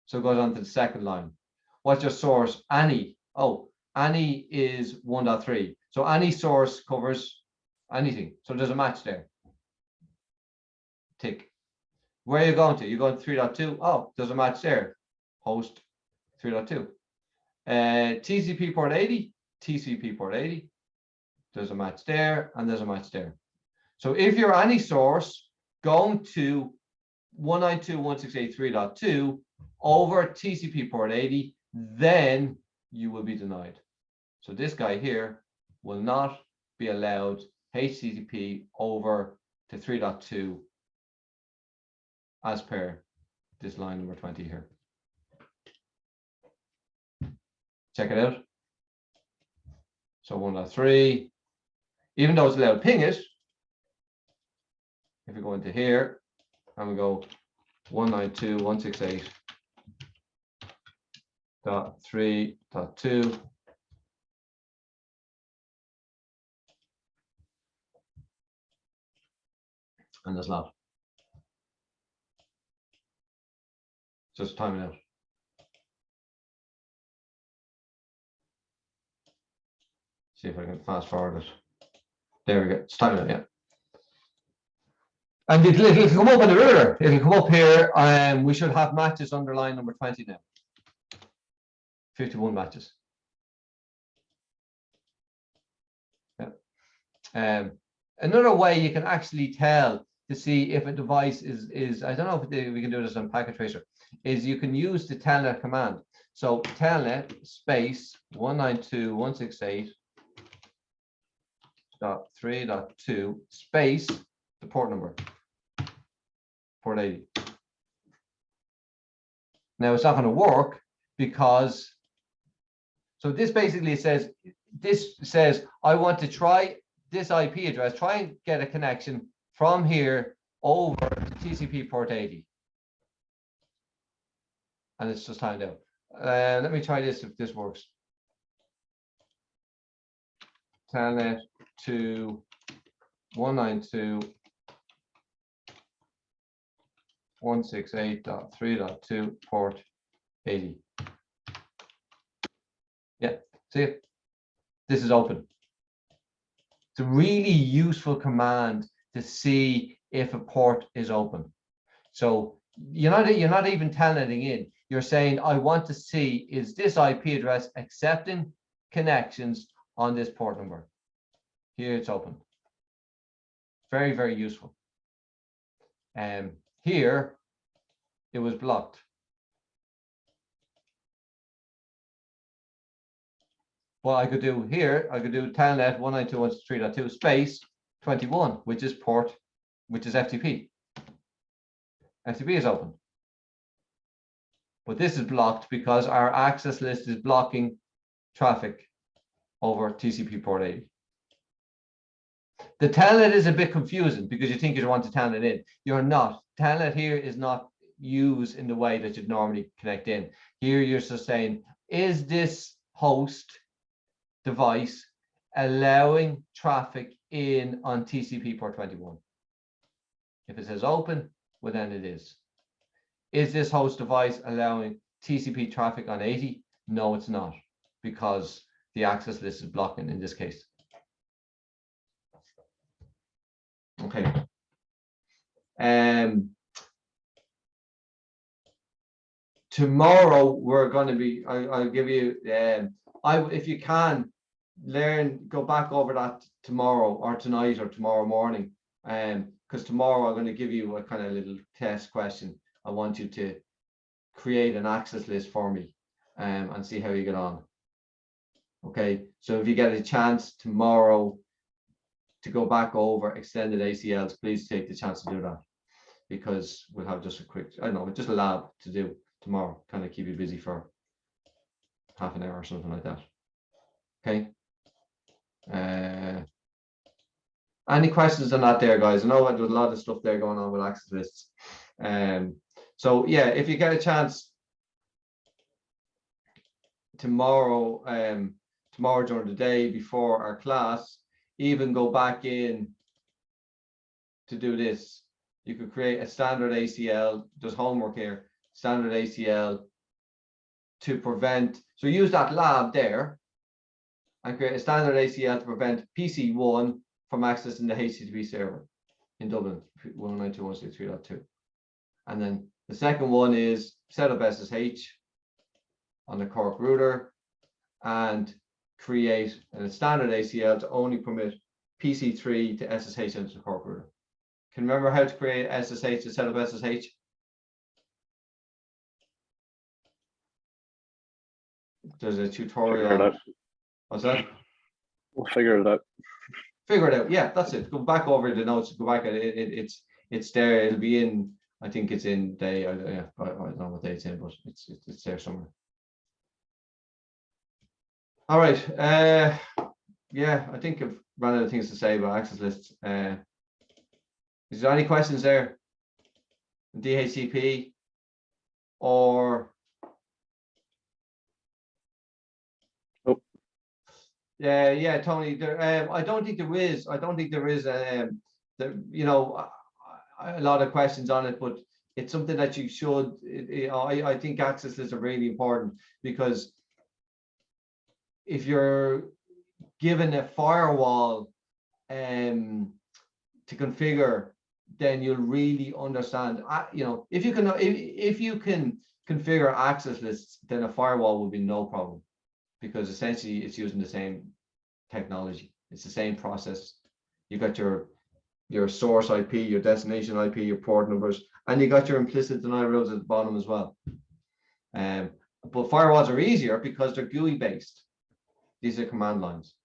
So it goes on to the second line. What's your source? Any. Oh, any is 1.3. So any source covers anything. So there's a match there. Tick. Where are you going to? You're going to 3.2. Oh, there's a match there. Host 3.2. TCP port 80, TCP port 80. There's a match there, and there's a match there. So if you're any source going to 192.168.3.2 over TCP port 80, then you will be denied. So this guy here will not be allowed HTTP over to 3.2 as per this line number 20 here. Check it out. So 1.3, even though it's allowed to ping it, if we go into here and we go 192.168.3.2, and there's not. Just time it out. See if I can fast forward it. There we go. It's time it out, yeah. And it'll come up on the router. It'll come up here. We should have matches under line number 20 now. 51 matches. Yeah. Another way you can actually tell to see if a device is I don't know if we can do this on Packet Tracer, is you can use the telnet command. So telnet space 192.168.3.2 space the port number, port 80. Now it's not going to work because, so this basically says, I want to try this IP address, try and get a connection from here over to TCP port 80. And it's just timed out. Let me try this if this works. Telnet to 192.168.3.2 port 80. Yeah, see it? This is open. It's a really useful command to see if a port is open. So you're not even telnetting in. You're saying, I want to see, is this IP address accepting connections on this port number? Here it's open. Very, very useful. Here it was blocked. What I could do here, I could do telnet 192.163.2 space 21, which is port, which is FTP. FTP is open. But this is blocked because our access list is blocking traffic over TCP port 80. The telnet is a bit confusing because you think you want to telnet in. You're not. Telnet here is not used in the way that you'd normally connect in. Here you're just saying, is this host device allowing traffic in on TCP port 21? If it says open, well then it is. Is this host device allowing TCP traffic on 80? No, it's not, because the access list is blocking in this case. Okay. Tomorrow we're going to be, I'll give you, if you can, go back over that tomorrow or tonight or tomorrow morning. Because tomorrow I'm going to give you a kind of little test question. I want you to create an access list for me and see how you get on. Okay, so if you get a chance tomorrow to go back over extended ACLs, please take the chance to do that, because we'll have just a quick, I don't know, just a lab to do tomorrow, kind of keep you busy for half an hour or something like that. Okay. Any questions on that there, guys? I know there's a lot of stuff there going on with access lists. So yeah, if you get a chance tomorrow, tomorrow during the day before our class, even go back in to do this. You could create a standard ACL, there's homework here, standard ACL to prevent, so use that lab there and create a standard ACL to prevent PC1 from accessing the HTTP server in Dublin 192.163.2. And then the second one is set up SSH on the Cork router and create a standard ACL to only permit PC3 to SSH into the Cork router. Can you remember how to create SSH to set up SSH? There's a tutorial. What's that? We'll figure it out. Figure it out. Yeah, that's it. Go back over the notes. Go back. It's there. It'll be in. I think it's in day. I don't know what day it's in, but it's there somewhere. All right. Yeah, I think I've run out of things to say about access lists. Is there any questions there? DHCP or? Nope. Yeah, Tony. There, I don't think there is. I don't think there is. You know, a lot of questions on it, but it's something that you should. I think access lists are really important, because if you're given a firewall to configure, then you'll really understand. You know, if you can configure access lists, then a firewall will be no problem, because essentially it's using the same technology. It's the same process. You got your source IP, your destination IP, your port numbers, and you got your implicit denial rules at the bottom as well. But firewalls are easier because they're GUI based. These are command lines.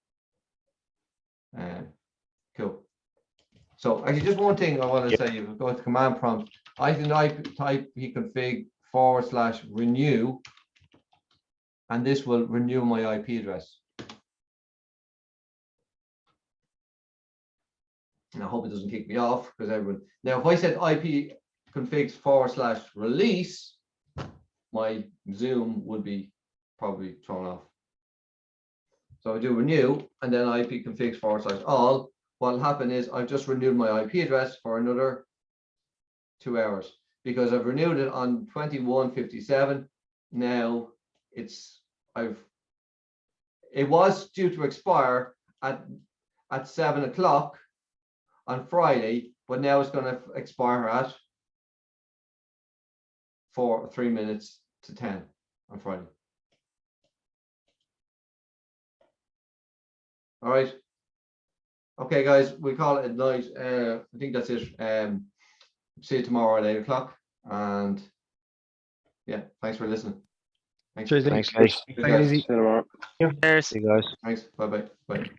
Cool. So actually, just one thing I want to say, you go to command prompt. I can type pconfig /renew, and this will renew my IP address. And I hope it doesn't kick me off because everyone. Now, if I said IP configs / release, my Zoom would be probably thrown off. So I do renew and then IP configs / all. What'll happen is I've just renewed my IP address for another 2 hours because I've renewed it on 2157. Now it was due to expire at 7 o'clock on Friday, but now it's going to expire at 3 minutes to 10 on Friday. All right. Okay, guys, we call it at night. I think that's it. See you tomorrow at 8 o'clock. And yeah, thanks for listening. Thanks. Thanks, guys. Cheers, guys. See you tomorrow. Cheers. See you guys. Thanks. Bye-bye. Bye.